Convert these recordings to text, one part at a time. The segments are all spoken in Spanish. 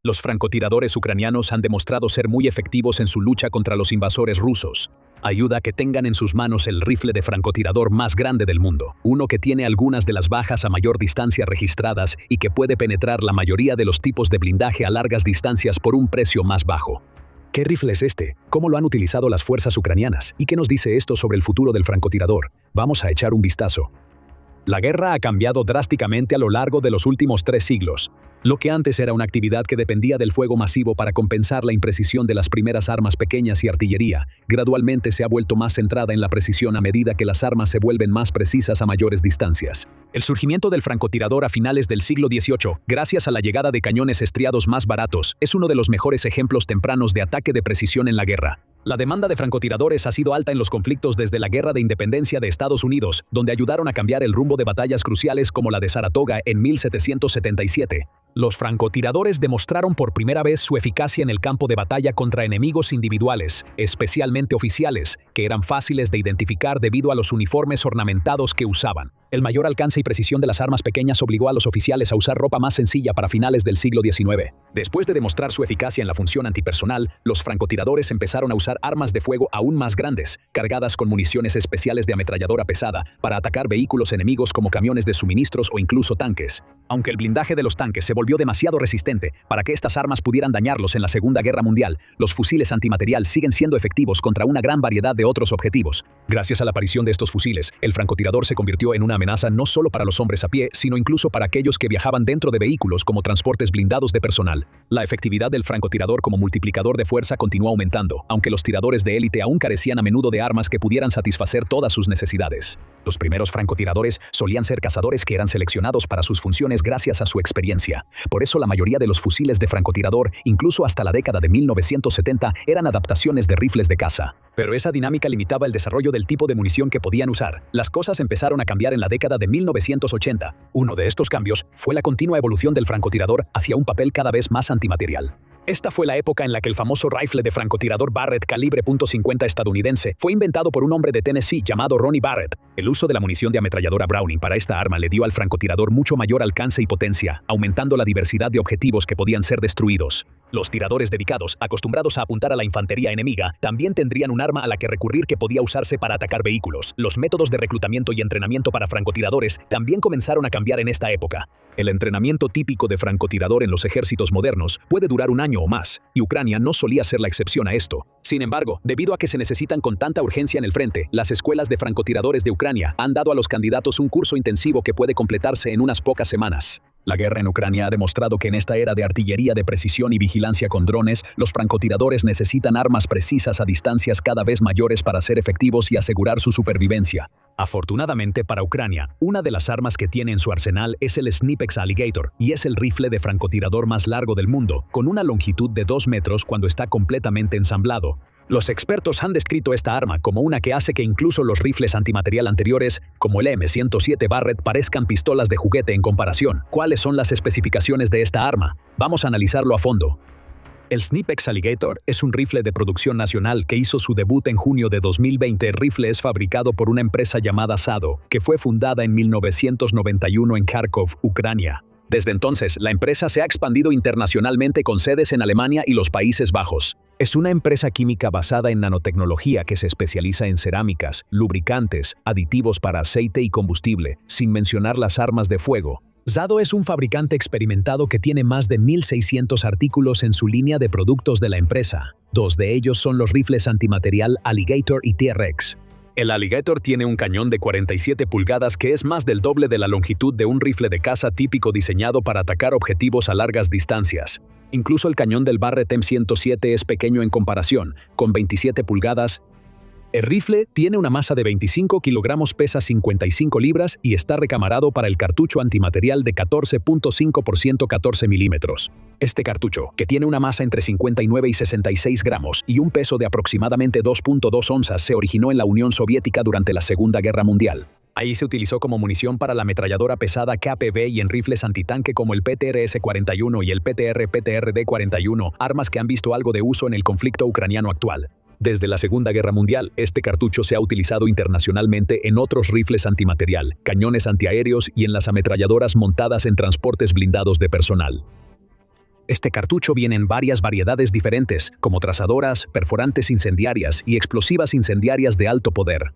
Los francotiradores ucranianos han demostrado ser muy efectivos en su lucha contra los invasores rusos. Ayuda a que tengan en sus manos el rifle de francotirador más grande del mundo, uno que tiene algunas de las bajas a mayor distancia registradas y que puede penetrar la mayoría de los tipos de blindaje a largas distancias por un precio más bajo. ¿Qué rifle es este? ¿Cómo lo han utilizado las fuerzas ucranianas? ¿Y qué nos dice esto sobre el futuro del francotirador? Vamos a echar un vistazo. La guerra ha cambiado drásticamente a lo largo de los últimos 3 siglos. Lo que antes era una actividad que dependía del fuego masivo para compensar la imprecisión de las primeras armas pequeñas y artillería, gradualmente se ha vuelto más centrada en la precisión a medida que las armas se vuelven más precisas a mayores distancias. El surgimiento del francotirador a finales del siglo XVIII, gracias a la llegada de cañones estriados más baratos, es uno de los mejores ejemplos tempranos de ataque de precisión en la guerra. La demanda de francotiradores ha sido alta en los conflictos desde la Guerra de Independencia de Estados Unidos, donde ayudaron a cambiar el rumbo de batallas cruciales como la de Saratoga en 1777. Los francotiradores demostraron por primera vez su eficacia en el campo de batalla contra enemigos individuales, especialmente oficiales, que eran fáciles de identificar debido a los uniformes ornamentados que usaban. El mayor alcance y precisión de las armas pequeñas obligó a los oficiales a usar ropa más sencilla para finales del siglo XIX. Después de demostrar su eficacia en la función antipersonal, los francotiradores empezaron a usar armas de fuego aún más grandes, cargadas con municiones especiales de ametralladora pesada, para atacar vehículos enemigos como camiones de suministros o incluso tanques. Aunque el blindaje de los tanques se volvió demasiado resistente para que estas armas pudieran dañarlos en la Segunda Guerra Mundial, los fusiles antimaterial siguen siendo efectivos contra una gran variedad de otros objetivos. Gracias a la aparición de estos fusiles, el francotirador se convirtió en una amenaza no solo para los hombres a pie, sino incluso para aquellos que viajaban dentro de vehículos como transportes blindados de personal. La efectividad del francotirador como multiplicador de fuerza continuó aumentando, aunque los tiradores de élite aún carecían a menudo de armas que pudieran satisfacer todas sus necesidades. Los primeros francotiradores solían ser cazadores que eran seleccionados para sus funciones gracias a su experiencia. Por eso la mayoría de los fusiles de francotirador, incluso hasta la década de 1970, eran adaptaciones de rifles de caza. Pero esa dinámica limitaba el desarrollo del tipo de munición que podían usar. Las cosas empezaron a cambiar en la década de 1980. Uno de estos cambios fue la continua evolución del francotirador hacia un papel cada vez más antimaterial. Esta fue la época en la que el famoso rifle de francotirador Barrett calibre .50 estadounidense fue inventado por un hombre de Tennessee llamado Ronnie Barrett. El uso de la munición de ametralladora Browning para esta arma le dio al francotirador mucho mayor alcance y potencia, aumentando la diversidad de objetivos que podían ser destruidos. Los tiradores dedicados, acostumbrados a apuntar a la infantería enemiga, también tendrían un arma a la que recurrir que podía usarse para atacar vehículos. Los métodos de reclutamiento y entrenamiento para francotiradores también comenzaron a cambiar en esta época. El entrenamiento típico de francotirador en los ejércitos modernos puede durar un año o más, y Ucrania no solía ser la excepción a esto. Sin embargo, debido a que se necesitan con tanta urgencia en el frente, las escuelas de francotiradores de Ucrania han dado a los candidatos un curso intensivo que puede completarse en unas pocas semanas. La guerra en Ucrania ha demostrado que en esta era de artillería de precisión y vigilancia con drones, los francotiradores necesitan armas precisas a distancias cada vez mayores para ser efectivos y asegurar su supervivencia. Afortunadamente para Ucrania, una de las armas que tiene en su arsenal es el Snipex Alligator, y es el rifle de francotirador más largo del mundo, con una longitud de 2 metros cuando está completamente ensamblado. Los expertos han descrito esta arma como una que hace que incluso los rifles antimaterial anteriores, como el M107 Barrett, parezcan pistolas de juguete en comparación. ¿Cuáles son las especificaciones de esta arma? Vamos a analizarlo a fondo. El Snipex Alligator es un rifle de producción nacional que hizo su debut en junio de 2020. El rifle es fabricado por una empresa llamada Sado, que fue fundada en 1991 en Kharkov, Ucrania. Desde entonces, la empresa se ha expandido internacionalmente con sedes en Alemania y los Países Bajos. Es una empresa química basada en nanotecnología que se especializa en cerámicas, lubricantes, aditivos para aceite y combustible, sin mencionar las armas de fuego. Sado es un fabricante experimentado que tiene más de 1.600 artículos en su línea de productos de la empresa. 2 de ellos son los rifles antimaterial Alligator y TRX. El Alligator tiene un cañón de 47 pulgadas que es más del doble de la longitud de un rifle de caza típico diseñado para atacar objetivos a largas distancias. Incluso el cañón del Barrett M107 es pequeño en comparación, con 27 pulgadas. El rifle tiene una masa de 25 kilogramos, pesa 55 libras y está recamarado para el cartucho antimaterial de 14.5% 14 milímetros. Este cartucho, que tiene una masa entre 59 y 66 gramos y un peso de aproximadamente 2.2 onzas, se originó en la Unión Soviética durante la Segunda Guerra Mundial. Ahí se utilizó como munición para la ametralladora pesada KPV y en rifles antitanque como el PTRS-41 y el PTR-PTRD-41, armas que han visto algo de uso en el conflicto ucraniano actual. Desde la Segunda Guerra Mundial, este cartucho se ha utilizado internacionalmente en otros rifles antimaterial, cañones antiaéreos y en las ametralladoras montadas en transportes blindados de personal. Este cartucho viene en varias variedades diferentes, como trazadoras, perforantes incendiarias y explosivas incendiarias de alto poder.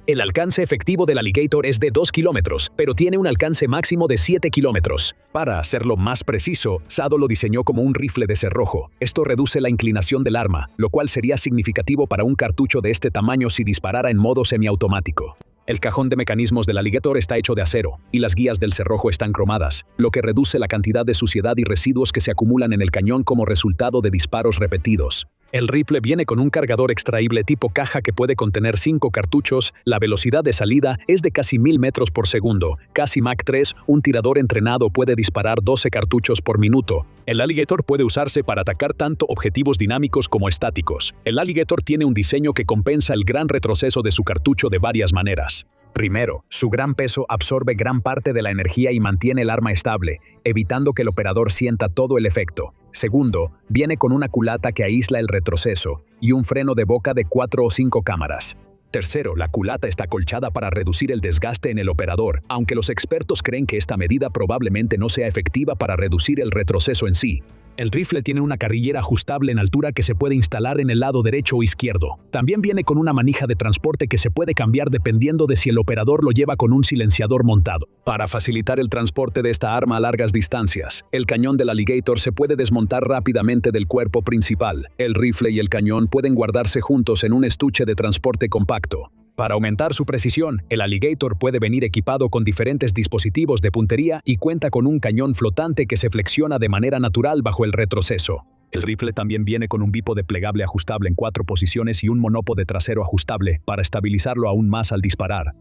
El alcance efectivo del Alligator es de 2 kilómetros, pero tiene un alcance máximo de 7 kilómetros. Para hacerlo más preciso, Sado lo diseñó como un rifle de cerrojo. Esto reduce la inclinación del arma, lo cual sería significativo para un cartucho de este tamaño si disparara en modo semiautomático. El cajón de mecanismos del Alligator está hecho de acero, y las guías del cerrojo están cromadas, lo que reduce la cantidad de suciedad y residuos que se acumulan en el cañón como resultado de disparos repetidos. El rifle viene con un cargador extraíble tipo caja que puede contener 5 cartuchos. La velocidad de salida es de casi 1000 metros por segundo, casi Mach 3. Un tirador entrenado puede disparar 12 cartuchos por minuto. El Alligator puede usarse para atacar tanto objetivos dinámicos como estáticos. El Alligator tiene un diseño que compensa el gran retroceso de su cartucho de varias maneras. Primero, su gran peso absorbe gran parte de la energía y mantiene el arma estable, evitando que el operador sienta todo el efecto. Segundo, viene con una culata que aísla el retroceso y un freno de boca de 4 o 5 cámaras. Tercero, la culata está acolchada para reducir el desgaste en el operador, aunque los expertos creen que esta medida probablemente no sea efectiva para reducir el retroceso en sí. El rifle tiene una carrillera ajustable en altura que se puede instalar en el lado derecho o izquierdo. También viene con una manija de transporte que se puede cambiar dependiendo de si el operador lo lleva con un silenciador montado. Para facilitar el transporte de esta arma a largas distancias, el cañón del Alligator se puede desmontar rápidamente del cuerpo principal. El rifle y el cañón pueden guardarse juntos en un estuche de transporte compacto. Para aumentar su precisión, el Alligator puede venir equipado con diferentes dispositivos de puntería y cuenta con un cañón flotante que se flexiona de manera natural bajo el retroceso. El rifle también viene con un bípode plegable ajustable en 4 posiciones y un monópode trasero ajustable para estabilizarlo aún más al disparar.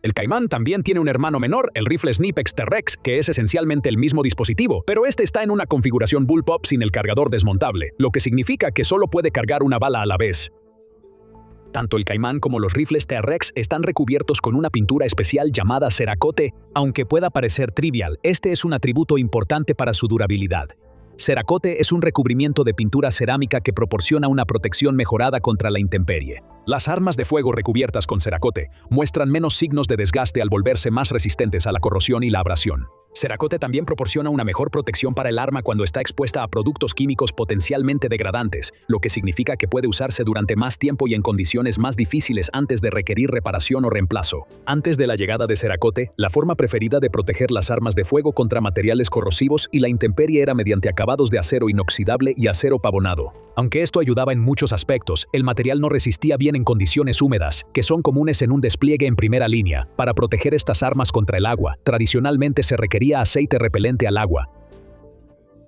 El Caimán también tiene un hermano menor, el rifle Snipex T-Rex, que es esencialmente el mismo dispositivo, pero este está en una configuración bullpup sin el cargador desmontable, lo que significa que solo puede cargar una bala a la vez. Tanto el Caimán como los rifles T-Rex están recubiertos con una pintura especial llamada Cerakote. Aunque pueda parecer trivial, este es un atributo importante para su durabilidad. Cerakote es un recubrimiento de pintura cerámica que proporciona una protección mejorada contra la intemperie. Las armas de fuego recubiertas con Cerakote muestran menos signos de desgaste al volverse más resistentes a la corrosión y la abrasión. Cerakote también proporciona una mejor protección para el arma cuando está expuesta a productos químicos potencialmente degradantes, lo que significa que puede usarse durante más tiempo y en condiciones más difíciles antes de requerir reparación o reemplazo. Antes de la llegada de Cerakote, la forma preferida de proteger las armas de fuego contra materiales corrosivos y la intemperie era mediante acabados de acero inoxidable y acero pavonado. Aunque esto ayudaba en muchos aspectos, el material no resistía bien en condiciones húmedas, que son comunes en un despliegue en primera línea. Para proteger estas armas contra el agua, tradicionalmente se requería aceite repelente al agua.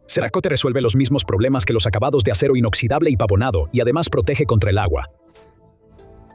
Cerakote resuelve los mismos problemas que los acabados de acero inoxidable y pavonado y además protege contra el agua.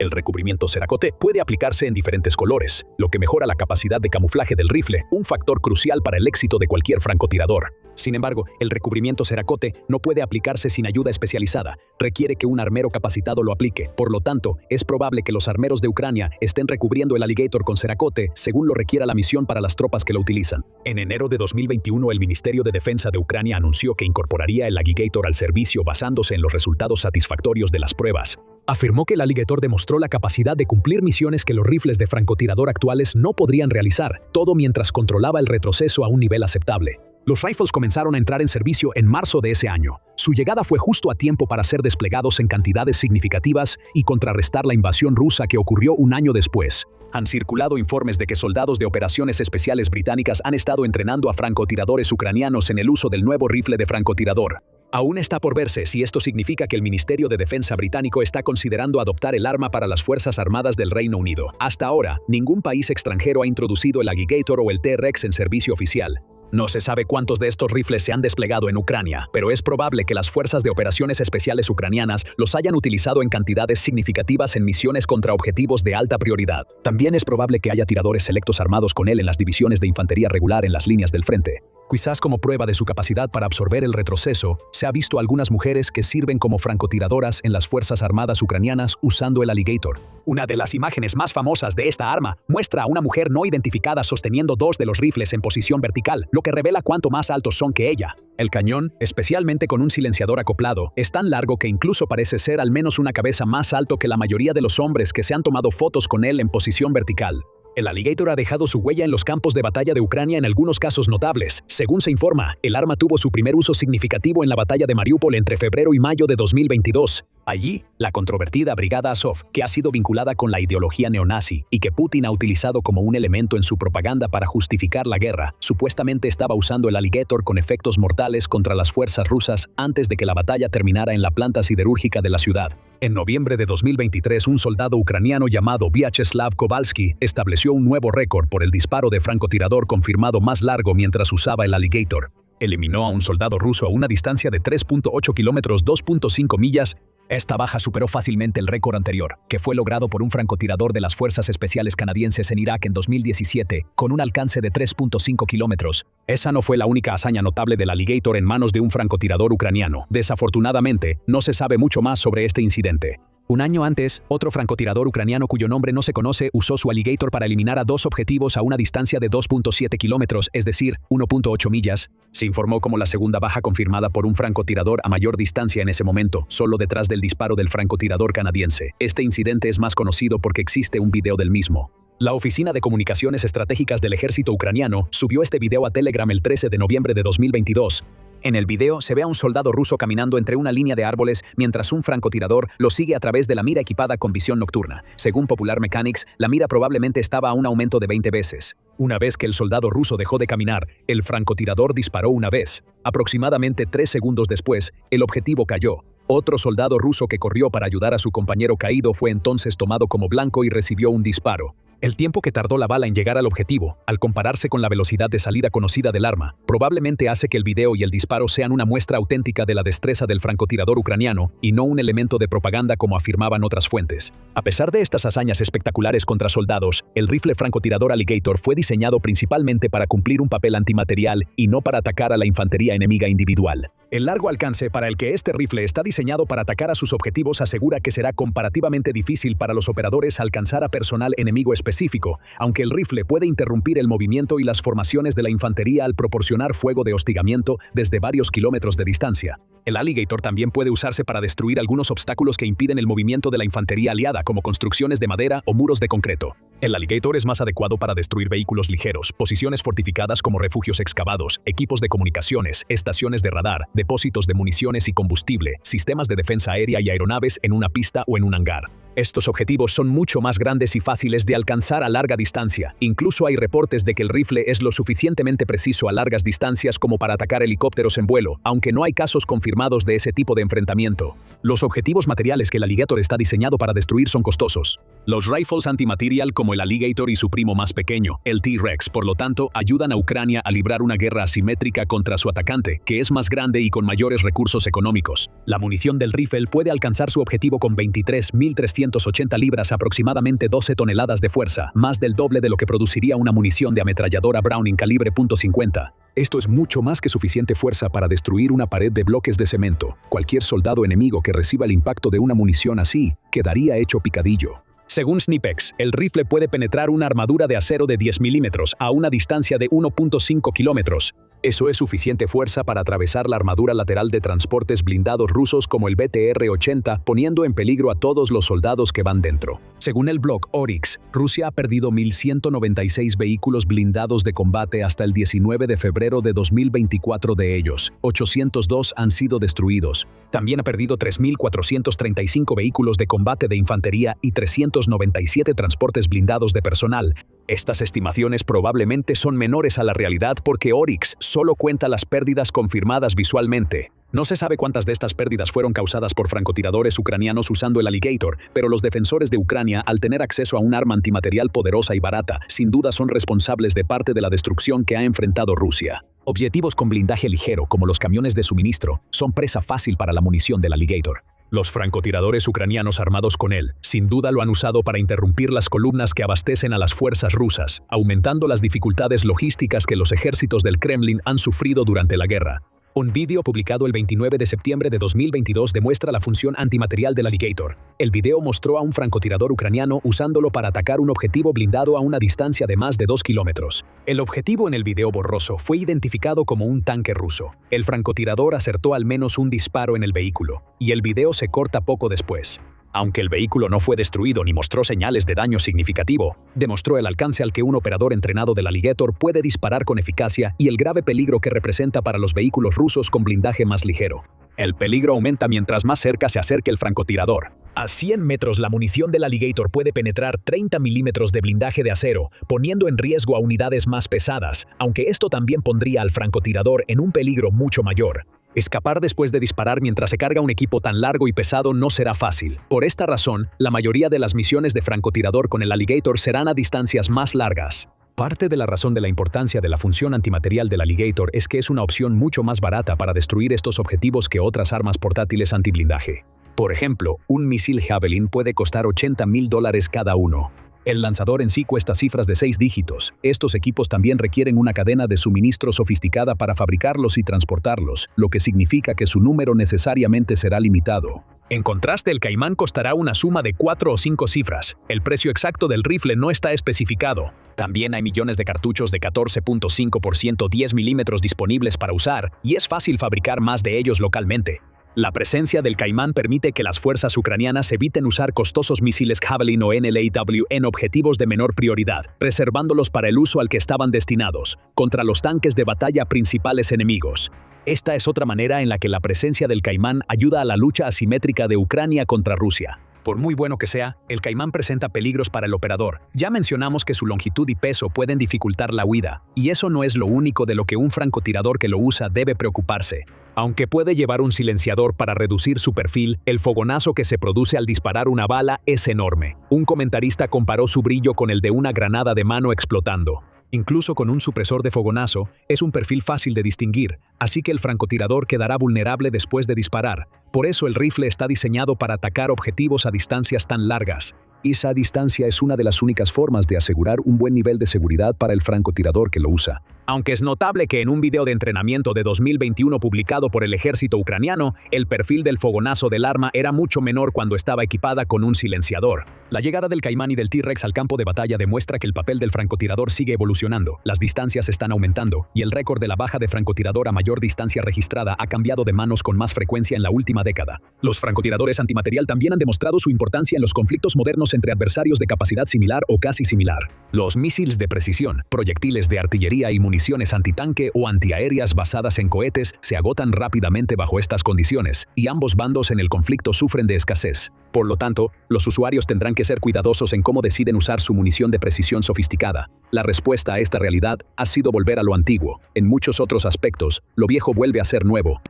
El recubrimiento Cerakote puede aplicarse en diferentes colores, lo que mejora la capacidad de camuflaje del rifle, un factor crucial para el éxito de cualquier francotirador. Sin embargo, el recubrimiento Cerakote no puede aplicarse sin ayuda especializada, requiere que un armero capacitado lo aplique. Por lo tanto, es probable que los armeros de Ucrania estén recubriendo el Alligator con Cerakote según lo requiera la misión para las tropas que lo utilizan. En enero de 2021, el Ministerio de Defensa de Ucrania anunció que incorporaría el Alligator al servicio basándose en los resultados satisfactorios de las pruebas. Afirmó que el Alligator demostró la capacidad de cumplir misiones que los rifles de francotirador actuales no podrían realizar, todo mientras controlaba el retroceso a un nivel aceptable. Los rifles comenzaron a entrar en servicio en marzo de ese año. Su llegada fue justo a tiempo para ser desplegados en cantidades significativas y contrarrestar la invasión rusa que ocurrió un año después. Han circulado informes de que soldados de operaciones especiales británicas han estado entrenando a francotiradores ucranianos en el uso del nuevo rifle de francotirador. Aún está por verse si esto significa que el Ministerio de Defensa británico está considerando adoptar el arma para las Fuerzas Armadas del Reino Unido. Hasta ahora, ningún país extranjero ha introducido el Alligator o el T-Rex en servicio oficial. No se sabe cuántos de estos rifles se han desplegado en Ucrania, pero es probable que las fuerzas de operaciones especiales ucranianas los hayan utilizado en cantidades significativas en misiones contra objetivos de alta prioridad. También es probable que haya tiradores selectos armados con él en las divisiones de infantería regular en las líneas del frente. Quizás como prueba de su capacidad para absorber el retroceso, se ha visto algunas mujeres que sirven como francotiradoras en las Fuerzas Armadas ucranianas usando el Alligator. Una de las imágenes más famosas de esta arma muestra a una mujer no identificada sosteniendo 2 de los rifles en posición vertical, lo que revela cuánto más altos son que ella. El cañón, especialmente con un silenciador acoplado, es tan largo que incluso parece ser al menos una cabeza más alto que la mayoría de los hombres que se han tomado fotos con él en posición vertical. El Alligator ha dejado su huella en los campos de batalla de Ucrania en algunos casos notables. Según se informa, el arma tuvo su primer uso significativo en la batalla de Mariupol entre febrero y mayo de 2022. Allí, la controvertida Brigada Azov, que ha sido vinculada con la ideología neonazi y que Putin ha utilizado como un elemento en su propaganda para justificar la guerra, supuestamente estaba usando el Alligator con efectos mortales contra las fuerzas rusas antes de que la batalla terminara en la planta siderúrgica de la ciudad. En noviembre de 2023, un soldado ucraniano llamado Vyacheslav Kowalski estableció un nuevo récord por el disparo de francotirador confirmado más largo mientras usaba el Alligator. Eliminó a un soldado ruso a una distancia de 3.8 kilómetros, 2.5 millas. Esta baja superó fácilmente el récord anterior, que fue logrado por un francotirador de las Fuerzas Especiales Canadienses en Irak en 2017, con un alcance de 3.5 kilómetros. Esa no fue la única hazaña notable del Alligator en manos de un francotirador ucraniano. Desafortunadamente, no se sabe mucho más sobre este incidente. Un año antes, otro francotirador ucraniano cuyo nombre no se conoce usó su Alligator para eliminar a 2 objetivos a una distancia de 2.7 kilómetros, es decir, 1.8 millas. Se informó como la segunda baja confirmada por un francotirador a mayor distancia en ese momento, solo detrás del disparo del francotirador canadiense. Este incidente es más conocido porque existe un video del mismo. La Oficina de Comunicaciones Estratégicas del Ejército Ucraniano subió este video a Telegram el 13 de noviembre de 2022. En el video se ve a un soldado ruso caminando entre una línea de árboles mientras un francotirador lo sigue a través de la mira equipada con visión nocturna. Según Popular Mechanics, la mira probablemente estaba a un aumento de 20 veces. Una vez que el soldado ruso dejó de caminar, el francotirador disparó una vez. Aproximadamente 3 segundos después, el objetivo cayó. Otro soldado ruso que corrió para ayudar a su compañero caído fue entonces tomado como blanco y recibió un disparo. El tiempo que tardó la bala en llegar al objetivo, al compararse con la velocidad de salida conocida del arma, probablemente hace que el video y el disparo sean una muestra auténtica de la destreza del francotirador ucraniano y no un elemento de propaganda como afirmaban otras fuentes. A pesar de estas hazañas espectaculares contra soldados, el rifle francotirador Alligator fue diseñado principalmente para cumplir un papel antimaterial y no para atacar a la infantería enemiga individual. El largo alcance para el que este rifle está diseñado para atacar a sus objetivos asegura que será comparativamente difícil para los operadores alcanzar a personal enemigo específico, aunque el rifle puede interrumpir el movimiento y las formaciones de la infantería al proporcionar fuego de hostigamiento desde varios kilómetros de distancia. El Alligator también puede usarse para destruir algunos obstáculos que impiden el movimiento de la infantería aliada, como construcciones de madera o muros de concreto. El Alligator es más adecuado para destruir vehículos ligeros, posiciones fortificadas como refugios excavados, equipos de comunicaciones, estaciones de radar, depósitos de municiones y combustible, sistemas de defensa aérea y aeronaves en una pista o en un hangar. Estos objetivos son mucho más grandes y fáciles de alcanzar a larga distancia. Incluso hay reportes de que el rifle es lo suficientemente preciso a largas distancias como para atacar helicópteros en vuelo, aunque no hay casos confirmados de ese tipo de enfrentamiento. Los objetivos materiales que el Alligator está diseñado para destruir son costosos. Los rifles antimaterial como el Alligator y su primo más pequeño, el T-Rex, por lo tanto, ayudan a Ucrania a librar una guerra asimétrica contra su atacante, que es más grande y con mayores recursos económicos. La munición del rifle puede alcanzar su objetivo con 23.380 libras, aproximadamente 12 toneladas de fuerza, más del doble de lo que produciría una munición de ametralladora Browning calibre .50. Esto es mucho más que suficiente fuerza para destruir una pared de bloques de cemento. Cualquier soldado enemigo que reciba el impacto de una munición así, quedaría hecho picadillo. Según Snipex, el rifle puede penetrar una armadura de acero de 10 milímetros a una distancia de 1.5 kilómetros. Eso es suficiente fuerza para atravesar la armadura lateral de transportes blindados rusos como el BTR-80, poniendo en peligro a todos los soldados que van dentro. Según el blog Oryx, Rusia ha perdido 1.196 vehículos blindados de combate hasta el 19 de febrero de 2024 de ellos. 802 han sido destruidos. También ha perdido 3.435 vehículos de combate de infantería y 397 transportes blindados de personal. Estas estimaciones probablemente son menores a la realidad porque Oryx solo cuenta las pérdidas confirmadas visualmente. No se sabe cuántas de estas pérdidas fueron causadas por francotiradores ucranianos usando el Alligator, pero los defensores de Ucrania, al tener acceso a un arma antimaterial poderosa y barata, sin duda son responsables de parte de la destrucción que ha enfrentado Rusia. Objetivos con blindaje ligero, como los camiones de suministro, son presa fácil para la munición del Alligator. Los francotiradores ucranianos armados con él, sin duda lo han usado para interrumpir las columnas que abastecen a las fuerzas rusas, aumentando las dificultades logísticas que los ejércitos del Kremlin han sufrido durante la guerra. Un vídeo publicado el 29 de septiembre de 2022 demuestra la función antimaterial del Alligator. El video mostró a un francotirador ucraniano usándolo para atacar un objetivo blindado a una distancia de más de 2 kilómetros. El objetivo en el video borroso fue identificado como un tanque ruso. El francotirador acertó al menos un disparo en el vehículo, y el video se corta poco después. Aunque el vehículo no fue destruido ni mostró señales de daño significativo, demostró el alcance al que un operador entrenado del Alligator puede disparar con eficacia y el grave peligro que representa para los vehículos rusos con blindaje más ligero. El peligro aumenta mientras más cerca se acerque el francotirador. A 100 metros la munición del Alligator puede penetrar 30 milímetros de blindaje de acero, poniendo en riesgo a unidades más pesadas, aunque esto también pondría al francotirador en un peligro mucho mayor. Escapar después de disparar mientras se carga un equipo tan largo y pesado no será fácil. Por esta razón, la mayoría de las misiones de francotirador con el Alligator serán a distancias más largas. Parte de la razón de la importancia de la función antimaterial del Alligator es que es una opción mucho más barata para destruir estos objetivos que otras armas portátiles antiblindaje. Por ejemplo, un misil Javelin puede costar $80,000 cada uno. El lanzador en sí cuesta cifras de 6 dígitos. Estos equipos también requieren una cadena de suministro sofisticada para fabricarlos y transportarlos, lo que significa que su número necesariamente será limitado. En contraste, el Caimán costará una suma de 4 o 5 cifras. El precio exacto del rifle no está especificado. También hay millones de cartuchos de 14.5% 10 milímetros disponibles para usar, y es fácil fabricar más de ellos localmente. La presencia del Caimán permite que las fuerzas ucranianas eviten usar costosos misiles Javelin o NLAW en objetivos de menor prioridad, reservándolos para el uso al que estaban destinados, contra los tanques de batalla principales enemigos. Esta es otra manera en la que la presencia del Caimán ayuda a la lucha asimétrica de Ucrania contra Rusia. Por muy bueno que sea, el Caimán presenta peligros para el operador. Ya mencionamos que su longitud y peso pueden dificultar la huida, y eso no es lo único de lo que un francotirador que lo usa debe preocuparse. Aunque puede llevar un silenciador para reducir su perfil, el fogonazo que se produce al disparar una bala es enorme. Un comentarista comparó su brillo con el de una granada de mano explotando. Incluso con un supresor de fogonazo, es un perfil fácil de distinguir, así que el francotirador quedará vulnerable después de disparar. Por eso el rifle está diseñado para atacar objetivos a distancias tan largas. Esa distancia es una de las únicas formas de asegurar un buen nivel de seguridad para el francotirador que lo usa. Aunque es notable que en un video de entrenamiento de 2021 publicado por el ejército ucraniano, el perfil del fogonazo del arma era mucho menor cuando estaba equipada con un silenciador. La llegada del Caimán y del T-Rex al campo de batalla demuestra que el papel del francotirador sigue evolucionando, las distancias están aumentando, y el récord de la baja de francotirador a mayor distancia registrada ha cambiado de manos con más frecuencia en la última década. Los francotiradores antimaterial también han demostrado su importancia en los conflictos modernos entre adversarios de capacidad similar o casi similar. Los misiles de precisión, proyectiles de artillería y municiones antitanque o antiaéreas basadas en cohetes se agotan rápidamente bajo estas condiciones, y ambos bandos en el conflicto sufren de escasez. Por lo tanto, los usuarios tendrán que ser cuidadosos en cómo deciden usar su munición de precisión sofisticada. La respuesta a esta realidad ha sido volver a lo antiguo. En muchos otros aspectos, lo viejo vuelve a ser nuevo.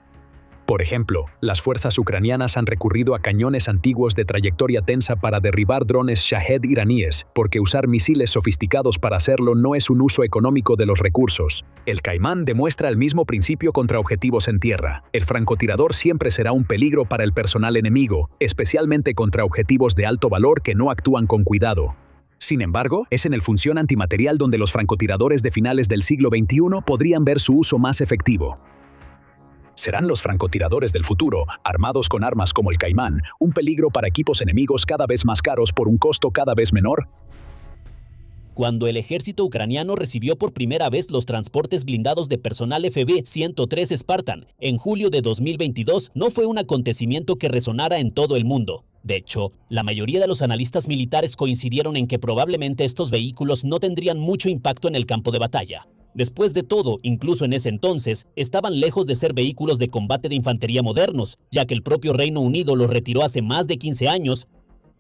Por ejemplo, las fuerzas ucranianas han recurrido a cañones antiguos de trayectoria tensa para derribar drones Shahed iraníes, porque usar misiles sofisticados para hacerlo no es un uso económico de los recursos. El Caimán demuestra el mismo principio contra objetivos en tierra. El francotirador siempre será un peligro para el personal enemigo, especialmente contra objetivos de alto valor que no actúan con cuidado. Sin embargo, es en el función antimaterial donde los francotiradores de finales del siglo XXI podrían ver su uso más efectivo. ¿Serán los francotiradores del futuro, armados con armas como el Caimán, un peligro para equipos enemigos cada vez más caros por un costo cada vez menor? Cuando el ejército ucraniano recibió por primera vez los transportes blindados de personal FB-103 Spartan en julio de 2022, no fue un acontecimiento que resonara en todo el mundo. De hecho, la mayoría de los analistas militares coincidieron en que probablemente estos vehículos no tendrían mucho impacto en el campo de batalla. Después de todo, incluso en ese entonces, estaban lejos de ser vehículos de combate de infantería modernos, ya que el propio Reino Unido los retiró hace más de 15 años.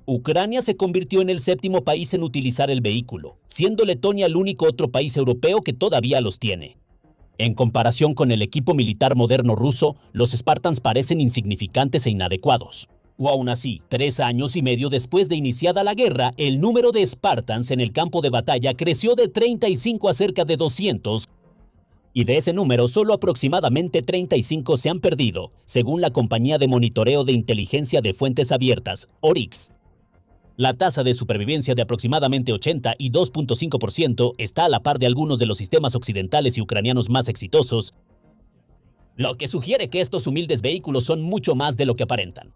Ucrania se convirtió en el 7º país en utilizar el vehículo, siendo Letonia el único otro país europeo que todavía los tiene. En comparación con el equipo militar moderno ruso, los Spartans parecen insignificantes e inadecuados. O aún así, 3 años y medio después de iniciada la guerra, el número de Spartans en el campo de batalla creció de 35 a cerca de 200, y de ese número solo aproximadamente 35 se han perdido, según la compañía de monitoreo de inteligencia de fuentes abiertas, Oryx. La tasa de supervivencia de aproximadamente 80 y 2.5% está a la par de algunos de los sistemas occidentales y ucranianos más exitosos, lo que sugiere que estos humildes vehículos son mucho más de lo que aparentan.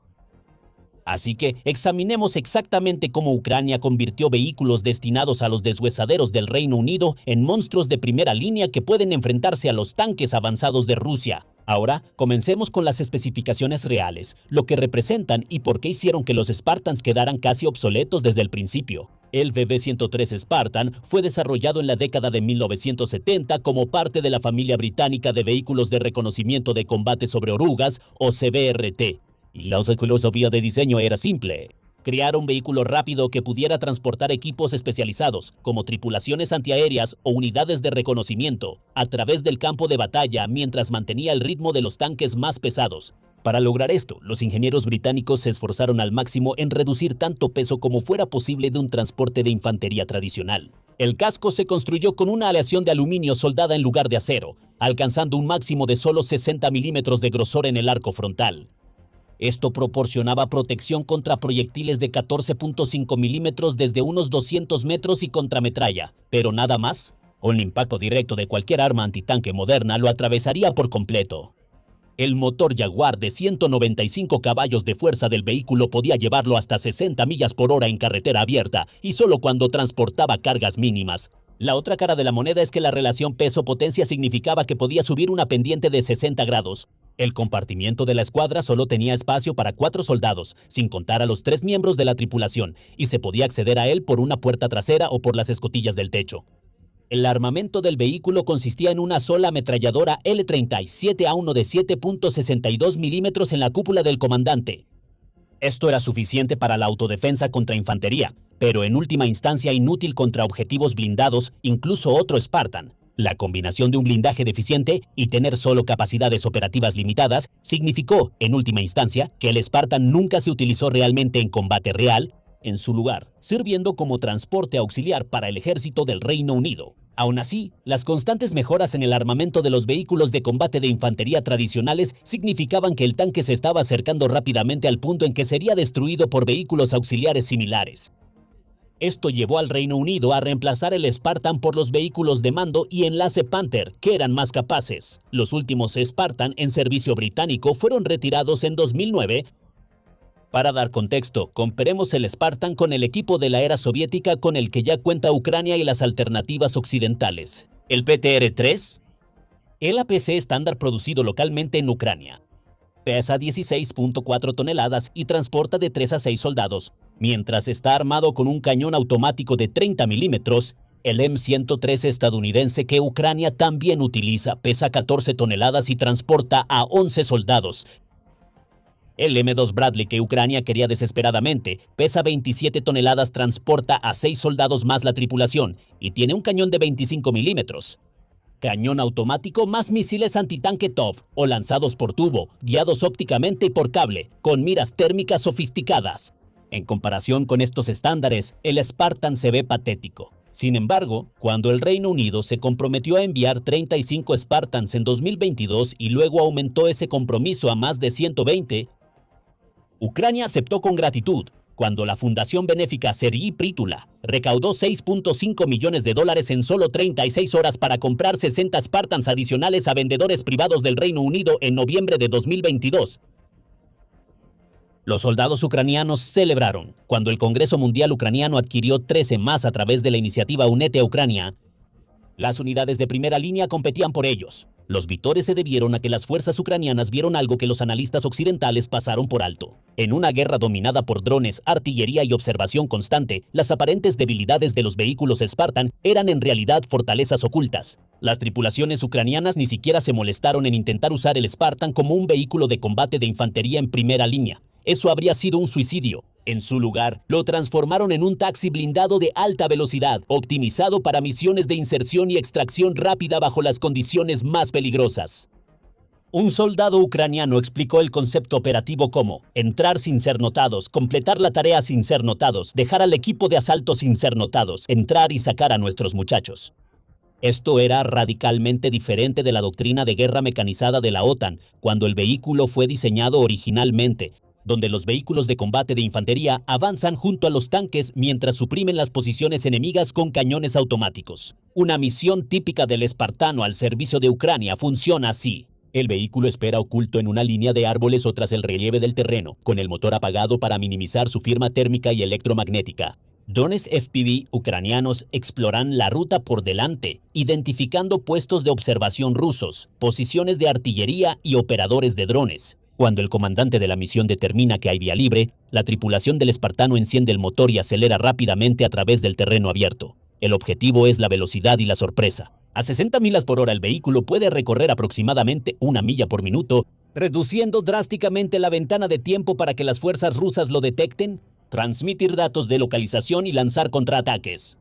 Así que examinemos exactamente cómo Ucrania convirtió vehículos destinados a los deshuesaderos del Reino Unido en monstruos de primera línea que pueden enfrentarse a los tanques avanzados de Rusia. Ahora, comencemos con las especificaciones reales, lo que representan y por qué hicieron que los Spartans quedaran casi obsoletos desde el principio. El VB-103 Spartan fue desarrollado en la década de 1970 como parte de la familia británica de vehículos de reconocimiento de combate sobre orugas, o CBRT. Y la filosofía de diseño era simple: crear un vehículo rápido que pudiera transportar equipos especializados, como tripulaciones antiaéreas o unidades de reconocimiento, a través del campo de batalla mientras mantenía el ritmo de los tanques más pesados. Para lograr esto, los ingenieros británicos se esforzaron al máximo en reducir tanto peso como fuera posible de un transporte de infantería tradicional. El casco se construyó con una aleación de aluminio soldada en lugar de acero, alcanzando un máximo de solo 60 milímetros de grosor en el arco frontal. Esto proporcionaba protección contra proyectiles de 14.5 milímetros desde unos 200 metros y contrametralla, pero nada más. Un impacto directo de cualquier arma antitanque moderna lo atravesaría por completo. El motor Jaguar de 195 caballos de fuerza del vehículo podía llevarlo hasta 60 millas por hora en carretera abierta y solo cuando transportaba cargas mínimas. La otra cara de la moneda es que la relación peso-potencia significaba que podía subir una pendiente de 60 grados. El compartimiento de la escuadra solo tenía espacio para 4 soldados, sin contar a los 3 miembros de la tripulación, y se podía acceder a él por una puerta trasera o por las escotillas del techo. El armamento del vehículo consistía en una sola ametralladora L-37A1 de 7.62 milímetros en la cúpula del comandante. Esto era suficiente para la autodefensa contra infantería, pero en última instancia inútil contra objetivos blindados, incluso otro Spartan. La combinación de un blindaje deficiente y tener solo capacidades operativas limitadas significó, en última instancia, que el Spartan nunca se utilizó realmente en combate real, en su lugar, sirviendo como transporte auxiliar para el ejército del Reino Unido. Aún así, las constantes mejoras en el armamento de los vehículos de combate de infantería tradicionales significaban que el tanque se estaba acercando rápidamente al punto en que sería destruido por vehículos auxiliares similares. Esto llevó al Reino Unido a reemplazar el Spartan por los vehículos de mando y enlace Panther, que eran más capaces. Los últimos Spartan en servicio británico fueron retirados en 2009. Para dar contexto, comparemos el Spartan con el equipo de la era soviética con el que ya cuenta Ucrania y las alternativas occidentales. El PTR-3, el APC estándar producido localmente en Ucrania. Pesa 16.4 toneladas y transporta de 3 a 6 soldados, mientras está armado con un cañón automático de 30 milímetros. El M103 estadounidense que Ucrania también utiliza pesa 14 toneladas y transporta a 11 soldados. El M2 Bradley que Ucrania quería desesperadamente pesa 27 toneladas, transporta a 6 soldados más la tripulación y tiene un cañón de 25 milímetros. Cañón automático más misiles antitanque TOW o lanzados por tubo, guiados ópticamente y por cable, con miras térmicas sofisticadas. En comparación con estos estándares, el Spartan se ve patético. Sin embargo, cuando el Reino Unido se comprometió a enviar 35 Spartans en 2022 y luego aumentó ese compromiso a más de 120, Ucrania aceptó con gratitud, cuando la fundación benéfica Sergei Prítula recaudó $6.5 millones en solo 36 horas para comprar 60 Spartans adicionales a vendedores privados del Reino Unido en noviembre de 2022. Los soldados ucranianos celebraron cuando el Congreso Mundial Ucraniano adquirió 13 más a través de la iniciativa Únete a Ucrania. Las unidades de primera línea competían por ellos. Los vítores se debieron a que las fuerzas ucranianas vieron algo que los analistas occidentales pasaron por alto. En una guerra dominada por drones, artillería y observación constante, las aparentes debilidades de los vehículos Spartan eran en realidad fortalezas ocultas. Las tripulaciones ucranianas ni siquiera se molestaron en intentar usar el Spartan como un vehículo de combate de infantería en primera línea. Eso habría sido un suicidio. En su lugar, lo transformaron en un taxi blindado de alta velocidad, optimizado para misiones de inserción y extracción rápida bajo las condiciones más peligrosas. Un soldado ucraniano explicó el concepto operativo como entrar sin ser notados, completar la tarea sin ser notados, dejar al equipo de asalto sin ser notados, entrar y sacar a nuestros muchachos. Esto era radicalmente diferente de la doctrina de guerra mecanizada de la OTAN, cuando el vehículo fue diseñado originalmente, donde los vehículos de combate de infantería avanzan junto a los tanques mientras suprimen las posiciones enemigas con cañones automáticos. Una misión típica del espartano al servicio de Ucrania funciona así. El vehículo espera oculto en una línea de árboles o tras el relieve del terreno, con el motor apagado para minimizar su firma térmica y electromagnética. Drones FPV ucranianos exploran la ruta por delante, identificando puestos de observación rusos, posiciones de artillería y operadores de drones. Cuando el comandante de la misión determina que hay vía libre, la tripulación del espartano enciende el motor y acelera rápidamente a través del terreno abierto. El objetivo es la velocidad y la sorpresa. A 60 millas por hora el vehículo puede recorrer aproximadamente 1 milla por minuto, reduciendo drásticamente la ventana de tiempo para que las fuerzas rusas lo detecten, transmitir datos de localización y lanzar contraataques.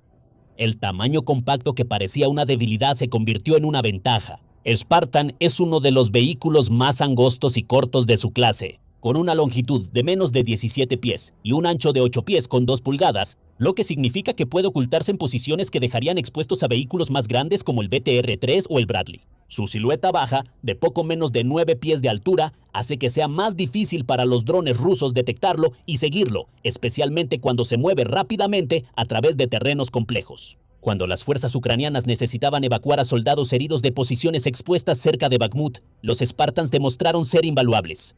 El tamaño compacto que parecía una debilidad se convirtió en una ventaja. Spartan es uno de los vehículos más angostos y cortos de su clase, con una longitud de menos de 17 pies y un ancho de 8 pies con 2 pulgadas, lo que significa que puede ocultarse en posiciones que dejarían expuestos a vehículos más grandes como el BTR-3 o el Bradley. Su silueta baja, de poco menos de 9 pies de altura, hace que sea más difícil para los drones rusos detectarlo y seguirlo, especialmente cuando se mueve rápidamente a través de terrenos complejos. Cuando las fuerzas ucranianas necesitaban evacuar a soldados heridos de posiciones expuestas cerca de Bakhmut, los Spartans demostraron ser invaluables.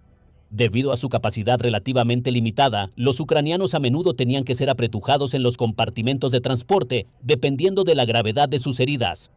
Debido a su capacidad relativamente limitada, los ucranianos a menudo tenían que ser apretujados en los compartimentos de transporte, dependiendo de la gravedad de sus heridas.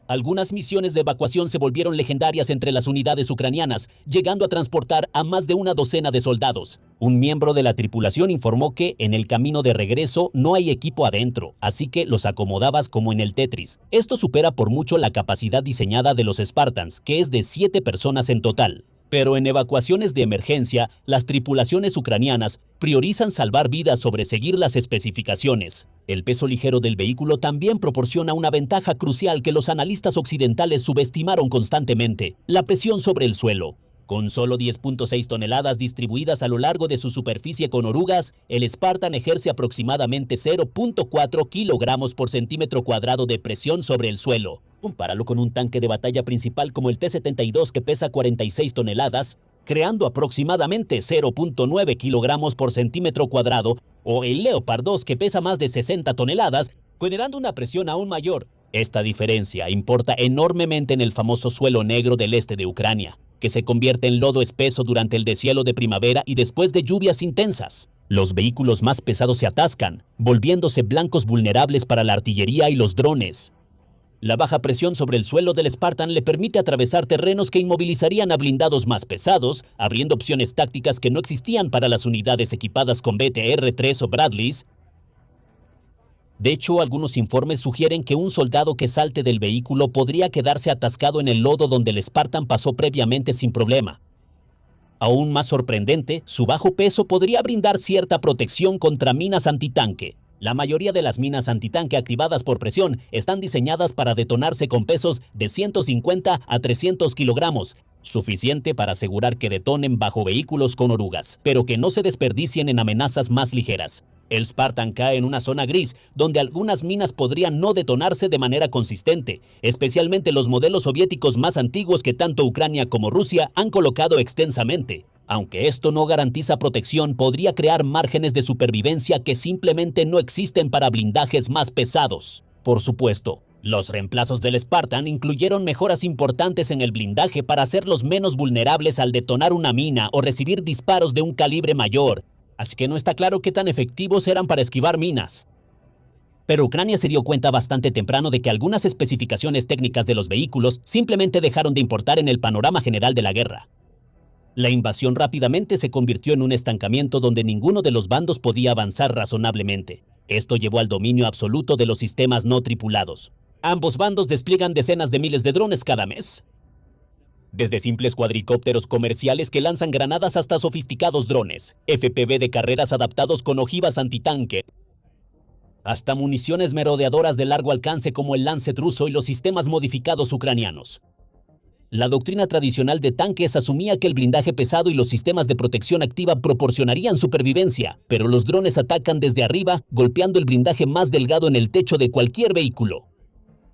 Algunas misiones de evacuación se volvieron legendarias entre las unidades ucranianas, llegando a transportar a más de una docena de soldados. Un miembro de la tripulación informó que en el camino de regreso no hay equipo adentro, así que los acomodabas como en el Tetris. Esto supera por mucho la capacidad diseñada de los Spartans, que es de 7 personas en total. Pero en evacuaciones de emergencia, las tripulaciones ucranianas priorizan salvar vidas sobre seguir las especificaciones. El peso ligero del vehículo también proporciona una ventaja crucial que los analistas occidentales subestimaron constantemente: la presión sobre el suelo. Con solo 10.6 toneladas distribuidas a lo largo de su superficie con orugas, el Spartan ejerce aproximadamente 0.4 kilogramos por centímetro cuadrado de presión sobre el suelo. Compáralo con un tanque de batalla principal como el T-72 que pesa 46 toneladas, creando aproximadamente 0.9 kilogramos por centímetro cuadrado, o el Leopard 2 que pesa más de 60 toneladas, generando una presión aún mayor. Esta diferencia importa enormemente en el famoso suelo negro del este de Ucrania, que se convierte en lodo espeso durante el deshielo de primavera y después de lluvias intensas. Los vehículos más pesados se atascan, volviéndose blancos vulnerables para la artillería y los drones. La baja presión sobre el suelo del Spartan le permite atravesar terrenos que inmovilizarían a blindados más pesados, abriendo opciones tácticas que no existían para las unidades equipadas con BTR-3 o Bradleys. De hecho, algunos informes sugieren que un soldado que salte del vehículo podría quedarse atascado en el lodo donde el Spartan pasó previamente sin problema. Aún más sorprendente, su bajo peso podría brindar cierta protección contra minas antitanque. La mayoría de las minas antitanque activadas por presión están diseñadas para detonarse con pesos de 150 a 300 kilogramos, suficiente para asegurar que detonen bajo vehículos con orugas, pero que no se desperdicien en amenazas más ligeras. El Spartan cae en una zona gris, donde algunas minas podrían no detonarse de manera consistente, especialmente los modelos soviéticos más antiguos que tanto Ucrania como Rusia han colocado extensamente. Aunque esto no garantiza protección, podría crear márgenes de supervivencia que simplemente no existen para blindajes más pesados. Por supuesto, los reemplazos del Spartan incluyeron mejoras importantes en el blindaje para hacerlos menos vulnerables al detonar una mina o recibir disparos de un calibre mayor, así que no está claro qué tan efectivos eran para esquivar minas. Pero Ucrania se dio cuenta bastante temprano de que algunas especificaciones técnicas de los vehículos simplemente dejaron de importar en el panorama general de la guerra. La invasión rápidamente se convirtió en un estancamiento donde ninguno de los bandos podía avanzar razonablemente. Esto llevó al dominio absoluto de los sistemas no tripulados. Ambos bandos despliegan decenas de miles de drones cada mes. Desde simples cuadricópteros comerciales que lanzan granadas hasta sofisticados drones, FPV de carreras adaptados con ojivas antitanque, hasta municiones merodeadoras de largo alcance como el Lancet ruso y los sistemas modificados ucranianos. La doctrina tradicional de tanques asumía que el blindaje pesado y los sistemas de protección activa proporcionarían supervivencia, pero los drones atacan desde arriba, golpeando el blindaje más delgado en el techo de cualquier vehículo.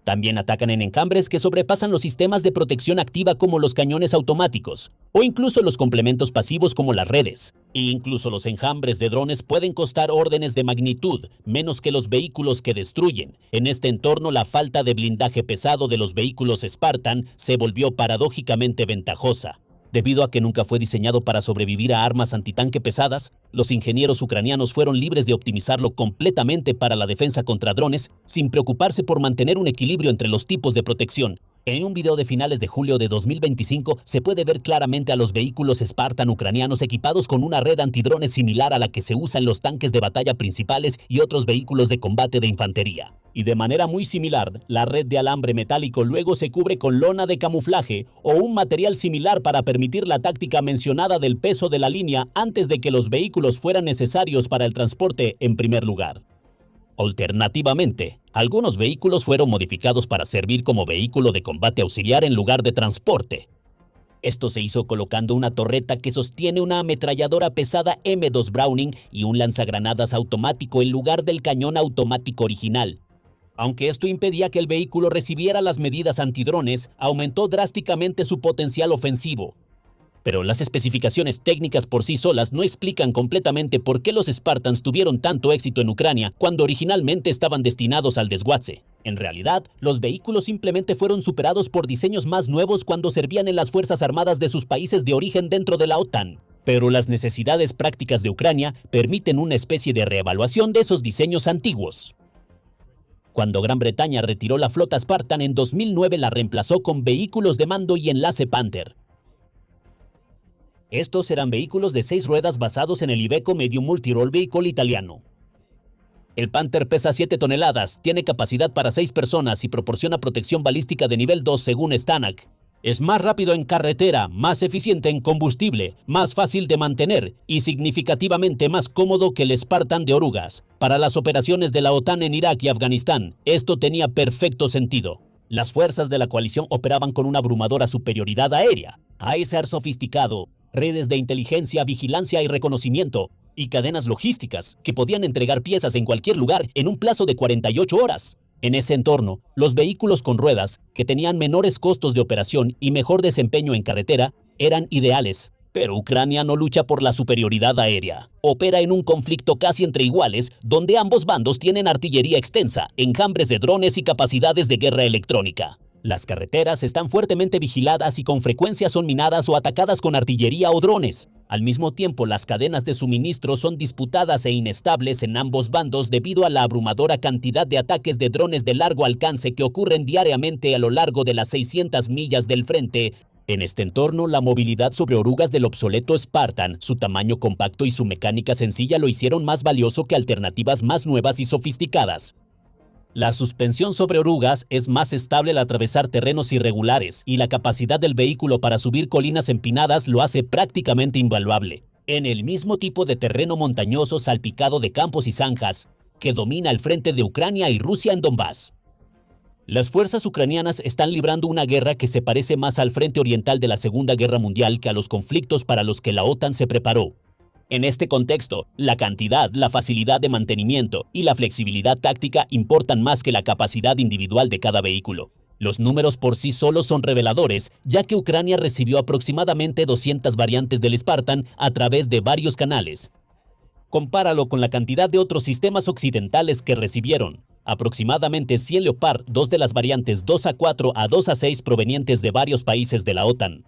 También atacan en enjambres que sobrepasan los sistemas de protección activa como los cañones automáticos, o incluso los complementos pasivos como las redes. E incluso los enjambres de drones pueden costar órdenes de magnitud menos que los vehículos que destruyen. En este entorno, la falta de blindaje pesado de los vehículos Spartan se volvió paradójicamente ventajosa. Debido a que nunca fue diseñado para sobrevivir a armas antitanque pesadas, los ingenieros ucranianos fueron libres de optimizarlo completamente para la defensa contra drones, sin preocuparse por mantener un equilibrio entre los tipos de protección. En un video de finales de julio de 2025 se puede ver claramente a los vehículos Spartan ucranianos equipados con una red antidrones similar a la que se usa en los tanques de batalla principales y otros vehículos de combate de infantería. Y de manera muy similar, la red de alambre metálico luego se cubre con lona de camuflaje o un material similar para permitir la táctica mencionada del peso de la línea antes de que los vehículos fueran necesarios para el transporte en primer lugar. Alternativamente, algunos vehículos fueron modificados para servir como vehículo de combate auxiliar en lugar de transporte. Esto se hizo colocando una torreta que sostiene una ametralladora pesada M2 Browning y un lanzagranadas automático en lugar del cañón automático original. Aunque esto impedía que el vehículo recibiera las medidas antidrones, aumentó drásticamente su potencial ofensivo. Pero las especificaciones técnicas por sí solas no explican completamente por qué los Spartans tuvieron tanto éxito en Ucrania cuando originalmente estaban destinados al desguace. En realidad, los vehículos simplemente fueron superados por diseños más nuevos cuando servían en las fuerzas armadas de sus países de origen dentro de la OTAN. Pero las necesidades prácticas de Ucrania permiten una especie de reevaluación de esos diseños antiguos. Cuando Gran Bretaña retiró la flota Spartan en 2009, la reemplazó con vehículos de mando y enlace Panther. Estos eran vehículos de 6 ruedas basados en el Iveco Medium Multirole Vehicle italiano. El Panther pesa 7 toneladas, tiene capacidad para 6 personas y proporciona protección balística de nivel 2 según Stanac. Es más rápido en carretera, más eficiente en combustible, más fácil de mantener y significativamente más cómodo que el Spartan de orugas. Para las operaciones de la OTAN en Irak y Afganistán, esto tenía perfecto sentido. Las fuerzas de la coalición operaban con una abrumadora superioridad aérea, ISAR sofisticado, redes de inteligencia, vigilancia y reconocimiento, y cadenas logísticas que podían entregar piezas en cualquier lugar en un plazo de 48 horas. En ese entorno, los vehículos con ruedas, que tenían menores costos de operación y mejor desempeño en carretera, eran ideales. Pero Ucrania no lucha por la superioridad aérea. Opera en un conflicto casi entre iguales, donde ambos bandos tienen artillería extensa, enjambres de drones y capacidades de guerra electrónica. Las carreteras están fuertemente vigiladas y con frecuencia son minadas o atacadas con artillería o drones. Al mismo tiempo, las cadenas de suministro son disputadas e inestables en ambos bandos debido a la abrumadora cantidad de ataques de drones de largo alcance que ocurren diariamente a lo largo de las 600 millas del frente. En este entorno, la movilidad sobre orugas del obsoleto Spartan, su tamaño compacto y su mecánica sencilla lo hicieron más valioso que alternativas más nuevas y sofisticadas. La suspensión sobre orugas es más estable al atravesar terrenos irregulares y la capacidad del vehículo para subir colinas empinadas lo hace prácticamente invaluable. En el mismo tipo de terreno montañoso salpicado de campos y zanjas que domina el frente de Ucrania y Rusia en Donbass. Las fuerzas ucranianas están librando una guerra que se parece más al frente oriental de la Segunda Guerra Mundial que a los conflictos para los que la OTAN se preparó. En este contexto, la cantidad, la facilidad de mantenimiento y la flexibilidad táctica importan más que la capacidad individual de cada vehículo. Los números por sí solos son reveladores, ya que Ucrania recibió aproximadamente 200 variantes del Spartan a través de varios canales. Compáralo con la cantidad de otros sistemas occidentales que recibieron. Aproximadamente 100 Leopard, 2 de las variantes 2A4 a 2A6 provenientes de varios países de la OTAN.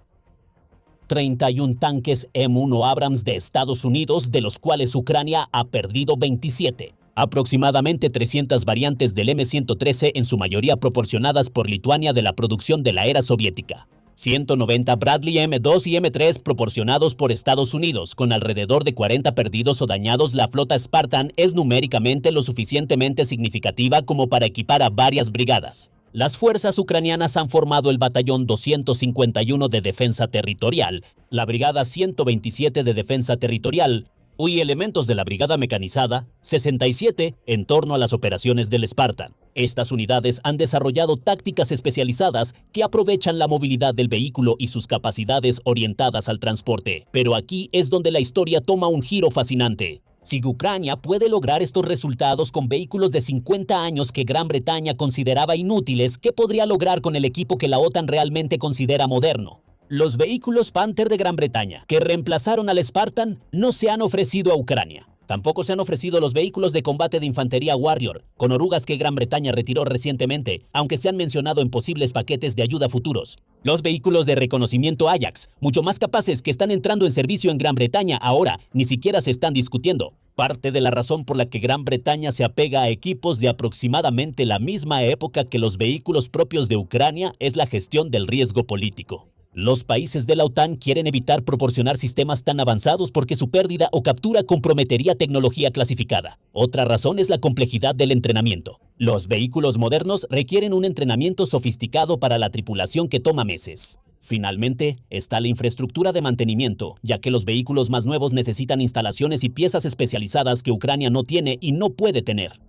31 tanques M1 Abrams de Estados Unidos, de los cuales Ucrania ha perdido 27. Aproximadamente 300 variantes del M113, en su mayoría proporcionadas por Lituania de la producción de la era soviética. 190 Bradley M2 y M3 proporcionados por Estados Unidos, con alrededor de 40 perdidos o dañados. La flota Spartan es numéricamente lo suficientemente significativa como para equipar a varias brigadas. Las fuerzas ucranianas han formado el Batallón 251 de Defensa Territorial, la Brigada 127 de Defensa Territorial y elementos de la Brigada Mecanizada 67 en torno a las operaciones del Spartan. Estas unidades han desarrollado tácticas especializadas que aprovechan la movilidad del vehículo y sus capacidades orientadas al transporte. Pero aquí es donde la historia toma un giro fascinante. Si Ucrania puede lograr estos resultados con vehículos de 50 años que Gran Bretaña consideraba inútiles, ¿qué podría lograr con el equipo que la OTAN realmente considera moderno? Los vehículos Panther de Gran Bretaña, que reemplazaron al Spartan, no se han ofrecido a Ucrania. Tampoco se han ofrecido los vehículos de combate de infantería Warrior, con orugas que Gran Bretaña retiró recientemente, aunque se han mencionado en posibles paquetes de ayuda futuros. Los vehículos de reconocimiento Ajax, mucho más capaces, que están entrando en servicio en Gran Bretaña ahora, ni siquiera se están discutiendo. Parte de la razón por la que Gran Bretaña se apega a equipos de aproximadamente la misma época que los vehículos propios de Ucrania es la gestión del riesgo político. Los países de la OTAN quieren evitar proporcionar sistemas tan avanzados porque su pérdida o captura comprometería tecnología clasificada. Otra razón es la complejidad del entrenamiento. Los vehículos modernos requieren un entrenamiento sofisticado para la tripulación que toma meses. Finalmente, está la infraestructura de mantenimiento, ya que los vehículos más nuevos necesitan instalaciones y piezas especializadas que Ucrania no tiene y no puede tener.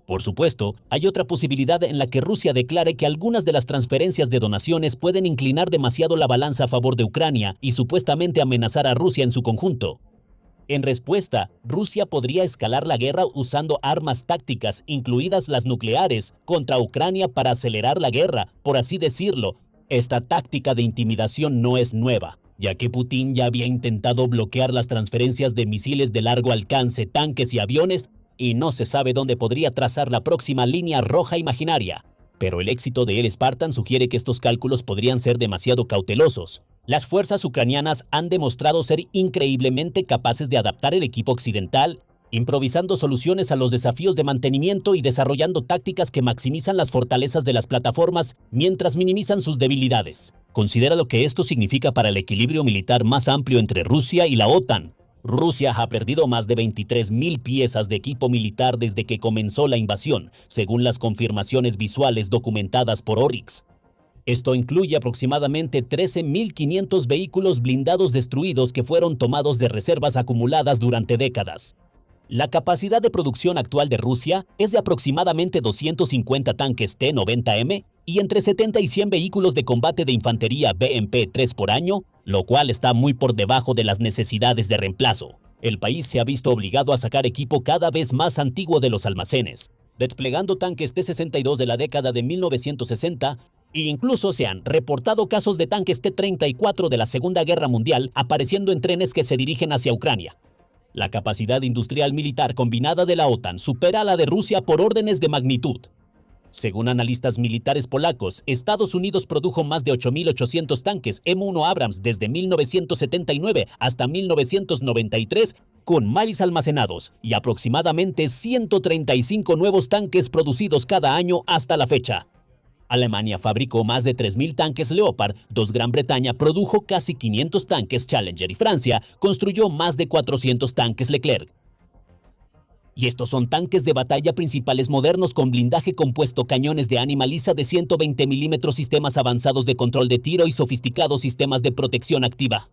Por supuesto, hay otra posibilidad en la que Rusia declare que algunas de las transferencias de donaciones pueden inclinar demasiado la balanza a favor de Ucrania y supuestamente amenazar a Rusia en su conjunto. En respuesta, Rusia podría escalar la guerra usando armas tácticas, incluidas las nucleares, contra Ucrania para acelerar la guerra, por así decirlo. Esta táctica de intimidación no es nueva, ya que Putin ya había intentado bloquear las transferencias de misiles de largo alcance, tanques y aviones, y no se sabe dónde podría trazar la próxima línea roja imaginaria. Pero el éxito de el Spartan sugiere que estos cálculos podrían ser demasiado cautelosos. Las fuerzas ucranianas han demostrado ser increíblemente capaces de adaptar el equipo occidental, improvisando soluciones a los desafíos de mantenimiento y desarrollando tácticas que maximizan las fortalezas de las plataformas mientras minimizan sus debilidades. Considera lo que esto significa para el equilibrio militar más amplio entre Rusia y la OTAN. Rusia ha perdido más de 23.000 piezas de equipo militar desde que comenzó la invasión, según las confirmaciones visuales documentadas por Oryx. Esto incluye aproximadamente 13.500 vehículos blindados destruidos que fueron tomados de reservas acumuladas durante décadas. La capacidad de producción actual de Rusia es de aproximadamente 250 tanques T-90M y entre 70 y 100 vehículos de combate de infantería BMP-3 por año, lo cual está muy por debajo de las necesidades de reemplazo. El país se ha visto obligado a sacar equipo cada vez más antiguo de los almacenes, desplegando tanques T-62 de la década de 1960, e incluso se han reportado casos de tanques T-34 de la Segunda Guerra Mundial apareciendo en trenes que se dirigen hacia Ucrania. La capacidad industrial militar combinada de la OTAN supera a la de Rusia por órdenes de magnitud. Según analistas militares polacos, Estados Unidos produjo más de 8.800 tanques M1 Abrams desde 1979 hasta 1993, con miles almacenados y aproximadamente 135 nuevos tanques producidos cada año hasta la fecha. Alemania fabricó más de 3.000 tanques Leopard, Gran Bretaña produjo casi 500 tanques Challenger y Francia construyó más de 400 tanques Leclerc. Y estos son tanques de batalla principales modernos con blindaje compuesto, cañones de ánima lisa de 120 mm, sistemas avanzados de control de tiro y sofisticados sistemas de protección activa.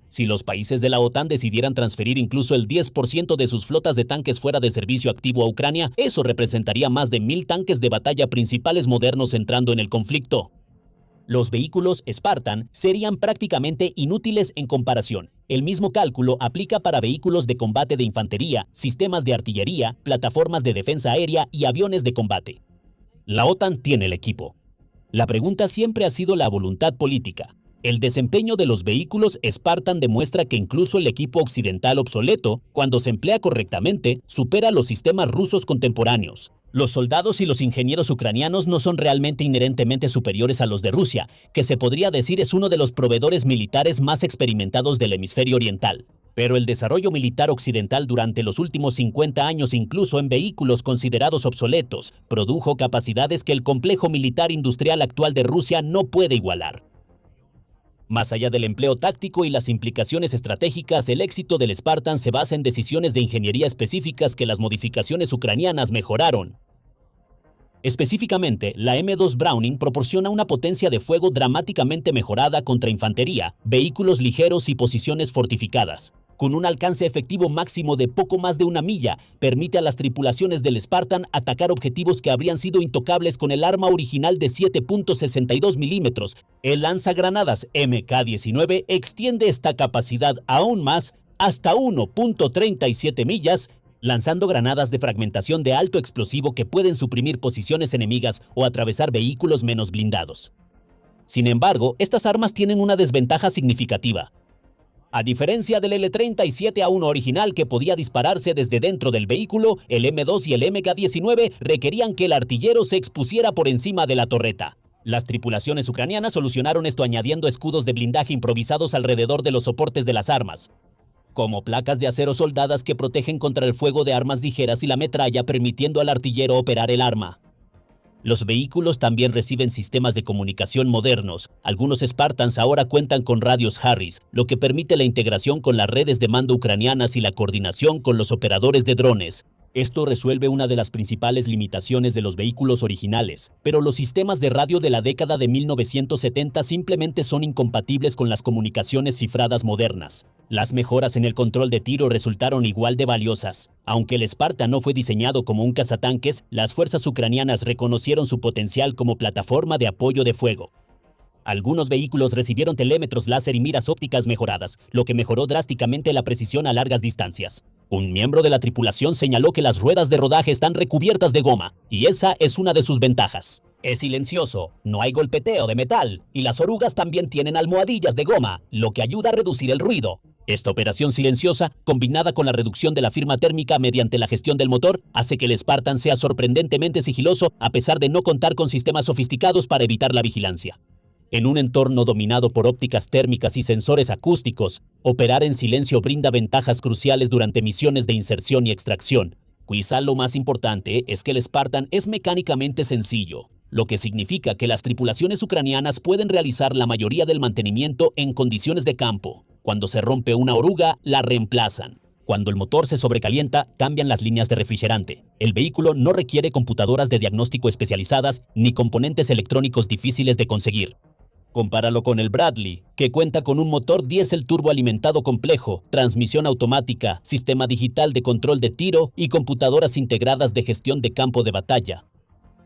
Si los países de la OTAN decidieran transferir incluso el 10% de sus flotas de tanques fuera de servicio activo a Ucrania, eso representaría más de 1.000 tanques de batalla principales modernos entrando en el conflicto. Los vehículos Spartan serían prácticamente inútiles en comparación. El mismo cálculo aplica para vehículos de combate de infantería, sistemas de artillería, plataformas de defensa aérea y aviones de combate. La OTAN tiene el equipo. La pregunta siempre ha sido la voluntad política. El desempeño de los vehículos Spartan demuestra que incluso el equipo occidental obsoleto, cuando se emplea correctamente, supera los sistemas rusos contemporáneos. Los soldados y los ingenieros ucranianos no son realmente inherentemente superiores a los de Rusia, que se podría decir es uno de los proveedores militares más experimentados del hemisferio oriental. Pero el desarrollo militar occidental durante los últimos 50 años, incluso en vehículos considerados obsoletos, produjo capacidades que el complejo militar industrial actual de Rusia no puede igualar. Más allá del empleo táctico y las implicaciones estratégicas, el éxito del Spartan se basa en decisiones de ingeniería específicas que las modificaciones ucranianas mejoraron. Específicamente, la M2 Browning proporciona una potencia de fuego dramáticamente mejorada contra infantería, vehículos ligeros y posiciones fortificadas. Con un alcance efectivo máximo de poco más de 1 milla, permite a las tripulaciones del Spartan atacar objetivos que habrían sido intocables con el arma original de 7.62 milímetros. El lanzagranadas MK-19 extiende esta capacidad aún más hasta 1.37 millas, lanzando granadas de fragmentación de alto explosivo que pueden suprimir posiciones enemigas o atravesar vehículos menos blindados. Sin embargo, estas armas tienen una desventaja significativa. A diferencia del L-37A1 original que podía dispararse desde dentro del vehículo, el M2 y el MK-19 requerían que el artillero se expusiera por encima de la torreta. Las tripulaciones ucranianas solucionaron esto añadiendo escudos de blindaje improvisados alrededor de los soportes de las armas, como placas de acero soldadas que protegen contra el fuego de armas ligeras y la metralla, permitiendo al artillero operar el arma. Los vehículos también reciben sistemas de comunicación modernos. Algunos Spartans ahora cuentan con radios Harris, lo que permite la integración con las redes de mando ucranianas y la coordinación con los operadores de drones. Esto resuelve una de las principales limitaciones de los vehículos originales, pero los sistemas de radio de la década de 1970 simplemente son incompatibles con las comunicaciones cifradas modernas. Las mejoras en el control de tiro resultaron igual de valiosas. Aunque el Spartan no fue diseñado como un cazatanques, las fuerzas ucranianas reconocieron su potencial como plataforma de apoyo de fuego. Algunos vehículos recibieron telémetros láser y miras ópticas mejoradas, lo que mejoró drásticamente la precisión a largas distancias. Un miembro de la tripulación señaló que las ruedas de rodaje están recubiertas de goma, y esa es una de sus ventajas. Es silencioso, no hay golpeteo de metal, y las orugas también tienen almohadillas de goma, lo que ayuda a reducir el ruido. Esta operación silenciosa, combinada con la reducción de la firma térmica mediante la gestión del motor, hace que el Spartan sea sorprendentemente sigiloso a pesar de no contar con sistemas sofisticados para evitar la vigilancia. En un entorno dominado por ópticas térmicas y sensores acústicos, operar en silencio brinda ventajas cruciales durante misiones de inserción y extracción. Quizá lo más importante es que el Spartan es mecánicamente sencillo, lo que significa que las tripulaciones ucranianas pueden realizar la mayoría del mantenimiento en condiciones de campo. Cuando se rompe una oruga, la reemplazan. Cuando el motor se sobrecalienta, cambian las líneas de refrigerante. El vehículo no requiere computadoras de diagnóstico especializadas ni componentes electrónicos difíciles de conseguir. Compáralo con el Bradley, que cuenta con un motor diésel turboalimentado complejo, transmisión automática, sistema digital de control de tiro y computadoras integradas de gestión de campo de batalla.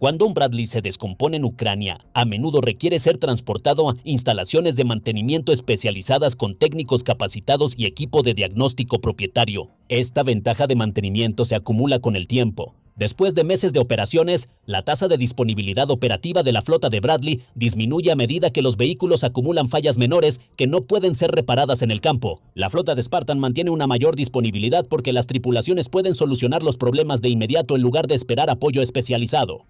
Cuando un Bradley se descompone en Ucrania, a menudo requiere ser transportado a instalaciones de mantenimiento especializadas con técnicos capacitados y equipo de diagnóstico propietario. Esta ventaja de mantenimiento se acumula con el tiempo. Después de meses de operaciones, la tasa de disponibilidad operativa de la flota de Bradley disminuye a medida que los vehículos acumulan fallas menores que no pueden ser reparadas en el campo. La flota de Spartan mantiene una mayor disponibilidad porque las tripulaciones pueden solucionar los problemas de inmediato en lugar de esperar apoyo especializado.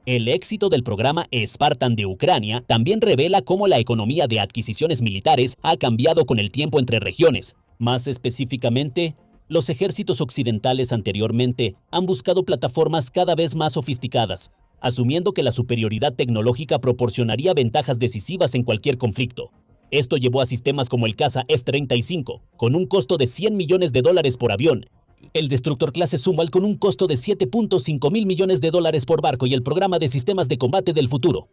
El éxito del programa Spartan de Ucrania también revela cómo la economía de adquisiciones militares ha cambiado con el tiempo entre regiones. Más específicamente, los ejércitos occidentales anteriormente han buscado plataformas cada vez más sofisticadas, asumiendo que la superioridad tecnológica proporcionaría ventajas decisivas en cualquier conflicto. Esto llevó a sistemas como el caza F-35, con un costo de $100 millones por avión, el destructor clase Sumal con un costo de $7.5 mil millones por barco y el programa de sistemas de combate del futuro,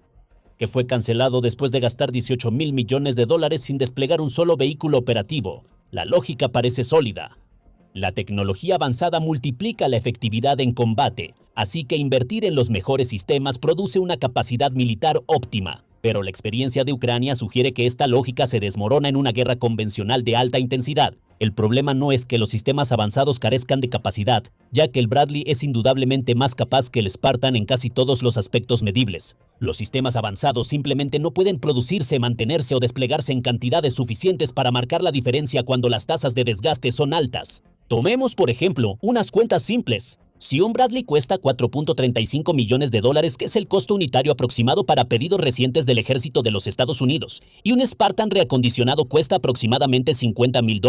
que fue cancelado después de gastar $18 mil millones sin desplegar un solo vehículo operativo. La lógica parece sólida. La tecnología avanzada multiplica la efectividad en combate, así que invertir en los mejores sistemas produce una capacidad militar óptima. Pero la experiencia de Ucrania sugiere que esta lógica se desmorona en una guerra convencional de alta intensidad. El problema no es que los sistemas avanzados carezcan de capacidad, ya que el Bradley es indudablemente más capaz que el Spartan en casi todos los aspectos medibles. Los sistemas avanzados simplemente no pueden producirse, mantenerse o desplegarse en cantidades suficientes para marcar la diferencia cuando las tasas de desgaste son altas. Tomemos, por ejemplo, unas cuentas simples. Si un Bradley cuesta $4.35 millones, que es el costo unitario aproximado para pedidos recientes del ejército de los Estados Unidos, y un Spartan reacondicionado cuesta aproximadamente $50 mil,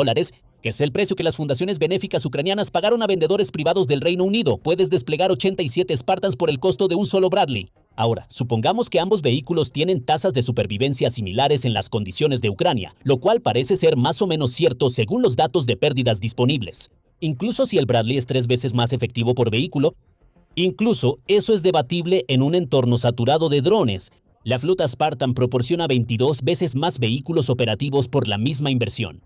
que es el precio que las fundaciones benéficas ucranianas pagaron a vendedores privados del Reino Unido, puedes desplegar 87 Spartans por el costo de un solo Bradley. Ahora, supongamos que ambos vehículos tienen tasas de supervivencia similares en las condiciones de Ucrania, lo cual parece ser más o menos cierto según los datos de pérdidas disponibles. Incluso si el Bradley es 3 veces más efectivo por vehículo, incluso eso es debatible en un entorno saturado de drones. La flota Spartan proporciona 22 veces más vehículos operativos por la misma inversión.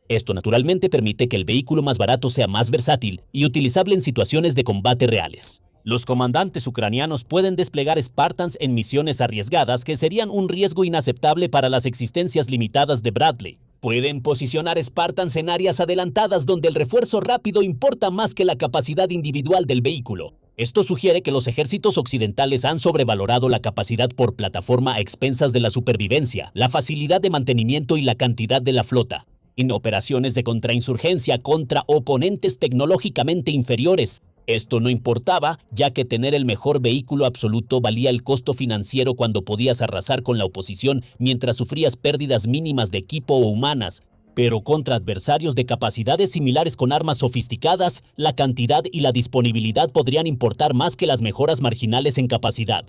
Esto naturalmente permite que el vehículo más barato sea más versátil y utilizable en situaciones de combate reales. Los comandantes ucranianos pueden desplegar Spartans en misiones arriesgadas que serían un riesgo inaceptable para las existencias limitadas de Bradley. Pueden posicionar Spartans en áreas adelantadas donde el refuerzo rápido importa más que la capacidad individual del vehículo. Esto sugiere que los ejércitos occidentales han sobrevalorado la capacidad por plataforma a expensas de la supervivencia, la facilidad de mantenimiento y la cantidad de la flota. en operaciones de contrainsurgencia contra oponentes tecnológicamente inferiores. Esto no importaba, ya que tener el mejor vehículo absoluto valía el costo financiero cuando podías arrasar con la oposición mientras sufrías pérdidas mínimas de equipo o humanas. Pero contra adversarios de capacidades similares con armas sofisticadas, la cantidad y la disponibilidad podrían importar más que las mejoras marginales en capacidad.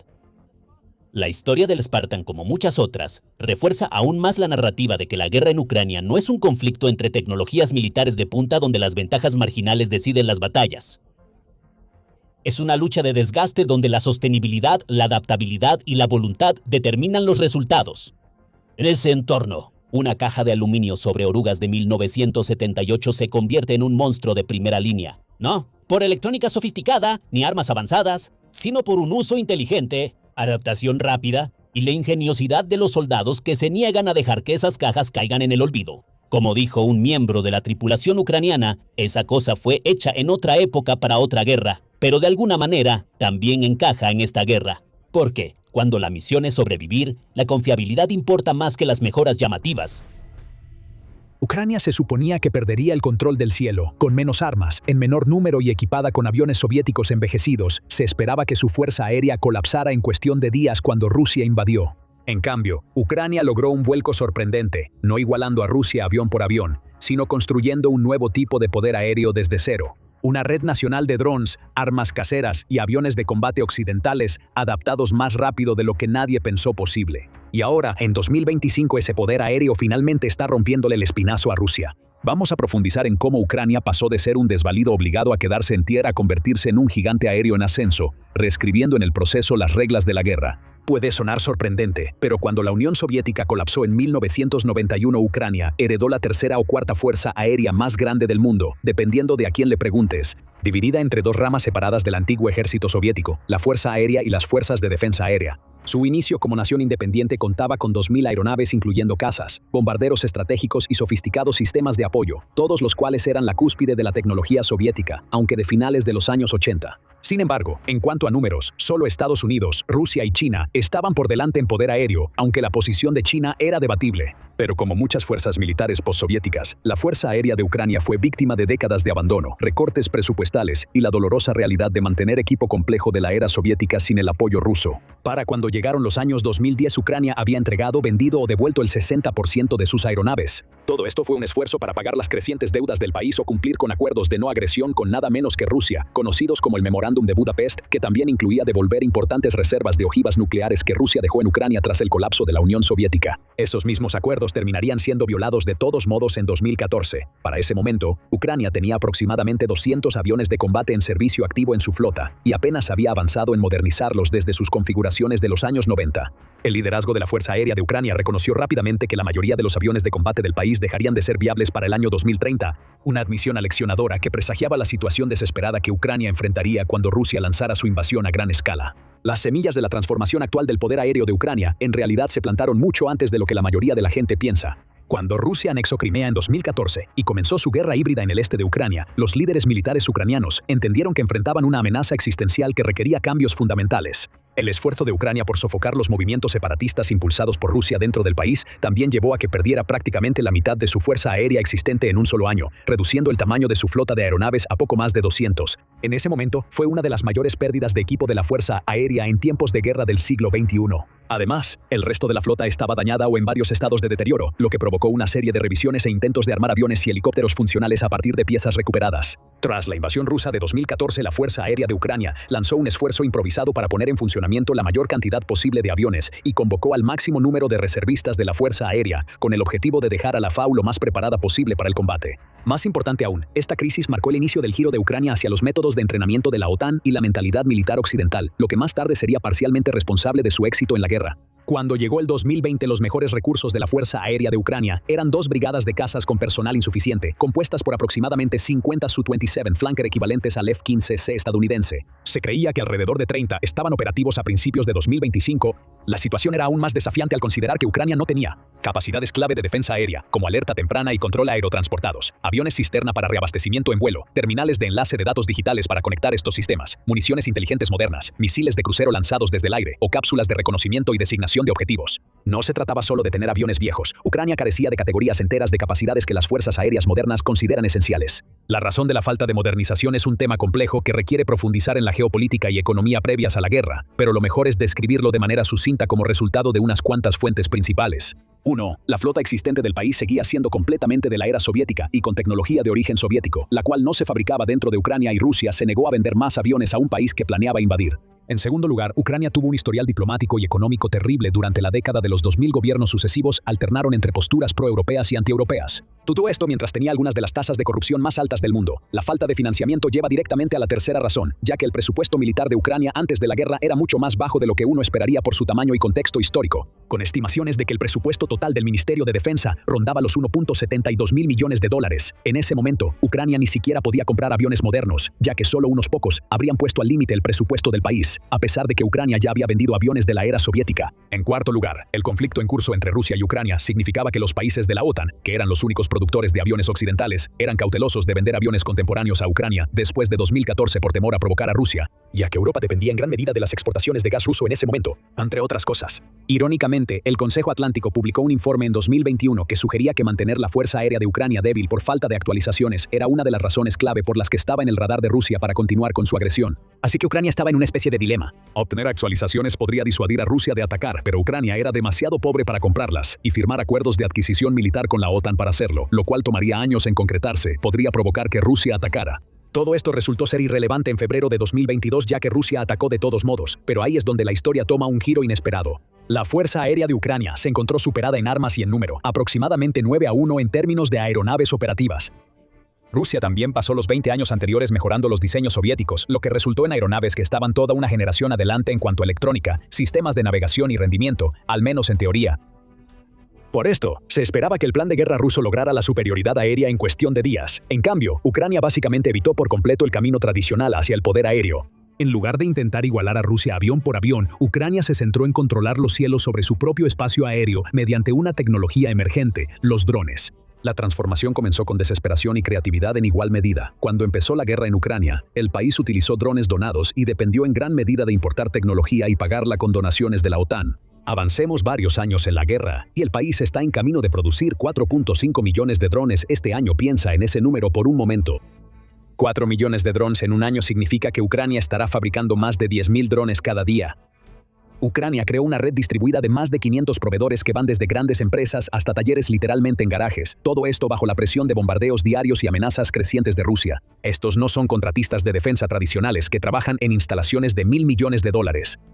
La historia del Spartan, como muchas otras, refuerza aún más la narrativa de que la guerra en Ucrania no es un conflicto entre tecnologías militares de punta donde las ventajas marginales deciden las batallas. Es una lucha de desgaste donde la sostenibilidad, la adaptabilidad y la voluntad determinan los resultados. En ese entorno, una caja de aluminio sobre orugas de 1978 se convierte en un monstruo de primera línea. No por electrónica sofisticada ni armas avanzadas, sino por un uso inteligente, adaptación rápida y la ingeniosidad de los soldados que se niegan a dejar que esas cajas caigan en el olvido. Como dijo un miembro de la tripulación ucraniana, esa cosa fue hecha en otra época para otra guerra, pero de alguna manera también encaja en esta guerra. Porque, cuando la misión es sobrevivir, la confiabilidad importa más que las mejoras llamativas. Ucrania se suponía que perdería el control del cielo, con menos armas, en menor número y equipada con aviones soviéticos envejecidos. Se esperaba que su fuerza aérea colapsara en cuestión de días cuando Rusia invadió. En cambio, Ucrania logró un vuelco sorprendente, no igualando a Rusia avión por avión, sino construyendo un nuevo tipo de poder aéreo desde cero. Una red nacional de drones, armas caseras y aviones de combate occidentales adaptados más rápido de lo que nadie pensó posible. Y ahora, en 2025, ese poder aéreo finalmente está rompiéndole el espinazo a Rusia. Vamos a profundizar en cómo Ucrania pasó de ser un desvalido obligado a quedarse en tierra a convertirse en un gigante aéreo en ascenso, reescribiendo en el proceso las reglas de la guerra. Puede sonar sorprendente, pero cuando la Unión Soviética colapsó en 1991, Ucrania heredó la tercera o cuarta fuerza aérea más grande del mundo, dependiendo de a quién le preguntes, dividida entre dos ramas separadas del antiguo ejército soviético, la Fuerza Aérea y las Fuerzas de Defensa Aérea. Su inicio como nación independiente contaba con 2.000 aeronaves incluyendo cazas, bombarderos estratégicos y sofisticados sistemas de apoyo, todos los cuales eran la cúspide de la tecnología soviética, aunque de finales de los años 80. Sin embargo, en cuanto a números, solo Estados Unidos, Rusia y China estaban por delante en poder aéreo, aunque la posición de China era debatible. Pero como muchas fuerzas militares postsoviéticas, la Fuerza Aérea de Ucrania fue víctima de décadas de abandono, recortes presupuestales y la dolorosa realidad de mantener equipo complejo de la era soviética sin el apoyo ruso. Para cuando llegaron los años 2010, Ucrania había entregado, vendido o devuelto el 60% de sus aeronaves. Todo esto fue un esfuerzo para pagar las crecientes deudas del país o cumplir con acuerdos de no agresión con nada menos que Rusia, conocidos como el Memorándum de Budapest, que también incluía devolver importantes reservas de ojivas nucleares que Rusia dejó en Ucrania tras el colapso de la Unión Soviética. Esos mismos acuerdos terminarían siendo violados de todos modos en 2014. Para ese momento, Ucrania tenía aproximadamente 200 aviones de combate en servicio activo en su flota, y apenas había avanzado en modernizarlos desde sus configuraciones de los años 90. El liderazgo de la Fuerza Aérea de Ucrania reconoció rápidamente que la mayoría de los aviones de combate del país dejarían de ser viables para el año 2030, una admisión aleccionadora que presagiaba la situación desesperada que Ucrania enfrentaría cuando Rusia lanzara su invasión a gran escala. Las semillas de la transformación actual del poder aéreo de Ucrania en realidad se plantaron mucho antes de lo que la mayoría de la gente piensa. Cuando Rusia anexó Crimea en 2014 y comenzó su guerra híbrida en el este de Ucrania, los líderes militares ucranianos entendieron que enfrentaban una amenaza existencial que requería cambios fundamentales. El esfuerzo de Ucrania por sofocar los movimientos separatistas impulsados por Rusia dentro del país también llevó a que perdiera prácticamente la mitad de su fuerza aérea existente en un solo año, reduciendo el tamaño de su flota de aeronaves a poco más de 200. En ese momento, fue una de las mayores pérdidas de equipo de la fuerza aérea en tiempos de guerra del siglo XXI. Además, el resto de la flota estaba dañada o en varios estados de deterioro, lo que provocó una serie de revisiones e intentos de armar aviones y helicópteros funcionales a partir de piezas recuperadas. Tras la invasión rusa de 2014, la Fuerza Aérea de Ucrania lanzó un esfuerzo improvisado para poner en funcionamiento la mayor cantidad posible de aviones y convocó al máximo número de reservistas de la Fuerza Aérea, con el objetivo de dejar a la FAU lo más preparada posible para el combate. Más importante aún, esta crisis marcó el inicio del giro de Ucrania hacia los métodos de entrenamiento de la OTAN y la mentalidad militar occidental, lo que más tarde sería parcialmente responsable de su éxito en la guerra. Cuando llegó el 2020, los mejores recursos de la Fuerza Aérea de Ucrania eran 2 brigadas de cazas con personal insuficiente, compuestas por aproximadamente 50 Su-27 Flanker equivalentes al F-15C estadounidense. Se creía que alrededor de 30 estaban operativos a principios de 2025. La situación era aún más desafiante al considerar que Ucrania no tenía capacidades clave de defensa aérea, como alerta temprana y control aerotransportados, aviones aviones cisterna para reabastecimiento en vuelo, terminales de enlace de datos digitales para conectar estos sistemas, municiones inteligentes modernas, misiles de crucero lanzados desde el aire o cápsulas de reconocimiento y designación de objetivos. No se trataba solo de tener aviones viejos. Ucrania carecía de categorías enteras de capacidades que las fuerzas aéreas modernas consideran esenciales. La razón de la falta de modernización es un tema complejo que requiere profundizar en la geopolítica y economía previas a la guerra, pero lo mejor es describirlo de manera sucinta como resultado de unas cuantas fuentes principales. 1. La flota existente del país seguía siendo completamente de la era soviética y con tecnología de origen soviético, la cual no se fabricaba dentro de Ucrania, y Rusia se negó a vender más aviones a un país que planeaba invadir. En segundo lugar, Ucrania tuvo un historial diplomático y económico terrible durante la década de los 2000. Gobiernos sucesivos alternaron entre posturas proeuropeas y antieuropeas. Todo esto mientras tenía algunas de las tasas de corrupción más altas del mundo. La falta de financiamiento lleva directamente a la tercera razón, ya que el presupuesto militar de Ucrania antes de la guerra era mucho más bajo de lo que uno esperaría por su tamaño y contexto histórico, con estimaciones de que el presupuesto total del Ministerio de Defensa rondaba los 1.72 mil millones de dólares. En ese momento, Ucrania ni siquiera podía comprar aviones modernos, ya que solo unos pocos habrían puesto al límite el presupuesto del país, a pesar de que Ucrania ya había vendido aviones de la era soviética. En cuarto lugar, el conflicto en curso entre Rusia y Ucrania significaba que los países de la OTAN, que eran los únicos productores de aviones occidentales, eran cautelosos de vender aviones contemporáneos a Ucrania después de 2014 por temor a provocar a Rusia, ya que Europa dependía en gran medida de las exportaciones de gas ruso en ese momento, entre otras cosas. Irónicamente, el Consejo Atlántico publicó un informe en 2021 que sugería que mantener la Fuerza Aérea de Ucrania débil por falta de actualizaciones era una de las razones clave por las que estaba en el radar de Rusia para continuar con su agresión. Así que Ucrania estaba en una especie de dilema. Obtener actualizaciones podría disuadir a Rusia de atacar, pero Ucrania era demasiado pobre para comprarlas, y firmar acuerdos de adquisición militar con la OTAN para hacerlo, lo cual tomaría años en concretarse, podría provocar que Rusia atacara. Todo esto resultó ser irrelevante en febrero de 2022, ya que Rusia atacó de todos modos, pero ahí es donde la historia toma un giro inesperado. La Fuerza Aérea de Ucrania se encontró superada en armas y en número, aproximadamente 9-1 en términos de aeronaves operativas. Rusia también pasó los 20 años anteriores mejorando los diseños soviéticos, lo que resultó en aeronaves que estaban toda una generación adelante en cuanto a electrónica, sistemas de navegación y rendimiento, al menos en teoría. Por esto, se esperaba que el plan de guerra ruso lograra la superioridad aérea en cuestión de días. En cambio, Ucrania básicamente evitó por completo el camino tradicional hacia el poder aéreo. En lugar de intentar igualar a Rusia avión por avión, Ucrania se centró en controlar los cielos sobre su propio espacio aéreo mediante una tecnología emergente, los drones. La transformación comenzó con desesperación y creatividad en igual medida. Cuando empezó la guerra en Ucrania, el país utilizó drones donados y dependió en gran medida de importar tecnología y pagarla con donaciones de la OTAN. Avancemos varios años en la guerra, y el país está en camino de producir 4.5 millones de drones este año. Piensa en ese número por un momento. 4 millones de drones en un año significa que Ucrania estará fabricando más de 10.000 drones cada día. Ucrania creó una red distribuida de más de 500 proveedores que van desde grandes empresas hasta talleres literalmente en garajes, todo esto bajo la presión de bombardeos diarios y amenazas crecientes de Rusia. Estos no son contratistas de defensa tradicionales que trabajan en instalaciones de $1.000 millones.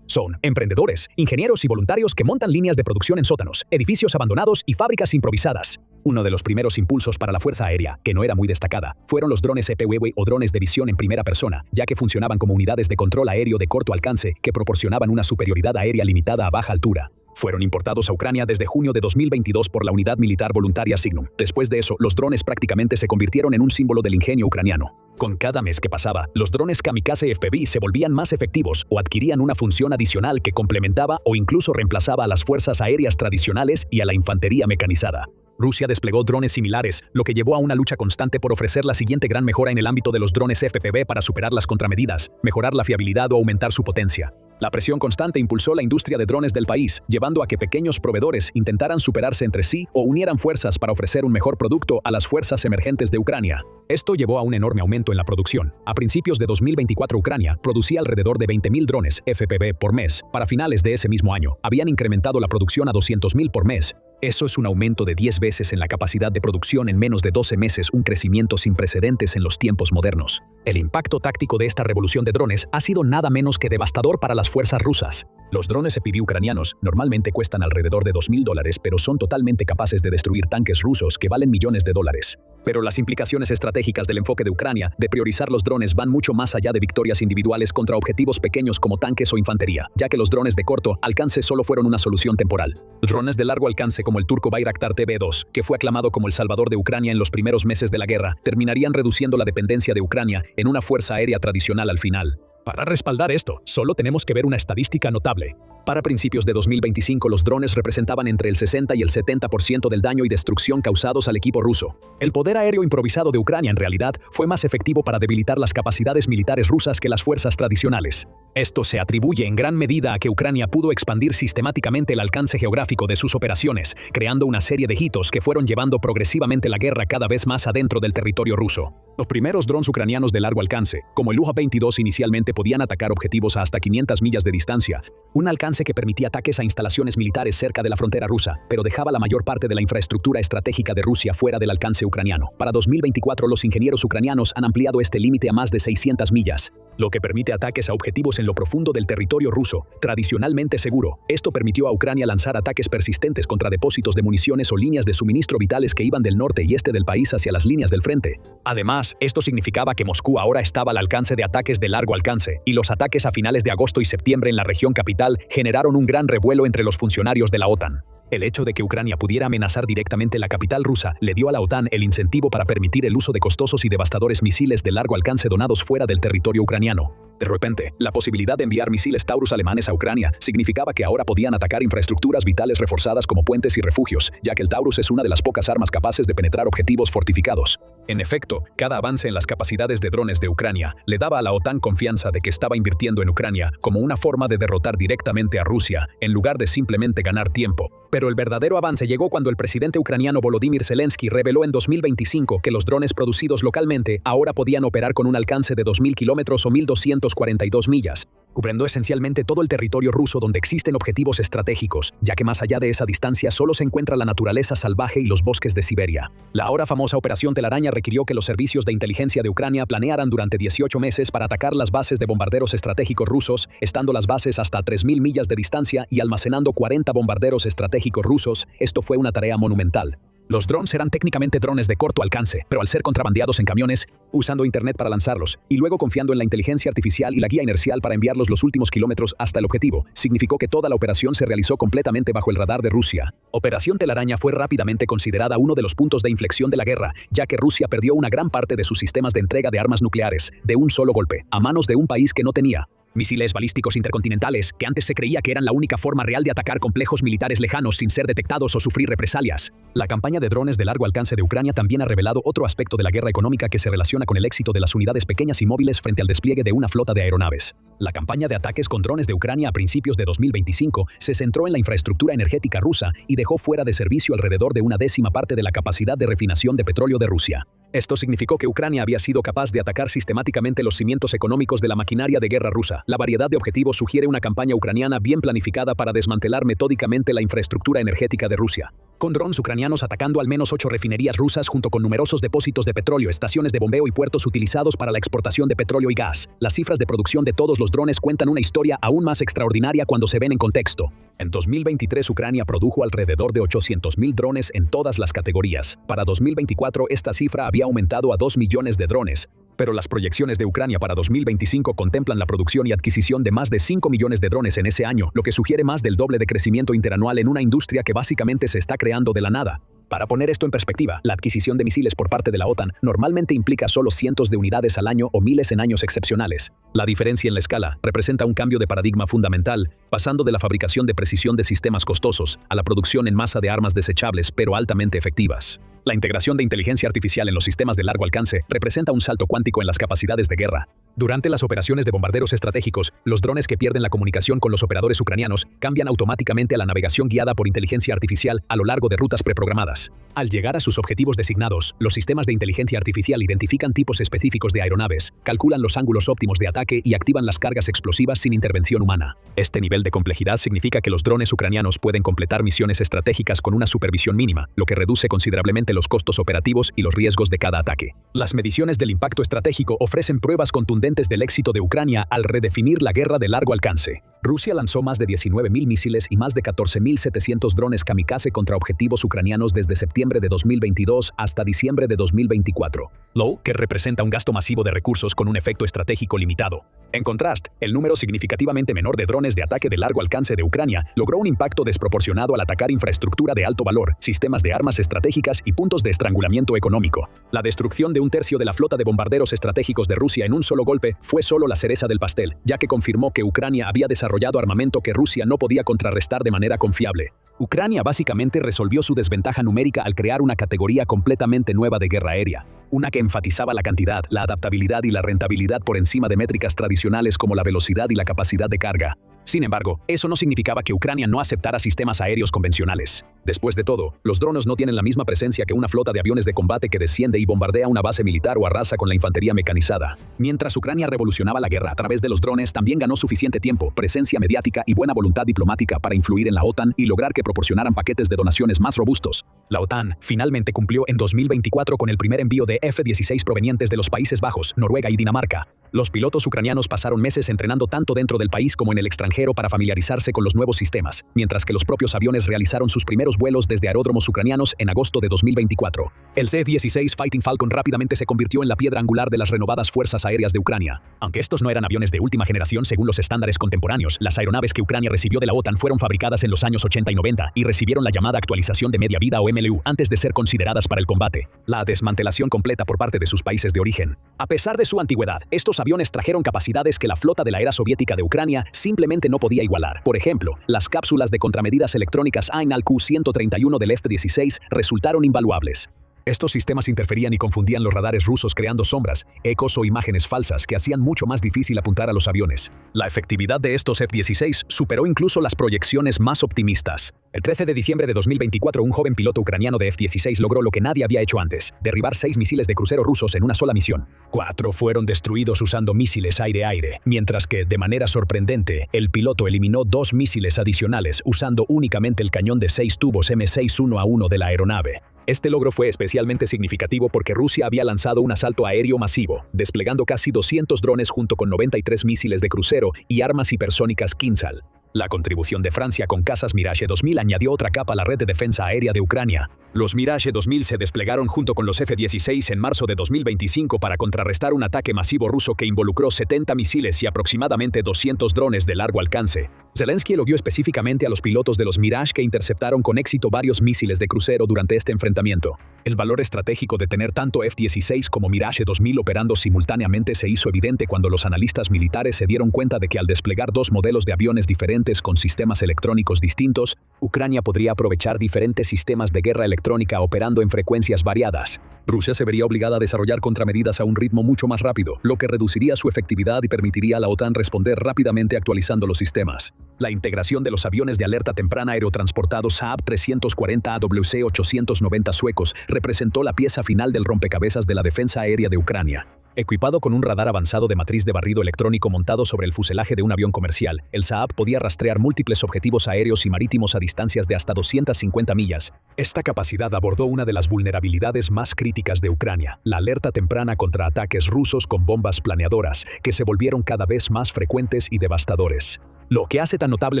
Son emprendedores, ingenieros y voluntarios que montan líneas de producción en sótanos, edificios abandonados y fábricas improvisadas. Uno de los primeros impulsos para la Fuerza Aérea, que no era muy destacada, fueron los drones EPW o drones de visión en primera persona, ya que funcionaban como unidades de control aéreo de corto alcance que proporcionaban una superioridad aérea limitada a baja altura. Fueron importados a Ucrania desde junio de 2022 por la Unidad Militar Voluntaria Signum. Después de eso, los drones prácticamente se convirtieron en un símbolo del ingenio ucraniano. Con cada mes que pasaba, los drones kamikaze FPV se volvían más efectivos o adquirían una función adicional que complementaba o incluso reemplazaba a las fuerzas aéreas tradicionales y a la infantería mecanizada. Rusia desplegó drones similares, lo que llevó a una lucha constante por ofrecer la siguiente gran mejora en el ámbito de los drones FPV para superar las contramedidas, mejorar la fiabilidad o aumentar su potencia. La presión constante impulsó la industria de drones del país, llevando a que pequeños proveedores intentaran superarse entre sí o unieran fuerzas para ofrecer un mejor producto a las fuerzas emergentes de Ucrania. Esto llevó a un enorme aumento en la producción. A principios de 2024, Ucrania producía alrededor de 20.000 drones FPV por mes. Para finales de ese mismo año, habían incrementado la producción a 200.000 por mes. Eso es un aumento de 10 veces en la capacidad de producción en menos de 12 meses, un crecimiento sin precedentes en los tiempos modernos. El impacto táctico de esta revolución de drones ha sido nada menos que devastador para las fuerzas rusas. Los drones FPV ucranianos normalmente cuestan alrededor de $2.000, pero son totalmente capaces de destruir tanques rusos que valen millones de dólares. Pero las implicaciones estratégicas del enfoque de Ucrania de priorizar los drones van mucho más allá de victorias individuales contra objetivos pequeños como tanques o infantería, ya que los drones de corto alcance solo fueron una solución temporal. Drones de largo alcance como el turco Bayraktar TB2, que fue aclamado como el salvador de Ucrania en los primeros meses de la guerra, terminarían reduciendo la dependencia de Ucrania en una fuerza aérea tradicional al final. Para respaldar esto, solo tenemos que ver una estadística notable. Para principios de 2025, los drones representaban entre el 60 y el 70% del daño y destrucción causados al equipo ruso. El poder aéreo improvisado de Ucrania en realidad fue más efectivo para debilitar las capacidades militares rusas que las fuerzas tradicionales. Esto se atribuye en gran medida a que Ucrania pudo expandir sistemáticamente el alcance geográfico de sus operaciones, creando una serie de hitos que fueron llevando progresivamente la guerra cada vez más adentro del territorio ruso. Los primeros drones ucranianos de largo alcance, como el UJ-22, inicialmente podían atacar objetivos a hasta 500 millas de distancia, un alcance que permitía ataques a instalaciones militares cerca de la frontera rusa, pero dejaba la mayor parte de la infraestructura estratégica de Rusia fuera del alcance ucraniano. Para 2024, los ingenieros ucranianos han ampliado este límite a más de 600 millas, lo que permite ataques a objetivos en lo profundo del territorio ruso, tradicionalmente seguro. Esto permitió a Ucrania lanzar ataques persistentes contra depósitos de municiones o líneas de suministro vitales que iban del norte y este del país hacia las líneas del frente. Además, esto significaba que Moscú ahora estaba al alcance de ataques de largo alcance, y los ataques a finales de agosto y septiembre en la región capital generaron un gran revuelo entre los funcionarios de la OTAN. El hecho de que Ucrania pudiera amenazar directamente la capital rusa le dio a la OTAN el incentivo para permitir el uso de costosos y devastadores misiles de largo alcance donados fuera del territorio ucraniano. De repente, la posibilidad de enviar misiles Taurus alemanes a Ucrania significaba que ahora podían atacar infraestructuras vitales reforzadas como puentes y refugios, ya que el Taurus es una de las pocas armas capaces de penetrar objetivos fortificados. En efecto, cada avance en las capacidades de drones de Ucrania le daba a la OTAN confianza de que estaba invirtiendo en Ucrania como una forma de derrotar directamente a Rusia, en lugar de simplemente ganar tiempo. Pero el verdadero avance llegó cuando el presidente ucraniano Volodymyr Zelensky reveló en 2025 que los drones producidos localmente ahora podían operar con un alcance de 2.000 kilómetros o 1.242 millas, cubriendo esencialmente todo el territorio ruso donde existen objetivos estratégicos, ya que más allá de esa distancia solo se encuentra la naturaleza salvaje y los bosques de Siberia. La ahora famosa Operación Telaraña requirió que los servicios de inteligencia de Ucrania planearan durante 18 meses para atacar las bases de bombarderos estratégicos rusos, estando las bases hasta 3.000 millas de distancia y almacenando 40 bombarderos estratégicos rusos. Esto fue una tarea monumental. Los drones eran técnicamente drones de corto alcance, pero al ser contrabandeados en camiones, usando internet para lanzarlos, y luego confiando en la inteligencia artificial y la guía inercial para enviarlos los últimos kilómetros hasta el objetivo, significó que toda la operación se realizó completamente bajo el radar de Rusia. Operación Telaraña fue rápidamente considerada uno de los puntos de inflexión de la guerra, ya que Rusia perdió una gran parte de sus sistemas de entrega de armas nucleares, de un solo golpe, a manos de un país que no tenía misiles balísticos intercontinentales, que antes se creía que eran la única forma real de atacar complejos militares lejanos sin ser detectados o sufrir represalias. La campaña de drones de largo alcance de Ucrania también ha revelado otro aspecto de la guerra económica que se relaciona con el éxito de las unidades pequeñas y móviles frente al despliegue de una flota de aeronaves. La campaña de ataques con drones de Ucrania a principios de 2025 se centró en la infraestructura energética rusa y dejó fuera de servicio alrededor de una décima parte de la capacidad de refinación de petróleo de Rusia. Esto significó que Ucrania había sido capaz de atacar sistemáticamente los cimientos económicos de la maquinaria de guerra rusa. La variedad de objetivos sugiere una campaña ucraniana bien planificada para desmantelar metódicamente la infraestructura energética de Rusia, con drones ucranianos atacando al menos 8 refinerías rusas junto con numerosos depósitos de petróleo, estaciones de bombeo y puertos utilizados para la exportación de petróleo y gas. Las cifras de producción de todos los drones cuentan una historia aún más extraordinaria cuando se ven en contexto. En 2023, Ucrania produjo alrededor de 800.000 drones en todas las categorías. Para 2024, esta cifra había aumentado a 2 millones de drones, pero las proyecciones de Ucrania para 2025 contemplan la producción y adquisición de más de 5 millones de drones en ese año, lo que sugiere más del doble de crecimiento interanual en una industria que básicamente se está creando de la nada. Para poner esto en perspectiva, la adquisición de misiles por parte de la OTAN normalmente implica solo cientos de unidades al año o miles en años excepcionales. La diferencia en la escala representa un cambio de paradigma fundamental, pasando de la fabricación de precisión de sistemas costosos a la producción en masa de armas desechables pero altamente efectivas. La integración de inteligencia artificial en los sistemas de largo alcance representa un salto cuántico en las capacidades de guerra. Durante las operaciones de bombarderos estratégicos, los drones que pierden la comunicación con los operadores ucranianos cambian automáticamente a la navegación guiada por inteligencia artificial a lo largo de rutas preprogramadas. Al llegar a sus objetivos designados, los sistemas de inteligencia artificial identifican tipos específicos de aeronaves, calculan los ángulos óptimos de ataque y activan las cargas explosivas sin intervención humana. Este nivel de complejidad significa que los drones ucranianos pueden completar misiones estratégicas con una supervisión mínima, lo que reduce considerablemente los costos operativos y los riesgos de cada ataque. Las mediciones del impacto estratégico ofrecen pruebas contundentes del éxito de Ucrania al redefinir la guerra de largo alcance. Rusia lanzó más de 19.000 misiles y más de 14.700 drones kamikaze contra objetivos ucranianos desde septiembre de 2022 hasta diciembre de 2024, lo que representa un gasto masivo de recursos con un efecto estratégico limitado. En contraste, el número significativamente menor de drones de ataque de largo alcance de Ucrania logró un impacto desproporcionado al atacar infraestructura de alto valor, sistemas de armas estratégicas y puntos de estrangulamiento económico. La destrucción de un tercio de la flota de bombarderos estratégicos de Rusia en un solo golpe fue solo la cereza del pastel, ya que confirmó que Ucrania había desarrollado armamento que Rusia no podía contrarrestar de manera confiable. Ucrania básicamente resolvió su desventaja numérica al crear una categoría completamente nueva de guerra aérea, una que enfatizaba la cantidad, la adaptabilidad y la rentabilidad por encima de métricas tradicionales como la velocidad y la capacidad de carga. Sin embargo, eso no significaba que Ucrania no aceptara sistemas aéreos convencionales. Después de todo, los drones no tienen la misma presencia que una flota de aviones de combate que desciende y bombardea una base militar o arrasa con la infantería mecanizada. Mientras Ucrania revolucionaba la guerra a través de los drones, también ganó suficiente tiempo, presencia mediática y buena voluntad diplomática para influir en la OTAN y lograr que proporcionaran paquetes de donaciones más robustos. La OTAN finalmente cumplió en 2024 con el primer envío de F-16 provenientes de los Países Bajos, Noruega y Dinamarca. Los pilotos ucranianos pasaron meses entrenando tanto dentro del país como en el extranjero para familiarizarse con los nuevos sistemas, mientras que los propios aviones realizaron sus primeros vuelos desde aeródromos ucranianos en agosto de 2024. El C-16 Fighting Falcon rápidamente se convirtió en la piedra angular de las renovadas fuerzas aéreas de Ucrania. Aunque estos no eran aviones de última generación según los estándares contemporáneos, las aeronaves que Ucrania recibió de la OTAN fueron fabricadas en los años 80 y 90 y recibieron la llamada actualización de media vida o MLU antes de ser consideradas para el combate. La desmantelación completa por parte de sus países de origen. A pesar de su antigüedad, estos aviones trajeron capacidades que la flota de la era soviética de Ucrania simplemente no podía igualar. Por ejemplo, las cápsulas de contramedidas electrónicas AIM-AL Q-131 del F-16 resultaron invaluables. Estos sistemas interferían y confundían los radares rusos creando sombras, ecos o imágenes falsas que hacían mucho más difícil apuntar a los aviones. La efectividad de estos F-16 superó incluso las proyecciones más optimistas. El 13 de diciembre de 2024, un joven piloto ucraniano de F-16 logró lo que nadie había hecho antes, derribar 6 misiles de crucero rusos en una sola misión. 4 fueron destruidos usando misiles aire-aire, mientras que, de manera sorprendente, el piloto eliminó 2 misiles adicionales usando únicamente el cañón de 6 tubos M61A1 de la aeronave. Este logro fue especialmente significativo porque Rusia había lanzado un asalto aéreo masivo, desplegando casi 200 drones junto con 93 misiles de crucero y armas hipersónicas Kinzhal. La contribución de Francia con cazas Mirage 2000 añadió otra capa a la red de defensa aérea de Ucrania. Los Mirage 2000 se desplegaron junto con los F-16 en marzo de 2025 para contrarrestar un ataque masivo ruso que involucró 70 misiles y aproximadamente 200 drones de largo alcance. Zelensky elogió específicamente a los pilotos de los Mirage que interceptaron con éxito varios misiles de crucero durante este enfrentamiento. El valor estratégico de tener tanto F-16 como Mirage 2000 operando simultáneamente se hizo evidente cuando los analistas militares se dieron cuenta de que al desplegar 2 modelos de aviones diferentes con sistemas electrónicos distintos, Ucrania podría aprovechar diferentes sistemas de guerra electrónica operando en frecuencias variadas. Rusia se vería obligada a desarrollar contramedidas a un ritmo mucho más rápido, lo que reduciría su efectividad y permitiría a la OTAN responder rápidamente actualizando los sistemas. La integración de los aviones de alerta temprana aerotransportados Saab 340 AWC-890 suecos representó la pieza final del rompecabezas de la defensa aérea de Ucrania. Equipado con un radar avanzado de matriz de barrido electrónico montado sobre el fuselaje de un avión comercial, el Saab podía rastrear múltiples objetivos aéreos y marítimos a distancias de hasta 250 millas. Esta capacidad abordó una de las vulnerabilidades más críticas de Ucrania, la alerta temprana contra ataques rusos con bombas planeadoras, que se volvieron cada vez más frecuentes y devastadores. Lo que hace tan notable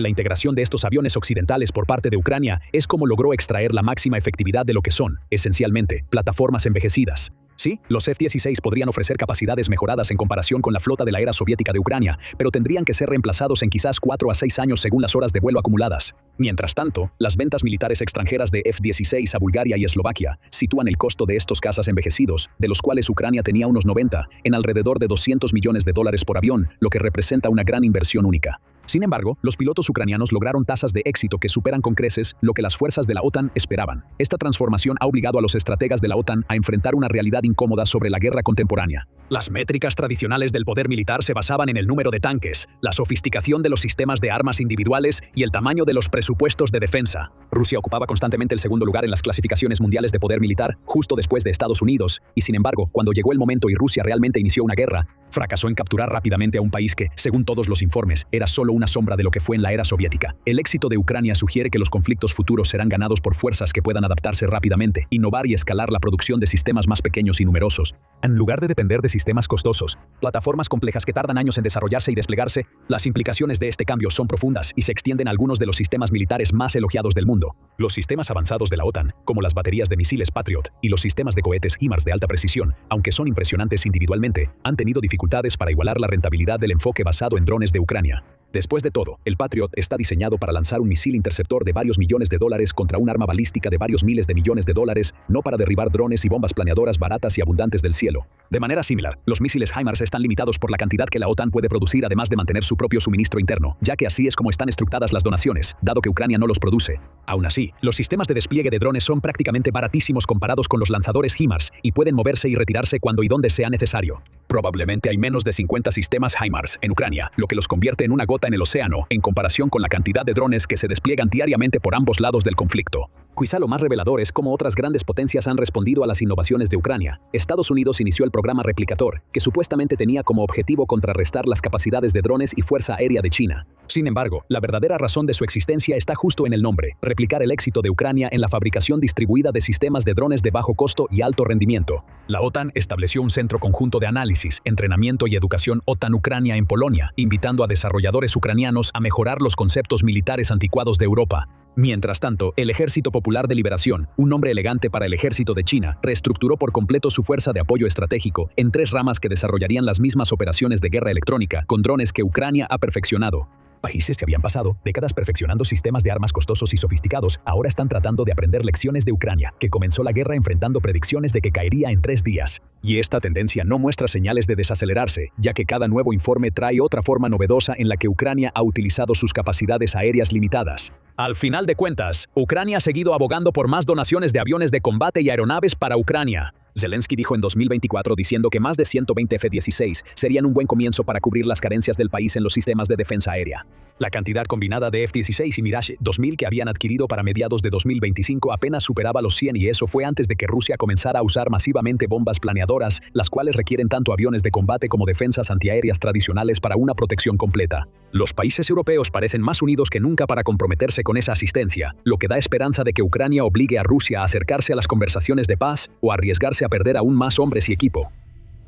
la integración de estos aviones occidentales por parte de Ucrania es cómo logró extraer la máxima efectividad de lo que son, esencialmente, plataformas envejecidas. Sí, los F-16 podrían ofrecer capacidades mejoradas en comparación con la flota de la era soviética de Ucrania, pero tendrían que ser reemplazados en quizás 4 a 6 años según las horas de vuelo acumuladas. Mientras tanto, las ventas militares extranjeras de F-16 a Bulgaria y Eslovaquia sitúan el costo de estos cazas envejecidos, de los cuales Ucrania tenía unos 90, en alrededor de $200 millones por avión, lo que representa una gran inversión única. Sin embargo, los pilotos ucranianos lograron tasas de éxito que superan con creces lo que las fuerzas de la OTAN esperaban. Esta transformación ha obligado a los estrategas de la OTAN a enfrentar una realidad incómoda sobre la guerra contemporánea. Las métricas tradicionales del poder militar se basaban en el número de tanques, la sofisticación de los sistemas de armas individuales y el tamaño de los presupuestos de defensa. Rusia ocupaba constantemente el segundo lugar en las clasificaciones mundiales de poder militar, justo después de Estados Unidos, y sin embargo, cuando llegó el momento y Rusia realmente inició una guerra, fracasó en capturar rápidamente a un país que, según todos los informes, era solo una sombra de lo que fue en la era soviética. El éxito de Ucrania sugiere que los conflictos futuros serán ganados por fuerzas que puedan adaptarse rápidamente, innovar y escalar la producción de sistemas más pequeños y numerosos, En lugar de depender de sistemas costosos, plataformas complejas que tardan años en desarrollarse y desplegarse, las implicaciones de este cambio son profundas y se extienden a algunos de los sistemas militares más elogiados del mundo. Los sistemas avanzados de la OTAN, como las baterías de misiles Patriot y los sistemas de cohetes HIMARS de alta precisión, aunque son impresionantes individualmente, han tenido dificultades para igualar la rentabilidad del enfoque basado en drones de Ucrania. Después de todo, el Patriot está diseñado para lanzar un misil interceptor de varios millones de dólares contra un arma balística de varios miles de millones de dólares, no para derribar drones y bombas planeadoras baratas y abundantes del cielo. De manera similar, los misiles HIMARS están limitados por la cantidad que la OTAN puede producir, además de mantener su propio suministro interno, ya que así es como están estructuradas las donaciones, dado que Ucrania no los produce. Aún así, los sistemas de despliegue de drones son prácticamente baratísimos comparados con los lanzadores HIMARS y pueden moverse y retirarse cuando y donde sea necesario. Probablemente hay menos de 50 sistemas HIMARS en Ucrania, lo que los convierte en una gota en el océano en comparación con la cantidad de drones que se despliegan diariamente por ambos lados del conflicto. Quizá lo más revelador es cómo otras grandes potencias han respondido a las innovaciones de Ucrania. Estados Unidos inició el programa Replicator, que supuestamente tenía como objetivo contrarrestar las capacidades de drones y fuerza aérea de China. Sin embargo, la verdadera razón de su existencia está justo en el nombre: replicar el éxito de Ucrania en la fabricación distribuida de sistemas de drones de bajo costo y alto rendimiento. La OTAN estableció un centro conjunto de análisis, entrenamiento y educación OTAN-Ucrania en Polonia, invitando a desarrolladores ucranianos a mejorar los conceptos militares anticuados de Europa. Mientras tanto, el Ejército Popular de Liberación, un nombre elegante para el ejército de China, reestructuró por completo su fuerza de apoyo estratégico en 3 ramas que desarrollarían las mismas operaciones de guerra electrónica con drones que Ucrania ha perfeccionado. Países que habían pasado décadas perfeccionando sistemas de armas costosos y sofisticados ahora están tratando de aprender lecciones de Ucrania, que comenzó la guerra enfrentando predicciones de que caería en 3 días. Y esta tendencia no muestra señales de desacelerarse, ya que cada nuevo informe trae otra forma novedosa en la que Ucrania ha utilizado sus capacidades aéreas limitadas. Al final de cuentas, Ucrania ha seguido abogando por más donaciones de aviones de combate y aeronaves para Ucrania. Zelensky dijo en 2024 diciendo que más de 120 F-16 serían un buen comienzo para cubrir las carencias del país en los sistemas de defensa aérea. La cantidad combinada de F-16 y Mirage 2000 que habían adquirido para mediados de 2025 apenas superaba los 100, y eso fue antes de que Rusia comenzara a usar masivamente bombas planeadoras, las cuales requieren tanto aviones de combate como defensas antiaéreas tradicionales para una protección completa. Los países europeos parecen más unidos que nunca para comprometerse con esa asistencia, lo que da esperanza de que Ucrania obligue a Rusia a acercarse a las conversaciones de paz o arriesgarse a perder aún más hombres y equipo.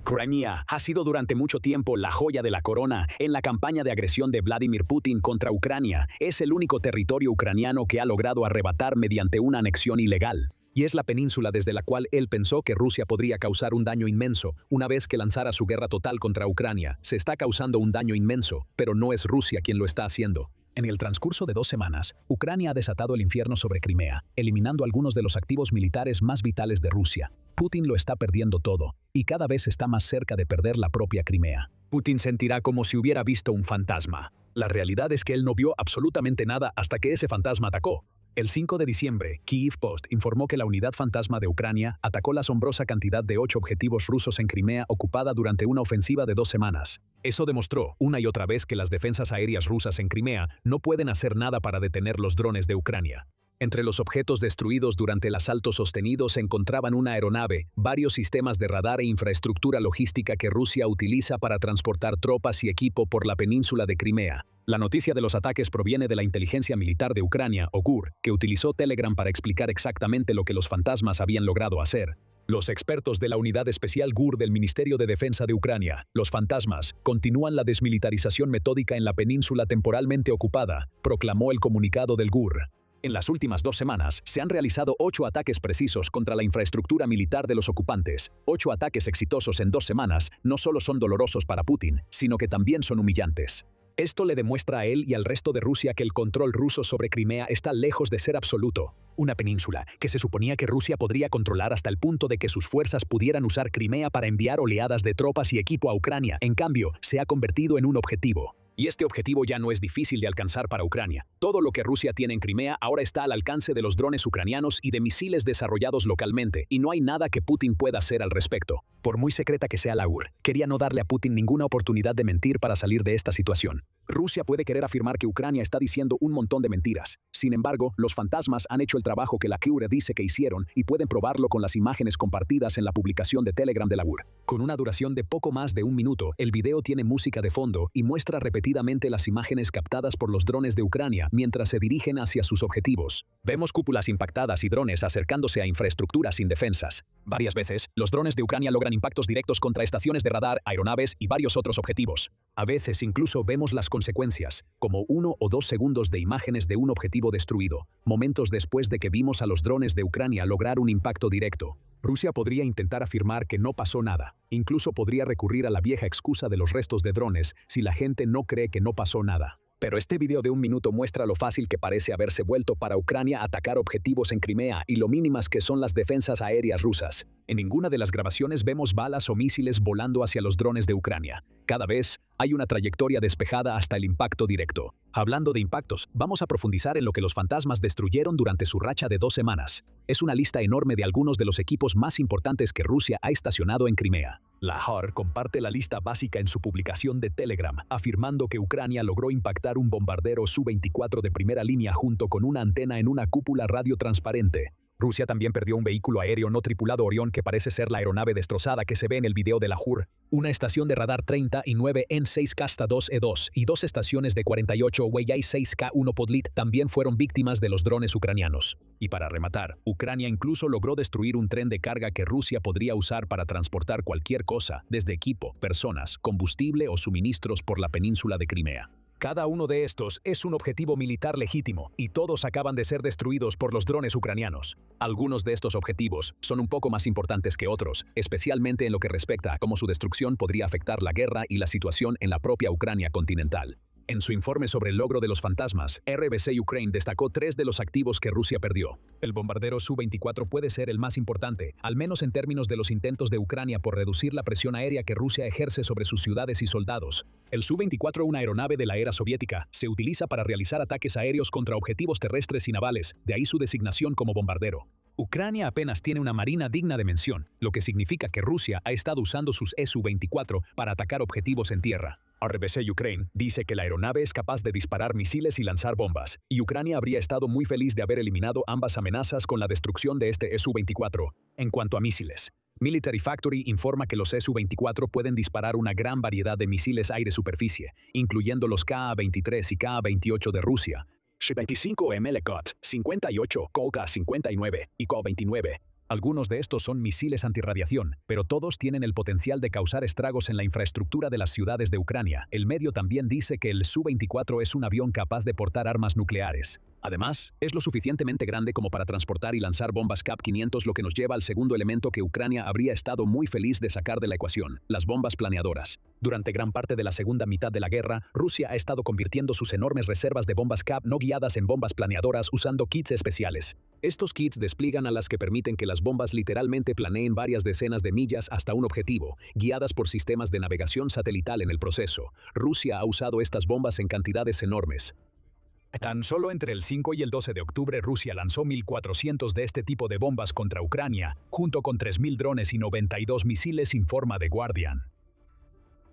Crimea ha sido durante mucho tiempo la joya de la corona en la campaña de agresión de Vladimir Putin contra Ucrania. Es el único territorio ucraniano que ha logrado arrebatar mediante una anexión ilegal. Y es la península desde la cual él pensó que Rusia podría causar un daño inmenso. Una vez que lanzara su guerra total contra Ucrania, se está causando un daño inmenso, pero no es Rusia quien lo está haciendo. En el transcurso de 2 semanas, Ucrania ha desatado el infierno sobre Crimea, eliminando algunos de los activos militares más vitales de Rusia. Putin lo está perdiendo todo, y cada vez está más cerca de perder la propia Crimea. Putin sentirá como si hubiera visto un fantasma. La realidad es que él no vio absolutamente nada hasta que ese fantasma atacó. El 5 de diciembre, Kyiv Post informó que la unidad fantasma de Ucrania atacó la asombrosa cantidad de 8 objetivos rusos en Crimea ocupada durante una ofensiva de 2 semanas. Eso demostró una y otra vez que las defensas aéreas rusas en Crimea no pueden hacer nada para detener los drones de Ucrania. Entre los objetos destruidos durante el asalto sostenido se encontraban una aeronave, varios sistemas de radar e infraestructura logística que Rusia utiliza para transportar tropas y equipo por la península de Crimea. La noticia de los ataques proviene de la inteligencia militar de Ucrania, o GUR, que utilizó Telegram para explicar exactamente lo que los fantasmas habían logrado hacer. Los expertos de la Unidad Especial GUR del Ministerio de Defensa de Ucrania, los fantasmas, continúan la desmilitarización metódica en la península temporalmente ocupada, proclamó el comunicado del GUR. En las últimas 2 semanas, se han realizado 8 ataques precisos contra la infraestructura militar de los ocupantes. 8 ataques exitosos en 2 semanas no solo son dolorosos para Putin, sino que también son humillantes. Esto le demuestra a él y al resto de Rusia que el control ruso sobre Crimea está lejos de ser absoluto. Una península que se suponía que Rusia podría controlar hasta el punto de que sus fuerzas pudieran usar Crimea para enviar oleadas de tropas y equipo a Ucrania, en cambio, se ha convertido en un objetivo. Y este objetivo ya no es difícil de alcanzar para Ucrania. Todo lo que Rusia tiene en Crimea ahora está al alcance de los drones ucranianos y de misiles desarrollados localmente, y no hay nada que Putin pueda hacer al respecto. Por muy secreta que sea la UR, quería no darle a Putin ninguna oportunidad de mentir para salir de esta situación. Rusia puede querer afirmar que Ucrania está diciendo un montón de mentiras. Sin embargo, los fantasmas han hecho el trabajo que la CURE dice que hicieron y pueden probarlo con las imágenes compartidas en la publicación de Telegram de la UR. Con una duración de poco más de un minuto, el video tiene música de fondo y muestra repetidamente las imágenes captadas por los drones de Ucrania mientras se dirigen hacia sus objetivos. Vemos cúpulas impactadas y drones acercándose a infraestructuras indefensas. Varias veces, los drones de Ucrania logran impactos directos contra estaciones de radar, aeronaves y varios otros objetivos. A veces incluso vemos las consecuencias, como 1 o 2 segundos de imágenes de un objetivo destruido, momentos después de que vimos a los drones de Ucrania lograr un impacto directo. Rusia podría intentar afirmar que no pasó nada. Incluso podría recurrir a la vieja excusa de los restos de drones si la gente no cree que no pasó nada. Pero este video de un minuto muestra lo fácil que parece haberse vuelto para Ucrania atacar objetivos en Crimea y lo mínimas que son las defensas aéreas rusas. En ninguna de las grabaciones vemos balas o misiles volando hacia los drones de Ucrania. Cada vez hay una trayectoria despejada hasta el impacto directo. Hablando de impactos, vamos a profundizar en lo que los fantasmas destruyeron durante su racha de 2 semanas. Es una lista enorme de algunos de los equipos más importantes que Rusia ha estacionado en Crimea. La HAR comparte la lista básica en su publicación de Telegram, afirmando que Ucrania logró impactar un bombardero Su-24 de primera línea junto con una antena en una cúpula radiotransparente. Rusia también perdió un vehículo aéreo no tripulado Orión que parece ser la aeronave destrozada que se ve en el video de la HUR, una estación de radar 39 en 6 Kasta 2E2 y 2 estaciones de 48 Weyay 6K1 Podlit también fueron víctimas de los drones ucranianos. Y para rematar, Ucrania incluso logró destruir un tren de carga que Rusia podría usar para transportar cualquier cosa, desde equipo, personas, combustible o suministros por la península de Crimea. Cada uno de estos es un objetivo militar legítimo y todos acaban de ser destruidos por los drones ucranianos. Algunos de estos objetivos son un poco más importantes que otros, especialmente en lo que respecta a cómo su destrucción podría afectar la guerra y la situación en la propia Ucrania continental. En su informe sobre el logro de los fantasmas, RBC Ukraine destacó 3 de los activos que Rusia perdió. El bombardero Su-24 puede ser el más importante, al menos en términos de los intentos de Ucrania por reducir la presión aérea que Rusia ejerce sobre sus ciudades y soldados. El Su-24, una aeronave de la era soviética, se utiliza para realizar ataques aéreos contra objetivos terrestres y navales, de ahí su designación como bombardero. Ucrania apenas tiene una marina digna de mención, lo que significa que Rusia ha estado usando sus Su-24 para atacar objetivos en tierra. RBC Ukraine dice que la aeronave es capaz de disparar misiles y lanzar bombas, y Ucrania habría estado muy feliz de haber eliminado ambas amenazas con la destrucción de este Su-24. En cuanto a misiles, Military Factory informa que los Su-24 pueden disparar una gran variedad de misiles aire-superficie, incluyendo los Ka-23 y Ka-28 de Rusia, Sh-25 MLCOT, 58, Koka-59 y Ko-29. Algunos de estos son misiles antirradiación, pero todos tienen el potencial de causar estragos en la infraestructura de las ciudades de Ucrania. El medio también dice que el Su-24 es un avión capaz de portar armas nucleares. Además, es lo suficientemente grande como para transportar y lanzar bombas KAP-500, lo que nos lleva al segundo elemento que Ucrania habría estado muy feliz de sacar de la ecuación, las bombas planeadoras. Durante gran parte de la segunda mitad de la guerra, Rusia ha estado convirtiendo sus enormes reservas de bombas KAP no guiadas en bombas planeadoras usando kits especiales. Estos kits despliegan alas que permiten que las bombas literalmente planeen varias decenas de millas hasta un objetivo, guiadas por sistemas de navegación satelital en el proceso. Rusia ha usado estas bombas en cantidades enormes. Tan solo entre el 5 y el 12 de octubre Rusia lanzó 1.400 de este tipo de bombas contra Ucrania, junto con 3.000 drones y 92 misiles, informa The Guardian.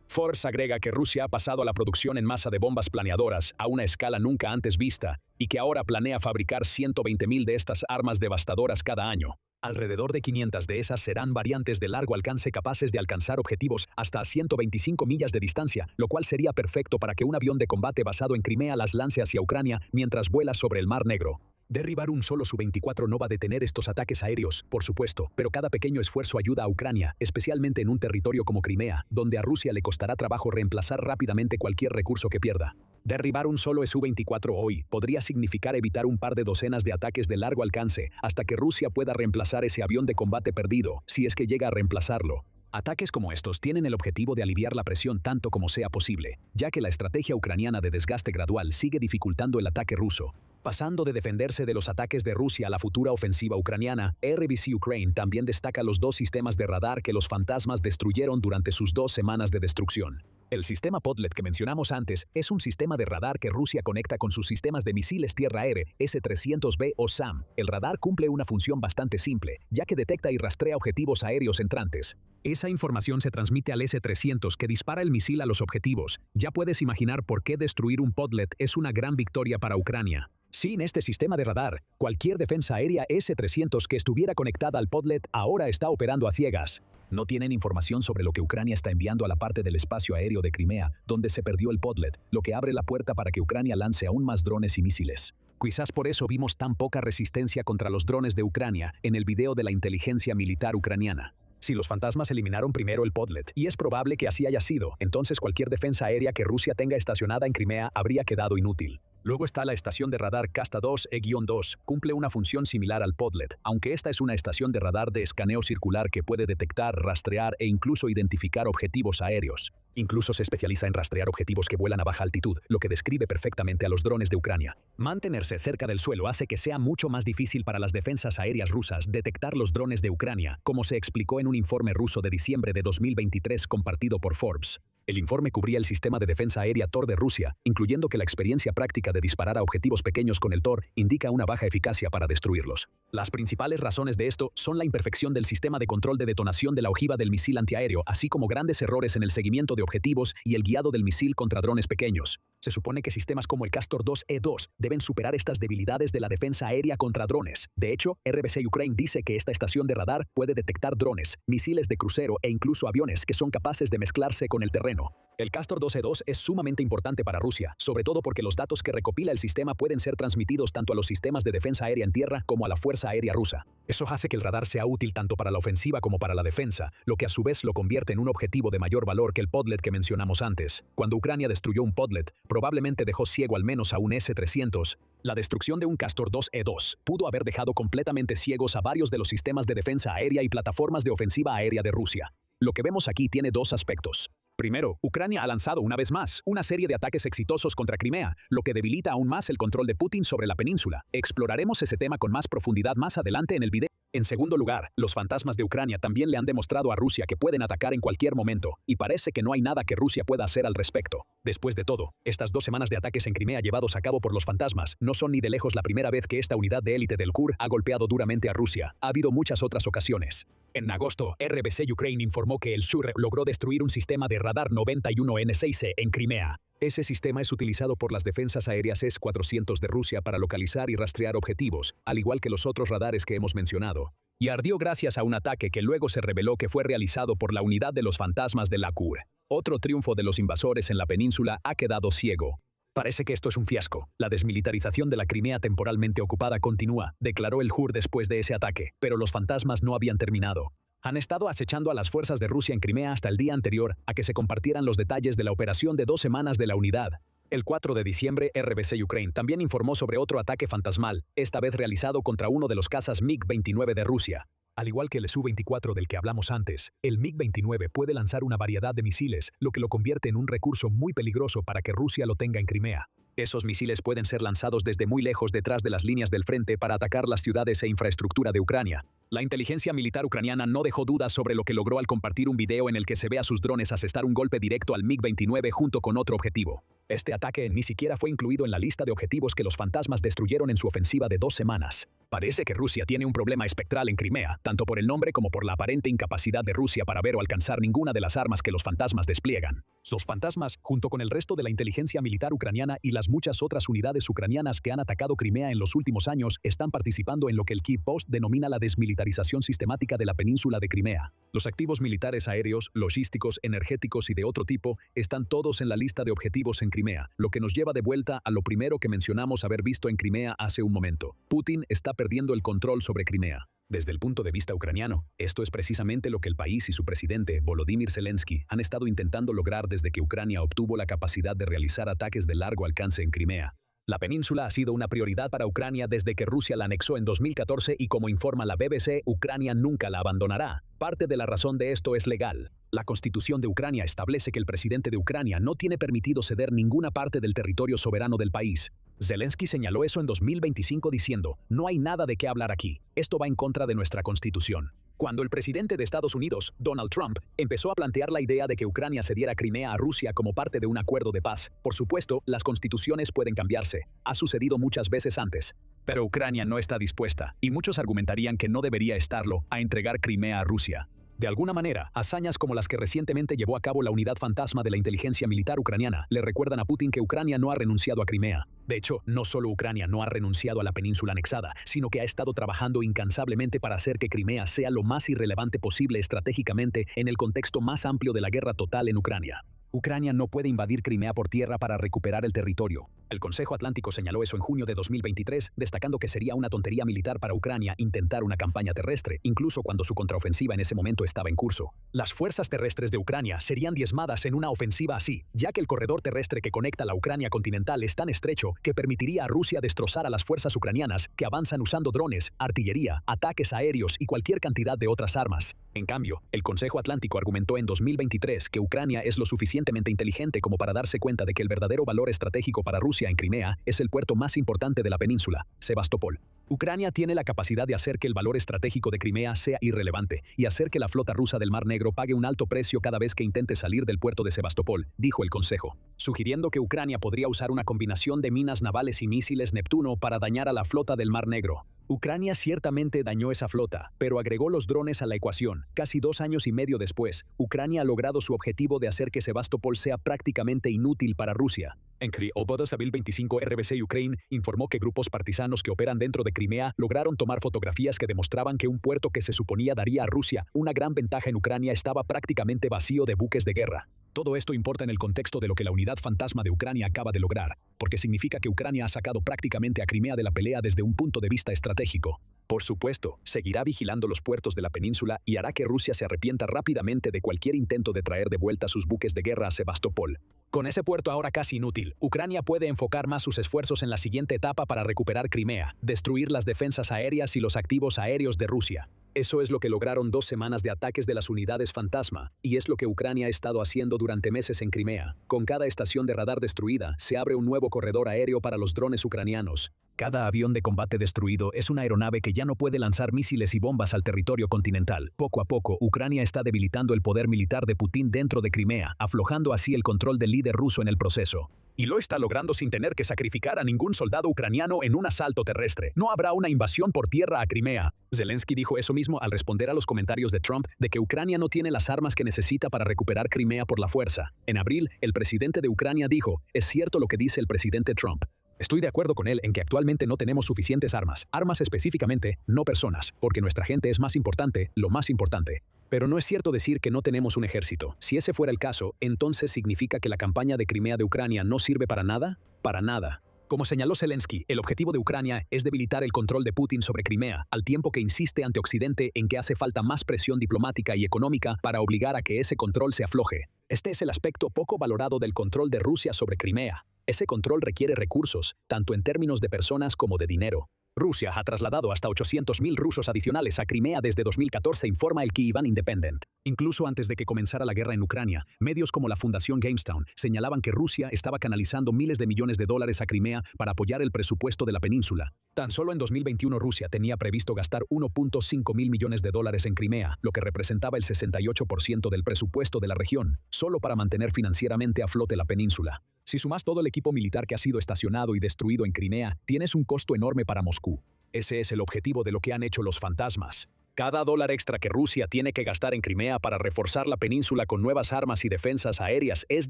Forbes agrega que Rusia ha pasado a la producción en masa de bombas planeadoras a una escala nunca antes vista y que ahora planea fabricar 120.000 de estas armas devastadoras cada año. Alrededor de 500 de esas serán variantes de largo alcance capaces de alcanzar objetivos hasta 125 millas de distancia, lo cual sería perfecto para que un avión de combate basado en Crimea las lance hacia Ucrania mientras vuela sobre el Mar Negro. Derribar un solo Su-24 no va a detener estos ataques aéreos, por supuesto, pero cada pequeño esfuerzo ayuda a Ucrania, especialmente en un territorio como Crimea, donde a Rusia le costará trabajo reemplazar rápidamente cualquier recurso que pierda. Derribar un solo Su-24 hoy podría significar evitar un par de docenas de ataques de largo alcance hasta que Rusia pueda reemplazar ese avión de combate perdido, si es que llega a reemplazarlo. Ataques como estos tienen el objetivo de aliviar la presión tanto como sea posible, ya que la estrategia ucraniana de desgaste gradual sigue dificultando el ataque ruso. Pasando de defenderse de los ataques de Rusia a la futura ofensiva ucraniana, RBC Ukraine también destaca los dos sistemas de radar que los fantasmas destruyeron durante sus 2 semanas de destrucción. El sistema Podlet que mencionamos antes es un sistema de radar que Rusia conecta con sus sistemas de misiles tierra-aire S-300B o SAM. El radar cumple una función bastante simple, ya que detecta y rastrea objetivos aéreos entrantes. Esa información se transmite al S-300 que dispara el misil a los objetivos. Ya puedes imaginar por qué destruir un Podlet es una gran victoria para Ucrania. Sin este sistema de radar, cualquier defensa aérea S-300 que estuviera conectada al Podlet ahora está operando a ciegas. No tienen información sobre lo que Ucrania está enviando a la parte del espacio aéreo de Crimea, donde se perdió el Podlet, lo que abre la puerta para que Ucrania lance aún más drones y misiles. Quizás por eso vimos tan poca resistencia contra los drones de Ucrania en el video de la inteligencia militar ucraniana. Si los fantasmas eliminaron primero el Podlet, y es probable que así haya sido, entonces cualquier defensa aérea que Rusia tenga estacionada en Crimea habría quedado inútil. Luego está la estación de radar Kasta 2E-2, cumple una función similar al Podlet, aunque esta es una estación de radar de escaneo circular que puede detectar, rastrear e incluso identificar objetivos aéreos. Incluso se especializa en rastrear objetivos que vuelan a baja altitud, lo que describe perfectamente a los drones de Ucrania. Mantenerse cerca del suelo hace que sea mucho más difícil para las defensas aéreas rusas detectar los drones de Ucrania, como se explicó en un informe ruso de diciembre de 2023 compartido por Forbes. El informe cubría el sistema de defensa aérea Tor de Rusia, incluyendo que la experiencia práctica de disparar a objetivos pequeños con el Tor indica una baja eficacia para destruirlos. Las principales razones de esto son la imperfección del sistema de control de detonación de la ojiva del misil antiaéreo, así como grandes errores en el seguimiento de objetivos y el guiado del misil contra drones pequeños. Se supone que sistemas como el Castor 2E2 deben superar estas debilidades de la defensa aérea contra drones. De hecho, RBC Ukraine dice que esta estación de radar puede detectar drones, misiles de crucero e incluso aviones que son capaces de mezclarse con el terreno. El Castor 2E2 es sumamente importante para Rusia, sobre todo porque los datos que recopila el sistema pueden ser transmitidos tanto a los sistemas de defensa aérea en tierra como a la Fuerza Aérea Rusa. Eso hace que el radar sea útil tanto para la ofensiva como para la defensa, lo que a su vez lo convierte en un objetivo de mayor valor que el Podlet que mencionamos antes. Cuando Ucrania destruyó un Podlet, probablemente dejó ciego al menos a un S-300. La destrucción de un Castor 2E2 pudo haber dejado completamente ciegos a varios de los sistemas de defensa aérea y plataformas de ofensiva aérea de Rusia. Lo que vemos aquí tiene dos aspectos. Primero, Ucrania ha lanzado una vez más una serie de ataques exitosos contra Crimea, lo que debilita aún más el control de Putin sobre la península. Exploraremos ese tema con más profundidad más adelante en el video. En segundo lugar, los fantasmas de Ucrania también le han demostrado a Rusia que pueden atacar en cualquier momento, y parece que no hay nada que Rusia pueda hacer al respecto. Después de todo, estas 2 semanas de ataques en Crimea llevados a cabo por los fantasmas no son ni de lejos la primera vez que esta unidad de élite del KUR ha golpeado duramente a Rusia. Ha habido muchas otras ocasiones. En agosto, RBC Ukraine informó que el Shur logró destruir un sistema de radar 91N6C en Crimea. Ese sistema es utilizado por las defensas aéreas S-400 de Rusia para localizar y rastrear objetivos, al igual que los otros radares que hemos mencionado. Y ardió gracias a un ataque que luego se reveló que fue realizado por la unidad de los fantasmas de la KUR. Otro triunfo de los invasores en la península ha quedado ciego. Parece que esto es un fiasco. La desmilitarización de la Crimea temporalmente ocupada continúa, declaró el KUR después de ese ataque, pero los fantasmas no habían terminado. Han estado acechando a las fuerzas de Rusia en Crimea hasta el día anterior a que se compartieran los detalles de la operación de 2 semanas de la unidad. El 4 de diciembre, RBC Ukraine también informó sobre otro ataque fantasmal, esta vez realizado contra uno de los cazas MiG-29 de Rusia. Al igual que el Su-24 del que hablamos antes, el MiG-29 puede lanzar una variedad de misiles, lo que lo convierte en un recurso muy peligroso para que Rusia lo tenga en Crimea. Esos misiles pueden ser lanzados desde muy lejos detrás de las líneas del frente para atacar las ciudades e infraestructura de Ucrania. La inteligencia militar ucraniana no dejó dudas sobre lo que logró al compartir un video en el que se ve a sus drones asestar un golpe directo al MiG-29 junto con otro objetivo. Este ataque ni siquiera fue incluido en la lista de objetivos que los fantasmas destruyeron en su ofensiva de 2 semanas. Parece que Rusia tiene un problema espectral en Crimea, tanto por el nombre como por la aparente incapacidad de Rusia para ver o alcanzar ninguna de las armas que los fantasmas despliegan. Los fantasmas, junto con el resto de la inteligencia militar ucraniana y las muchas otras unidades ucranianas que han atacado Crimea en los últimos años, están participando en lo que el Kyiv Post denomina la desmilitarización sistemática de la península de Crimea. Los activos militares aéreos, logísticos, energéticos y de otro tipo están todos en la lista de objetivos en Crimea, lo que nos lleva de vuelta a lo primero que mencionamos haber visto en Crimea hace un momento. Putin está perdiendo el control sobre Crimea. Desde el punto de vista ucraniano, esto es precisamente lo que el país y su presidente, Volodymyr Zelensky, han estado intentando lograr desde que Ucrania obtuvo la capacidad de realizar ataques de largo alcance en Crimea. La península ha sido una prioridad para Ucrania desde que Rusia la anexó en 2014 y como informa la BBC, Ucrania nunca la abandonará. Parte de la razón de esto es legal. La Constitución de Ucrania establece que el presidente de Ucrania no tiene permitido ceder ninguna parte del territorio soberano del país. Zelensky señaló eso en 2025 diciendo, no hay nada de qué hablar aquí, esto va en contra de nuestra constitución. Cuando el presidente de Estados Unidos, Donald Trump, empezó a plantear la idea de que Ucrania cediera Crimea a Rusia como parte de un acuerdo de paz, por supuesto, las constituciones pueden cambiarse. Ha sucedido muchas veces antes. Pero Ucrania no está dispuesta, y muchos argumentarían que no debería estarlo, a entregar Crimea a Rusia. De alguna manera, hazañas como las que recientemente llevó a cabo la unidad fantasma de la inteligencia militar ucraniana le recuerdan a Putin que Ucrania no ha renunciado a Crimea. De hecho, no solo Ucrania no ha renunciado a la península anexada, sino que ha estado trabajando incansablemente para hacer que Crimea sea lo más irrelevante posible estratégicamente en el contexto más amplio de la guerra total en Ucrania. Ucrania no puede invadir Crimea por tierra para recuperar el territorio. El Consejo Atlántico señaló eso en junio de 2023, destacando que sería una tontería militar para Ucrania intentar una campaña terrestre, incluso cuando su contraofensiva en ese momento estaba en curso. Las fuerzas terrestres de Ucrania serían diezmadas en una ofensiva así, ya que el corredor terrestre que conecta la Ucrania continental es tan estrecho que permitiría a Rusia destrozar a las fuerzas ucranianas que avanzan usando drones, artillería, ataques aéreos y cualquier cantidad de otras armas. En cambio, el Consejo Atlántico argumentó en 2023 que Ucrania es lo suficientemente inteligente como para darse cuenta de que el verdadero valor estratégico para Rusia en Crimea es el puerto más importante de la península, Sebastopol. Ucrania tiene la capacidad de hacer que el valor estratégico de Crimea sea irrelevante y hacer que la flota rusa del Mar Negro pague un alto precio cada vez que intente salir del puerto de Sebastopol, dijo el Consejo, sugiriendo que Ucrania podría usar una combinación de minas navales y misiles Neptuno para dañar a la flota del Mar Negro. Ucrania ciertamente dañó esa flota, pero agregó los drones a la ecuación. Casi 2 años y medio después, Ucrania ha logrado su objetivo de hacer que Sebastopol sea prácticamente inútil para Rusia. En Kriobodas Abril 25 RBC Ukraine informó que grupos partisanos que operan dentro de Crimea lograron tomar fotografías que demostraban que un puerto que se suponía daría a Rusia una gran ventaja en Ucrania estaba prácticamente vacío de buques de guerra. Todo esto importa en el contexto de lo que la unidad fantasma de Ucrania acaba de lograr, porque significa que Ucrania ha sacado prácticamente a Crimea de la pelea desde un punto de vista estratégico. Por supuesto, seguirá vigilando los puertos de la península y hará que Rusia se arrepienta rápidamente de cualquier intento de traer de vuelta sus buques de guerra a Sebastopol. Con ese puerto ahora casi inútil, Ucrania puede enfocar más sus esfuerzos en la siguiente etapa para recuperar Crimea, destruir las defensas aéreas y los activos aéreos de Rusia. Eso es lo que lograron 2 semanas de ataques de las unidades fantasma, y es lo que Ucrania ha estado haciendo durante meses en Crimea. Con cada estación de radar destruida, se abre un nuevo corredor aéreo para los drones ucranianos. Cada avión de combate destruido es una aeronave que ya no puede lanzar misiles y bombas al territorio continental. Poco a poco, Ucrania está debilitando el poder militar de Putin dentro de Crimea, aflojando así el control del líder ruso en el proceso. Y lo está logrando sin tener que sacrificar a ningún soldado ucraniano en un asalto terrestre. No habrá una invasión por tierra a Crimea. Zelensky dijo eso mismo al responder a los comentarios de Trump de que Ucrania no tiene las armas que necesita para recuperar Crimea por la fuerza. En abril, el presidente de Ucrania dijo, es cierto lo que dice el presidente Trump. Estoy de acuerdo con él en que actualmente no tenemos suficientes armas específicamente, no personas, porque nuestra gente es más importante, lo más importante. Pero no es cierto decir que no tenemos un ejército. Si ese fuera el caso, entonces ¿significa que la campaña de Crimea de Ucrania no sirve para nada? Para nada. Como señaló Zelensky, el objetivo de Ucrania es debilitar el control de Putin sobre Crimea, al tiempo que insiste ante Occidente en que hace falta más presión diplomática y económica para obligar a que ese control se afloje. Este es el aspecto poco valorado del control de Rusia sobre Crimea. Ese control requiere recursos, tanto en términos de personas como de dinero. Rusia ha trasladado hasta 800.000 rusos adicionales a Crimea desde 2014, informa el Kyiv Independent. Incluso antes de que comenzara la guerra en Ucrania, medios como la Fundación Jamestown señalaban que Rusia estaba canalizando miles de millones de dólares a Crimea para apoyar el presupuesto de la península. Tan solo en 2021 Rusia tenía previsto gastar 1.5 mil millones de dólares en Crimea, lo que representaba el 68% del presupuesto de la región, solo para mantener financieramente a flote la península. Si sumas todo el equipo militar que ha sido estacionado y destruido en Crimea, tienes un costo enorme para Moscú. Ese es el objetivo de lo que han hecho los fantasmas. Cada dólar extra que Rusia tiene que gastar en Crimea para reforzar la península con nuevas armas y defensas aéreas es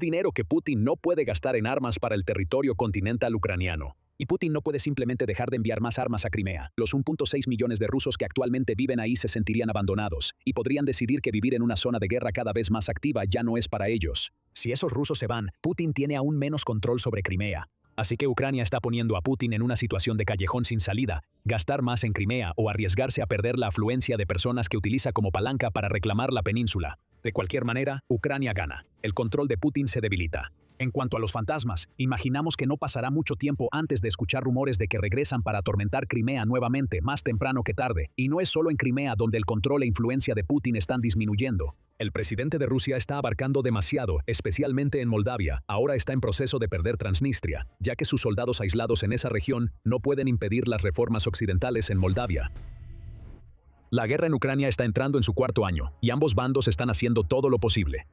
dinero que Putin no puede gastar en armas para el territorio continental ucraniano. Y Putin no puede simplemente dejar de enviar más armas a Crimea. Los 1.6 millones de rusos que actualmente viven ahí se sentirían abandonados y podrían decidir que vivir en una zona de guerra cada vez más activa ya no es para ellos. Si esos rusos se van, Putin tiene aún menos control sobre Crimea. Así que Ucrania está poniendo a Putin en una situación de callejón sin salida, gastar más en Crimea o arriesgarse a perder la afluencia de personas que utiliza como palanca para reclamar la península. De cualquier manera, Ucrania gana. El control de Putin se debilita. En cuanto a los fantasmas, imaginamos que no pasará mucho tiempo antes de escuchar rumores de que regresan para atormentar Crimea nuevamente, más temprano que tarde. Y no es solo en Crimea donde el control e influencia de Putin están disminuyendo. El presidente de Rusia está abarcando demasiado, especialmente en Moldavia. Ahora está en proceso de perder Transnistria, ya que sus soldados aislados en esa región no pueden impedir las reformas occidentales en Moldavia. La guerra en Ucrania está entrando en su cuarto año, y ambos bandos están haciendo todo lo posible.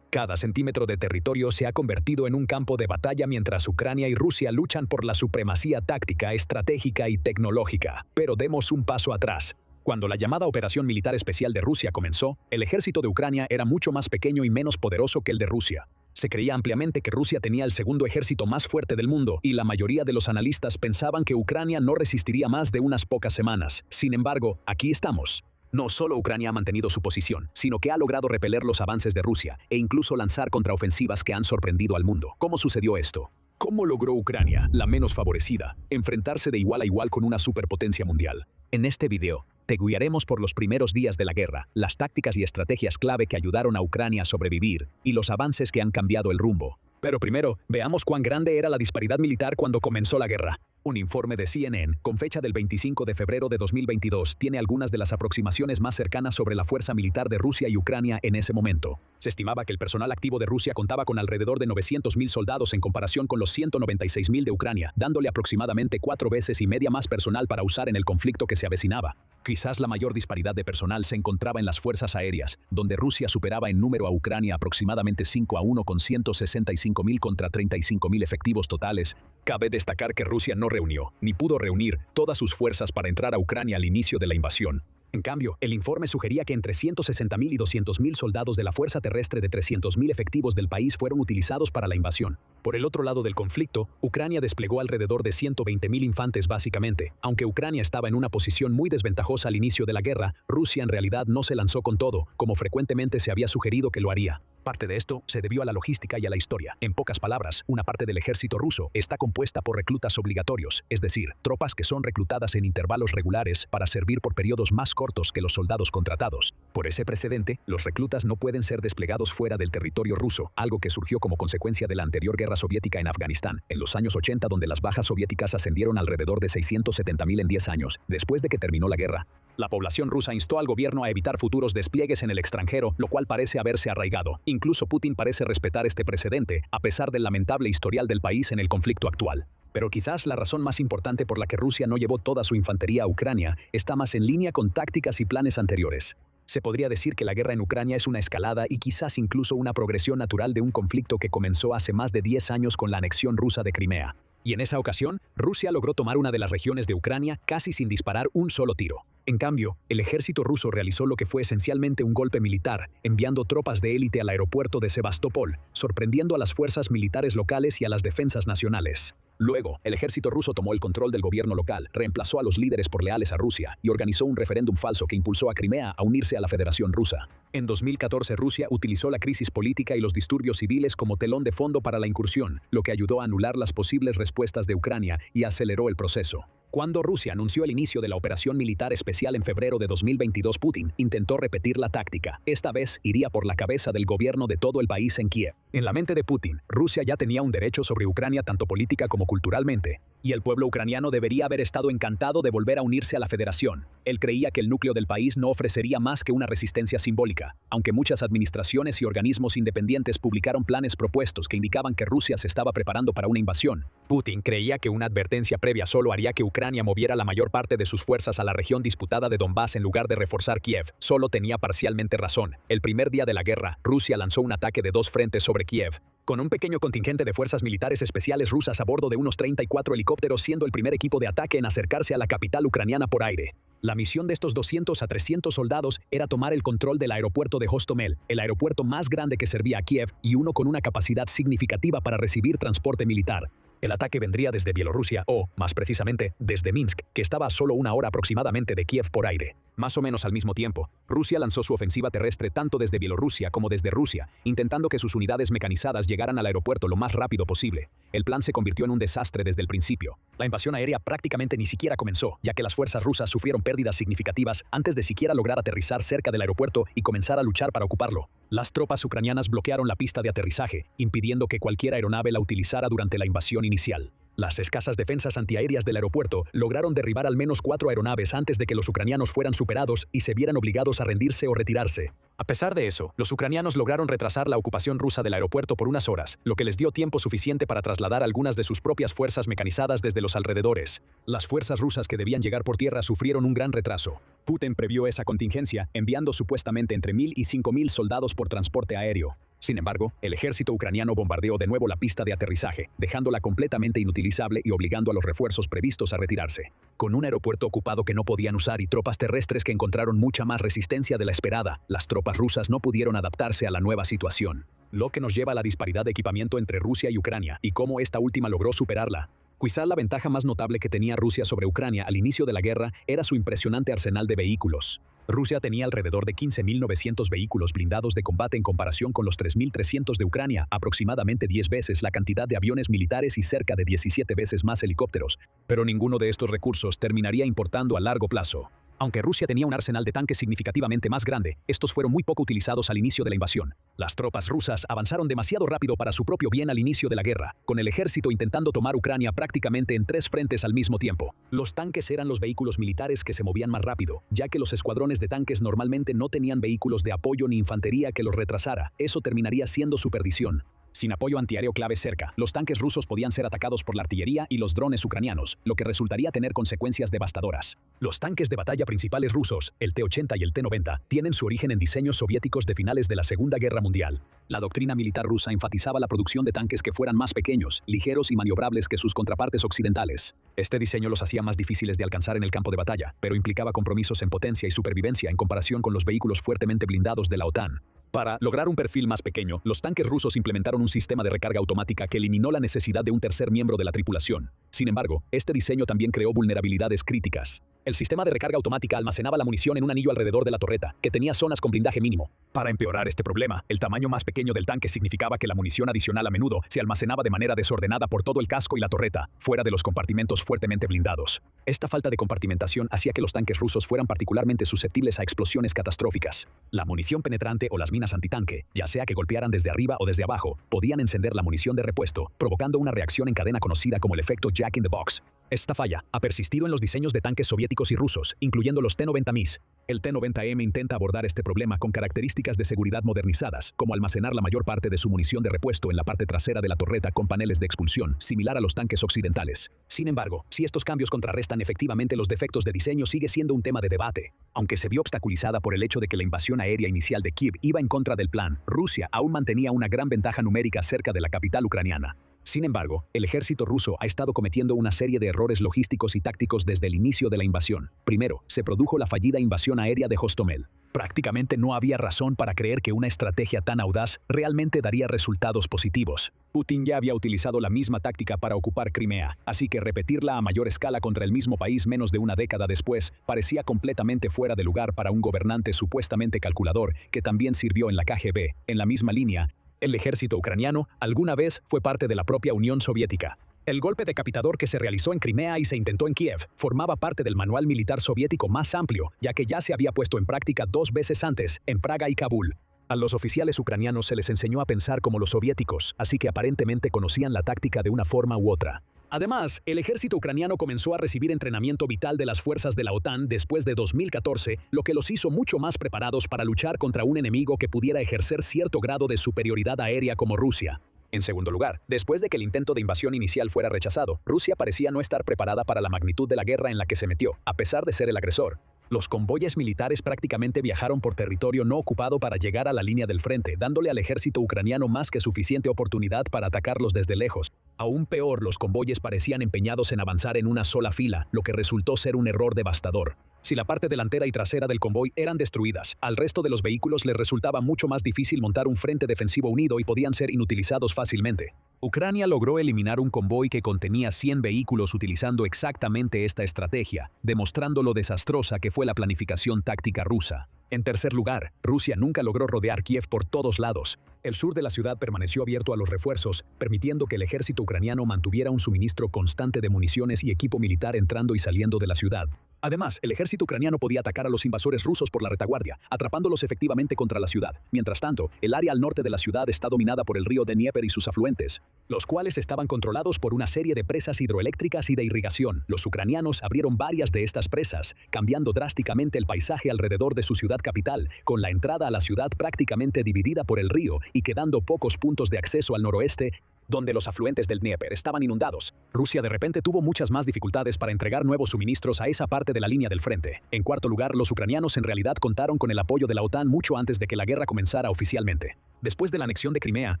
Cada centímetro de territorio se ha convertido en un campo de batalla mientras Ucrania y Rusia luchan por la supremacía táctica, estratégica y tecnológica. Pero demos un paso atrás. Cuando la llamada Operación Militar Especial de Rusia comenzó, el ejército de Ucrania era mucho más pequeño y menos poderoso que el de Rusia. Se creía ampliamente que Rusia tenía el segundo ejército más fuerte del mundo, y la mayoría de los analistas pensaban que Ucrania no resistiría más de unas pocas semanas. Sin embargo, aquí estamos. No solo Ucrania ha mantenido su posición, sino que ha logrado repeler los avances de Rusia e incluso lanzar contraofensivas que han sorprendido al mundo. ¿Cómo sucedió esto? ¿Cómo logró Ucrania, la menos favorecida, enfrentarse de igual a igual con una superpotencia mundial? En este video, te guiaremos por los primeros días de la guerra, las tácticas y estrategias clave que ayudaron a Ucrania a sobrevivir y los avances que han cambiado el rumbo. Pero primero, veamos cuán grande era la disparidad militar cuando comenzó la guerra. Un informe de CNN, con fecha del 25 de febrero de 2022, tiene algunas de las aproximaciones más cercanas sobre la fuerza militar de Rusia y Ucrania en ese momento. Se estimaba que el personal activo de Rusia contaba con alrededor de 900.000 soldados en comparación con los 196.000 de Ucrania, dándole aproximadamente 4 veces y media más personal para usar en el conflicto que se avecinaba. Quizás la mayor disparidad de personal se encontraba en las fuerzas aéreas, donde Rusia superaba en número a Ucrania aproximadamente 5-1 con 165.000 contra 35.000 efectivos totales. Cabe destacar que Rusia no reunió, ni pudo reunir, todas sus fuerzas para entrar a Ucrania al inicio de la invasión. En cambio, el informe sugería que entre 160.000 y 200.000 soldados de la fuerza terrestre de 300.000 efectivos del país fueron utilizados para la invasión. Por el otro lado del conflicto, Ucrania desplegó alrededor de 120.000 infantes básicamente. Aunque Ucrania estaba en una posición muy desventajosa al inicio de la guerra, Rusia en realidad no se lanzó con todo, como frecuentemente se había sugerido que lo haría. Parte de esto se debió a la logística y a la historia. En pocas palabras, una parte del ejército ruso está compuesta por reclutas obligatorios, es decir, tropas que son reclutadas en intervalos regulares para servir por periodos más cortos que los soldados contratados. Por ese precedente, los reclutas no pueden ser desplegados fuera del territorio ruso, algo que surgió como consecuencia de la anterior guerra soviética en Afganistán, en los años 80, donde las bajas soviéticas ascendieron alrededor de 670.000 en 10 años. Después de que terminó la guerra, la población rusa instó al gobierno a evitar futuros despliegues en el extranjero, lo cual parece haberse arraigado. Incluso Putin parece respetar este precedente, a pesar del lamentable historial del país en el conflicto actual. Pero quizás la razón más importante por la que Rusia no llevó toda su infantería a Ucrania está más en línea con tácticas y planes anteriores. Se podría decir que la guerra en Ucrania es una escalada y quizás incluso una progresión natural de un conflicto que comenzó hace más de 10 años con la anexión rusa de Crimea. Y en esa ocasión, Rusia logró tomar una de las regiones de Ucrania casi sin disparar un solo tiro. En cambio, el ejército ruso realizó lo que fue esencialmente un golpe militar, enviando tropas de élite al aeropuerto de Sebastopol, sorprendiendo a las fuerzas militares locales y a las defensas nacionales. Luego, el ejército ruso tomó el control del gobierno local, reemplazó a los líderes por leales a Rusia y organizó un referéndum falso que impulsó a Crimea a unirse a la Federación Rusa. En 2014, Rusia utilizó la crisis política y los disturbios civiles como telón de fondo para la incursión, lo que ayudó a anular las posibles respuestas de Ucrania y aceleró el proceso. Cuando Rusia anunció el inicio de la operación militar especial en febrero de 2022, Putin intentó repetir la táctica. Esta vez iría por la cabeza del gobierno de todo el país en Kiev. En la mente de Putin, Rusia ya tenía un derecho sobre Ucrania tanto política como culturalmente, y el pueblo ucraniano debería haber estado encantado de volver a unirse a la federación. Él creía que el núcleo del país no ofrecería más que una resistencia simbólica, aunque muchas administraciones y organismos independientes publicaron planes propuestos que indicaban que Rusia se estaba preparando para una invasión. Putin creía que una advertencia previa solo haría que Ucrania moviera la mayor parte de sus fuerzas a la región disputada de Donbass en lugar de reforzar Kiev. Solo tenía parcialmente razón. El primer día de la guerra, Rusia lanzó un ataque de 2 frentes sobre Kiev, con un pequeño contingente de fuerzas militares especiales rusas a bordo de unos 34 helicópteros, siendo el primer equipo de ataque en acercarse a la capital ucraniana por aire. La misión de estos 200 a 300 soldados era tomar el control del aeropuerto de Hostomel, el aeropuerto más grande que servía a Kiev y uno con una capacidad significativa para recibir transporte militar. El ataque vendría desde Bielorrusia o, más precisamente, desde Minsk, que estaba a solo 1 hora aproximadamente de Kiev por aire. Más o menos al mismo tiempo, Rusia lanzó su ofensiva terrestre tanto desde Bielorrusia como desde Rusia, intentando que sus unidades mecanizadas llegaran al aeropuerto lo más rápido posible. El plan se convirtió en un desastre desde el principio. La invasión aérea prácticamente ni siquiera comenzó, ya que las fuerzas rusas sufrieron pérdidas significativas antes de siquiera lograr aterrizar cerca del aeropuerto y comenzar a luchar para ocuparlo. Las tropas ucranianas bloquearon la pista de aterrizaje, impidiendo que cualquier aeronave la utilizara durante la invasión inicial. Las escasas defensas antiaéreas del aeropuerto lograron derribar al menos 4 aeronaves antes de que los ucranianos fueran superados y se vieran obligados a rendirse o retirarse. A pesar de eso, los ucranianos lograron retrasar la ocupación rusa del aeropuerto por unas horas, lo que les dio tiempo suficiente para trasladar algunas de sus propias fuerzas mecanizadas desde los alrededores. Las fuerzas rusas que debían llegar por tierra sufrieron un gran retraso. Putin previó esa contingencia, enviando supuestamente entre 1.000 y 5.000 soldados por transporte aéreo. Sin embargo, el ejército ucraniano bombardeó de nuevo la pista de aterrizaje, dejándola completamente inutilizable y obligando a los refuerzos previstos a retirarse. Con un aeropuerto ocupado que no podían usar y tropas terrestres que encontraron mucha más resistencia de la esperada, las tropas rusas no pudieron adaptarse a la nueva situación. Lo que nos lleva a la disparidad de equipamiento entre Rusia y Ucrania y cómo esta última logró superarla. Quizá la ventaja más notable que tenía Rusia sobre Ucrania al inicio de la guerra era su impresionante arsenal de vehículos. Rusia tenía alrededor de 15.900 vehículos blindados de combate en comparación con los 3.300 de Ucrania, aproximadamente 10 veces la cantidad de aviones militares y cerca de 17 veces más helicópteros. Pero ninguno de estos recursos terminaría importando a largo plazo. Aunque Rusia tenía un arsenal de tanques significativamente más grande, estos fueron muy poco utilizados al inicio de la invasión. Las tropas rusas avanzaron demasiado rápido para su propio bien al inicio de la guerra, con el ejército intentando tomar Ucrania prácticamente en 3 frentes al mismo tiempo. Los tanques eran los vehículos militares que se movían más rápido, ya que los escuadrones de tanques normalmente no tenían vehículos de apoyo ni infantería que los retrasara. Eso terminaría siendo su perdición. Sin apoyo antiaéreo clave cerca, los tanques rusos podían ser atacados por la artillería y los drones ucranianos, lo que resultaría tener consecuencias devastadoras. Los tanques de batalla principales rusos, el T-80 y el T-90, tienen su origen en diseños soviéticos de finales de la Segunda Guerra Mundial. La doctrina militar rusa enfatizaba la producción de tanques que fueran más pequeños, ligeros y maniobrables que sus contrapartes occidentales. Este diseño los hacía más difíciles de alcanzar en el campo de batalla, pero implicaba compromisos en potencia y supervivencia en comparación con los vehículos fuertemente blindados de la OTAN. Para lograr un perfil más pequeño, los tanques rusos implementaron un sistema de recarga automática que eliminó la necesidad de un tercer miembro de la tripulación. Sin embargo, este diseño también creó vulnerabilidades críticas. El sistema de recarga automática almacenaba la munición en un anillo alrededor de la torreta, que tenía zonas con blindaje mínimo. Para empeorar este problema, el tamaño más pequeño del tanque significaba que la munición adicional a menudo se almacenaba de manera desordenada por todo el casco y la torreta, fuera de los compartimentos fuertemente blindados. Esta falta de compartimentación hacía que los tanques rusos fueran particularmente susceptibles a explosiones catastróficas. La munición penetrante o las minas antitanque, ya sea que golpearan desde arriba o desde abajo, podían encender la munición de repuesto, provocando una reacción en cadena conocida como el efecto Jack in the Box. Esta falla ha persistido en los diseños de tanques soviéticos y rusos, incluyendo los T-90M. El T-90M intenta abordar este problema con características de seguridad modernizadas, como almacenar la mayor parte de su munición de repuesto en la parte trasera de la torreta con paneles de expulsión, similar a los tanques occidentales. Sin embargo, si estos cambios contrarrestan efectivamente los defectos de diseño, sigue siendo un tema de debate. Aunque se vio obstaculizada por el hecho de que la invasión aérea inicial de Kiev iba en contra del plan, Rusia aún mantenía una gran ventaja numérica cerca de la capital ucraniana. Sin embargo, el ejército ruso ha estado cometiendo una serie de errores logísticos y tácticos desde el inicio de la invasión. Primero, se produjo la fallida invasión aérea de Hostomel. Prácticamente no había razón para creer que una estrategia tan audaz realmente daría resultados positivos. Putin ya había utilizado la misma táctica para ocupar Crimea, así que repetirla a mayor escala contra el mismo país menos de una década después parecía completamente fuera de lugar para un gobernante supuestamente calculador que también sirvió en la KGB. En la misma línea, el ejército ucraniano alguna vez fue parte de la propia Unión Soviética. El golpe decapitador que se realizó en Crimea y se intentó en Kiev formaba parte del manual militar soviético más amplio, ya que ya se había puesto en práctica 2 veces antes, en Praga y Kabul. A los oficiales ucranianos se les enseñó a pensar como los soviéticos, así que aparentemente conocían la táctica de una forma u otra. Además, el ejército ucraniano comenzó a recibir entrenamiento vital de las fuerzas de la OTAN después de 2014, lo que los hizo mucho más preparados para luchar contra un enemigo que pudiera ejercer cierto grado de superioridad aérea como Rusia. En segundo lugar, después de que el intento de invasión inicial fuera rechazado, Rusia parecía no estar preparada para la magnitud de la guerra en la que se metió, a pesar de ser el agresor. Los convoyes militares prácticamente viajaron por territorio no ocupado para llegar a la línea del frente, dándole al ejército ucraniano más que suficiente oportunidad para atacarlos desde lejos. Aún peor, los convoyes parecían empeñados en avanzar en una sola fila, lo que resultó ser un error devastador. Si la parte delantera y trasera del convoy eran destruidas, al resto de los vehículos les resultaba mucho más difícil montar un frente defensivo unido y podían ser inutilizados fácilmente. Ucrania logró eliminar un convoy que contenía 100 vehículos utilizando exactamente esta estrategia, demostrando lo desastrosa que fue la planificación táctica rusa. En tercer lugar, Rusia nunca logró rodear Kiev por todos lados. El sur de la ciudad permaneció abierto a los refuerzos, permitiendo que el ejército ucraniano mantuviera un suministro constante de municiones y equipo militar entrando y saliendo de la ciudad. Además, el ejército ucraniano podía atacar a los invasores rusos por la retaguardia, atrapándolos efectivamente contra la ciudad. Mientras tanto, el área al norte de la ciudad está dominada por el río Dnieper y sus afluentes, los cuales estaban controlados por una serie de presas hidroeléctricas y de irrigación. Los ucranianos abrieron varias de estas presas, cambiando drásticamente el paisaje alrededor de su ciudad capital, con la entrada a la ciudad prácticamente dividida por el río y quedando pocos puntos de acceso al noroeste, donde los afluentes del Dnieper estaban inundados. Rusia de repente tuvo muchas más dificultades para entregar nuevos suministros a esa parte de la línea del frente. En cuarto lugar, los ucranianos en realidad contaron con el apoyo de la OTAN mucho antes de que la guerra comenzara oficialmente. Después de la anexión de Crimea,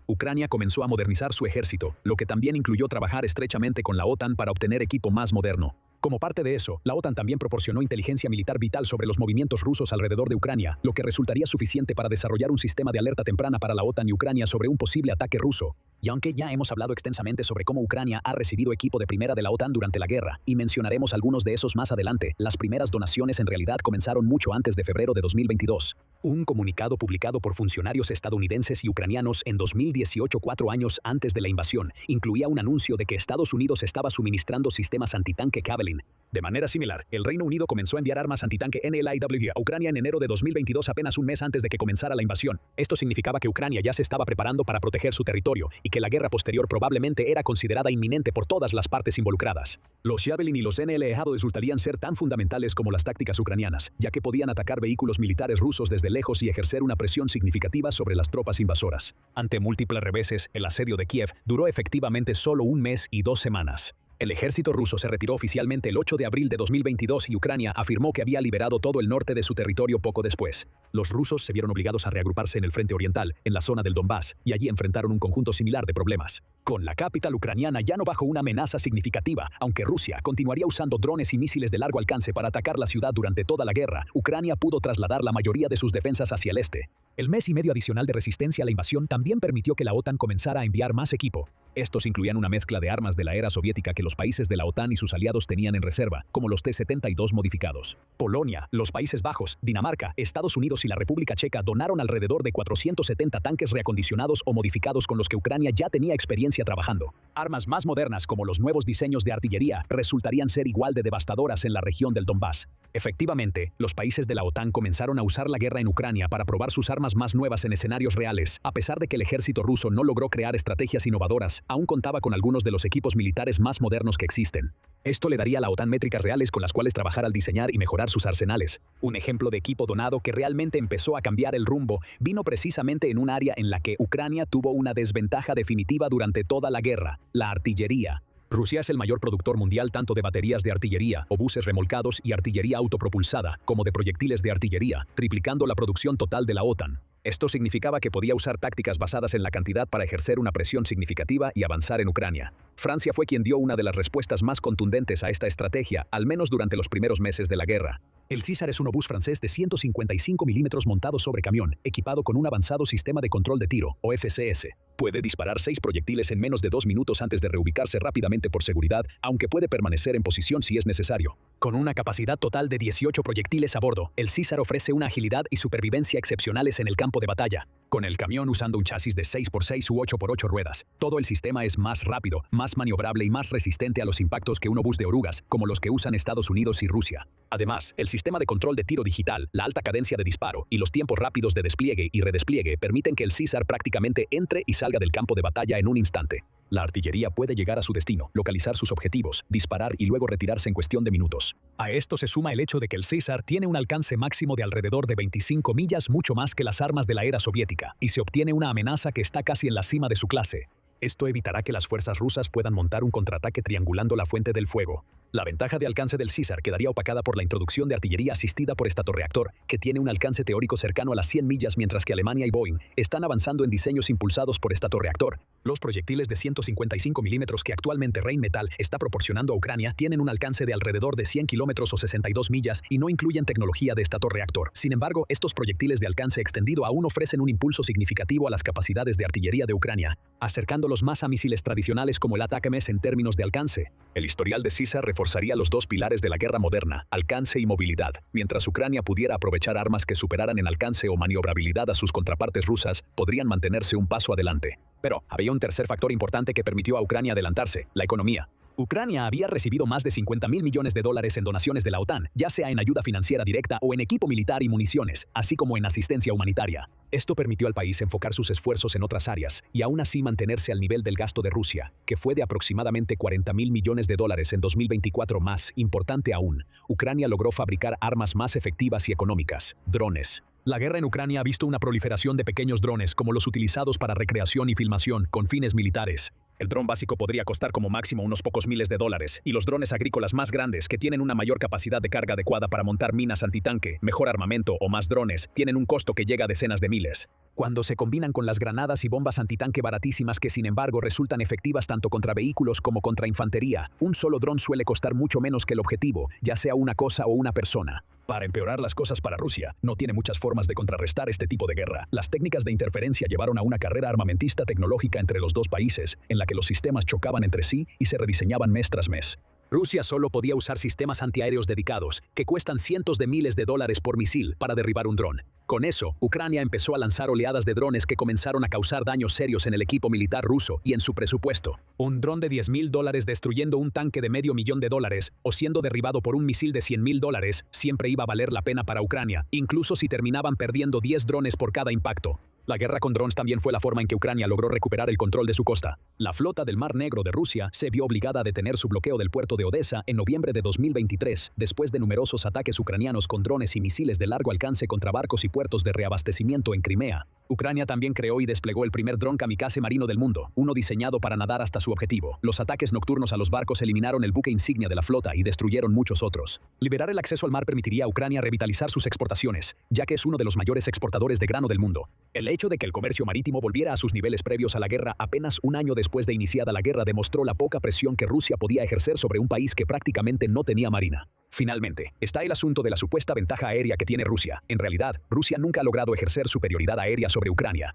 Ucrania comenzó a modernizar su ejército, lo que también incluyó trabajar estrechamente con la OTAN para obtener equipo más moderno. Como parte de eso, la OTAN también proporcionó inteligencia militar vital sobre los movimientos rusos alrededor de Ucrania, lo que resultaría suficiente para desarrollar un sistema de alerta temprana para la OTAN y Ucrania sobre un posible ataque ruso. Y aunque ya hemos hablado extensamente sobre cómo Ucrania ha recibido equipo de primera de la OTAN durante la guerra, y mencionaremos algunos de esos más adelante, las primeras donaciones en realidad comenzaron mucho antes de febrero de 2022. Un comunicado publicado por funcionarios estadounidenses y ucranianos en 2018, 4 años antes de la invasión, incluía un anuncio de que Estados Unidos estaba suministrando sistemas antitanque Javelin. De manera similar, el Reino Unido comenzó a enviar armas antitanque NLAW a Ucrania en enero de 2022, apenas un mes antes de que comenzara la invasión. Esto significaba que Ucrania ya se estaba preparando para proteger su territorio y que la guerra posterior probablemente era considerada inminente por todas las partes involucradas. Los Javelin y los NLAW resultarían ser tan fundamentales como las tácticas ucranianas, ya que podían atacar vehículos militares rusos desde lejos y ejercer una presión significativa sobre las tropas invasoras. Ante múltiples reveses, el asedio de Kiev duró efectivamente solo un mes y 2 semanas. El ejército ruso se retiró oficialmente el 8 de abril de 2022 y Ucrania afirmó que había liberado todo el norte de su territorio poco después. Los rusos se vieron obligados a reagruparse en el frente oriental, en la zona del Donbass, y allí enfrentaron un conjunto similar de problemas. Con la capital ucraniana ya no bajo una amenaza significativa, aunque Rusia continuaría usando drones y misiles de largo alcance para atacar la ciudad durante toda la guerra, Ucrania pudo trasladar la mayoría de sus defensas hacia el este. El mes y medio adicional de resistencia a la invasión también permitió que la OTAN comenzara a enviar más equipo. Estos incluían una mezcla de armas de la era soviética que los países de la OTAN y sus aliados tenían en reserva, como los T-72 modificados. Polonia, los Países Bajos, Dinamarca, Estados Unidos y la República Checa donaron alrededor de 470 tanques reacondicionados o modificados con los que Ucrania ya tenía experiencia trabajando. Armas más modernas como los nuevos diseños de artillería resultarían ser igual de devastadoras en la región del Donbass. Efectivamente, los países de la OTAN comenzaron a usar la guerra en Ucrania para probar sus armas más nuevas en escenarios reales. A pesar de que el ejército ruso no logró crear estrategias innovadoras, aún contaba con algunos de los equipos militares más modernos que existen. Esto le daría a la OTAN métricas reales con las cuales trabajar al diseñar y mejorar sus arsenales. Un ejemplo de equipo donado que realmente empezó a cambiar el rumbo vino precisamente en un área en la que Ucrania tuvo una desventaja definitiva durante toda la guerra: la artillería. Rusia es el mayor productor mundial tanto de baterías de artillería, obuses remolcados y artillería autopropulsada, como de proyectiles de artillería, triplicando la producción total de la OTAN. Esto significaba que podía usar tácticas basadas en la cantidad para ejercer una presión significativa y avanzar en Ucrania. Francia fue quien dio una de las respuestas más contundentes a esta estrategia, al menos durante los primeros meses de la guerra. El César es un obús francés de 155 milímetros montado sobre camión, equipado con un avanzado sistema de control de tiro, o FCS. Puede disparar 6 proyectiles en menos de 2 minutos antes de reubicarse rápidamente por seguridad, aunque puede permanecer en posición si es necesario. Con una capacidad total de 18 proyectiles a bordo, el César ofrece una agilidad y supervivencia excepcionales en el campo de batalla. Con el camión usando un chasis de 6x6 u 8x8 ruedas, todo el sistema es más rápido, más maniobrable y más resistente a los impactos que un obús de orugas, como los que usan Estados Unidos y Rusia. Además, el sistema de control de tiro digital, la alta cadencia de disparo y los tiempos rápidos de despliegue y redespliegue permiten que el César prácticamente entre y salga del campo de batalla en un instante. La artillería puede llegar a su destino, localizar sus objetivos, disparar y luego retirarse en cuestión de minutos. A esto se suma el hecho de que el César tiene un alcance máximo de alrededor de 25 millas, mucho más que las armas de la era soviética, y se obtiene una amenaza que está casi en la cima de su clase. Esto evitará que las fuerzas rusas puedan montar un contraataque triangulando la fuente del fuego. La ventaja de alcance del César quedaría opacada por la introducción de artillería asistida por estatorreactor, que tiene un alcance teórico cercano a las 100 millas, mientras que Alemania y Boeing están avanzando en diseños impulsados por estatorreactor. Los proyectiles de 155 milímetros que actualmente Rheinmetall está proporcionando a Ucrania tienen un alcance de alrededor de 100 kilómetros o 62 millas y no incluyen tecnología de estatorreactor. Sin embargo, estos proyectiles de alcance extendido aún ofrecen un impulso significativo a las capacidades de artillería de Ucrania, acercándolos más a misiles tradicionales como el ATACMS en términos de alcance. El historial de César reforzaría los dos pilares de la guerra moderna, alcance y movilidad. Mientras Ucrania pudiera aprovechar armas que superaran en alcance o maniobrabilidad a sus contrapartes rusas, podrían mantenerse un paso adelante. Pero había un tercer factor importante que permitió a Ucrania adelantarse: la economía. Ucrania había recibido más de 50.000 millones de dólares en donaciones de la OTAN, ya sea en ayuda financiera directa o en equipo militar y municiones, así como en asistencia humanitaria. Esto permitió al país enfocar sus esfuerzos en otras áreas y aún así mantenerse al nivel del gasto de Rusia, que fue de aproximadamente 40.000 millones de dólares en 2024. Más importante aún, Ucrania logró fabricar armas más efectivas y económicas, drones. La guerra en Ucrania ha visto una proliferación de pequeños drones como los utilizados para recreación y filmación con fines militares. El dron básico podría costar como máximo unos pocos miles de dólares, y los drones agrícolas más grandes, que tienen una mayor capacidad de carga adecuada para montar minas antitanque, mejor armamento o más drones, tienen un costo que llega a decenas de miles. Cuando se combinan con las granadas y bombas antitanque baratísimas que sin embargo resultan efectivas tanto contra vehículos como contra infantería, un solo dron suele costar mucho menos que el objetivo, ya sea una cosa o una persona. Para empeorar las cosas para Rusia, no tiene muchas formas de contrarrestar este tipo de guerra. Las técnicas de interferencia llevaron a una carrera armamentista tecnológica entre los dos países, en la que los sistemas chocaban entre sí y se rediseñaban mes tras mes. Rusia solo podía usar sistemas antiaéreos dedicados, que cuestan cientos de miles de dólares por misil, para derribar un dron. Con eso, Ucrania empezó a lanzar oleadas de drones que comenzaron a causar daños serios en el equipo militar ruso y en su presupuesto. Un dron de $10.000 destruyendo un tanque de $500,000 o siendo derribado por un misil de $100.000 siempre iba a valer la pena para Ucrania, incluso si terminaban perdiendo 10 drones por cada impacto. La guerra con drones también fue la forma en que Ucrania logró recuperar el control de su costa. La flota del Mar Negro de Rusia se vio obligada a detener su bloqueo del puerto de Odessa en noviembre de 2023, después de numerosos ataques ucranianos con drones y misiles de largo alcance contra barcos y puertos de reabastecimiento en Crimea. Ucrania también creó y desplegó el primer dron kamikaze marino del mundo, uno diseñado para nadar hasta su objetivo. Los ataques nocturnos a los barcos eliminaron el buque insignia de la flota y destruyeron muchos otros. Liberar el acceso al mar permitiría a Ucrania revitalizar sus exportaciones, ya que es uno de los mayores exportadores de grano del mundo. El hecho de que el comercio marítimo volviera a sus niveles previos a la guerra apenas un año después de iniciada la guerra demostró la poca presión que Rusia podía ejercer sobre un país que prácticamente no tenía marina. Finalmente, está el asunto de la supuesta ventaja aérea que tiene Rusia. En realidad, Rusia nunca ha logrado ejercer superioridad aérea sobre Ucrania.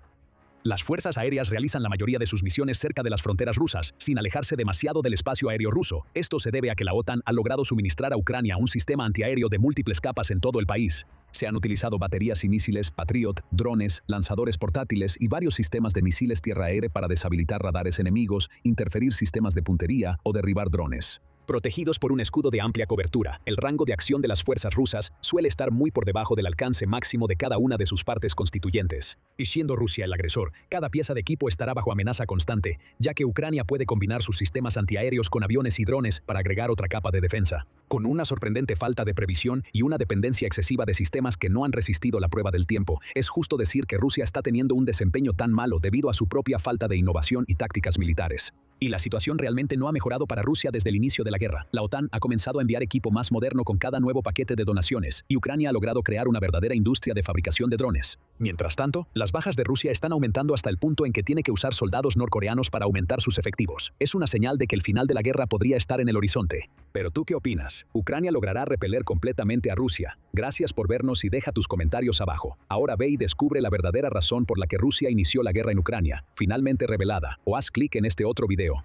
Las fuerzas aéreas realizan la mayoría de sus misiones cerca de las fronteras rusas, sin alejarse demasiado del espacio aéreo ruso. Esto se debe a que la OTAN ha logrado suministrar a Ucrania un sistema antiaéreo de múltiples capas en todo el país. Se han utilizado baterías y misiles Patriot, drones, lanzadores portátiles y varios sistemas de misiles tierra-aire para deshabilitar radares enemigos, interferir sistemas de puntería o derribar drones. Protegidos por un escudo de amplia cobertura, el rango de acción de las fuerzas rusas suele estar muy por debajo del alcance máximo de cada una de sus partes constituyentes. Y siendo Rusia el agresor, cada pieza de equipo estará bajo amenaza constante, ya que Ucrania puede combinar sus sistemas antiaéreos con aviones y drones para agregar otra capa de defensa. Con una sorprendente falta de previsión y una dependencia excesiva de sistemas que no han resistido la prueba del tiempo, es justo decir que Rusia está teniendo un desempeño tan malo debido a su propia falta de innovación y tácticas militares. Y la situación realmente no ha mejorado para Rusia desde el inicio de la guerra. La OTAN ha comenzado a enviar equipo más moderno con cada nuevo paquete de donaciones, y Ucrania ha logrado crear una verdadera industria de fabricación de drones. Mientras tanto, las bajas de Rusia están aumentando hasta el punto en que tiene que usar soldados norcoreanos para aumentar sus efectivos. Es una señal de que el final de la guerra podría estar en el horizonte. Pero ¿tú qué opinas? ¿Ucrania logrará repeler completamente a Rusia? Gracias por vernos y deja tus comentarios abajo. Ahora ve y descubre la verdadera razón por la que Rusia inició la guerra en Ucrania, finalmente revelada, o haz clic en este otro video.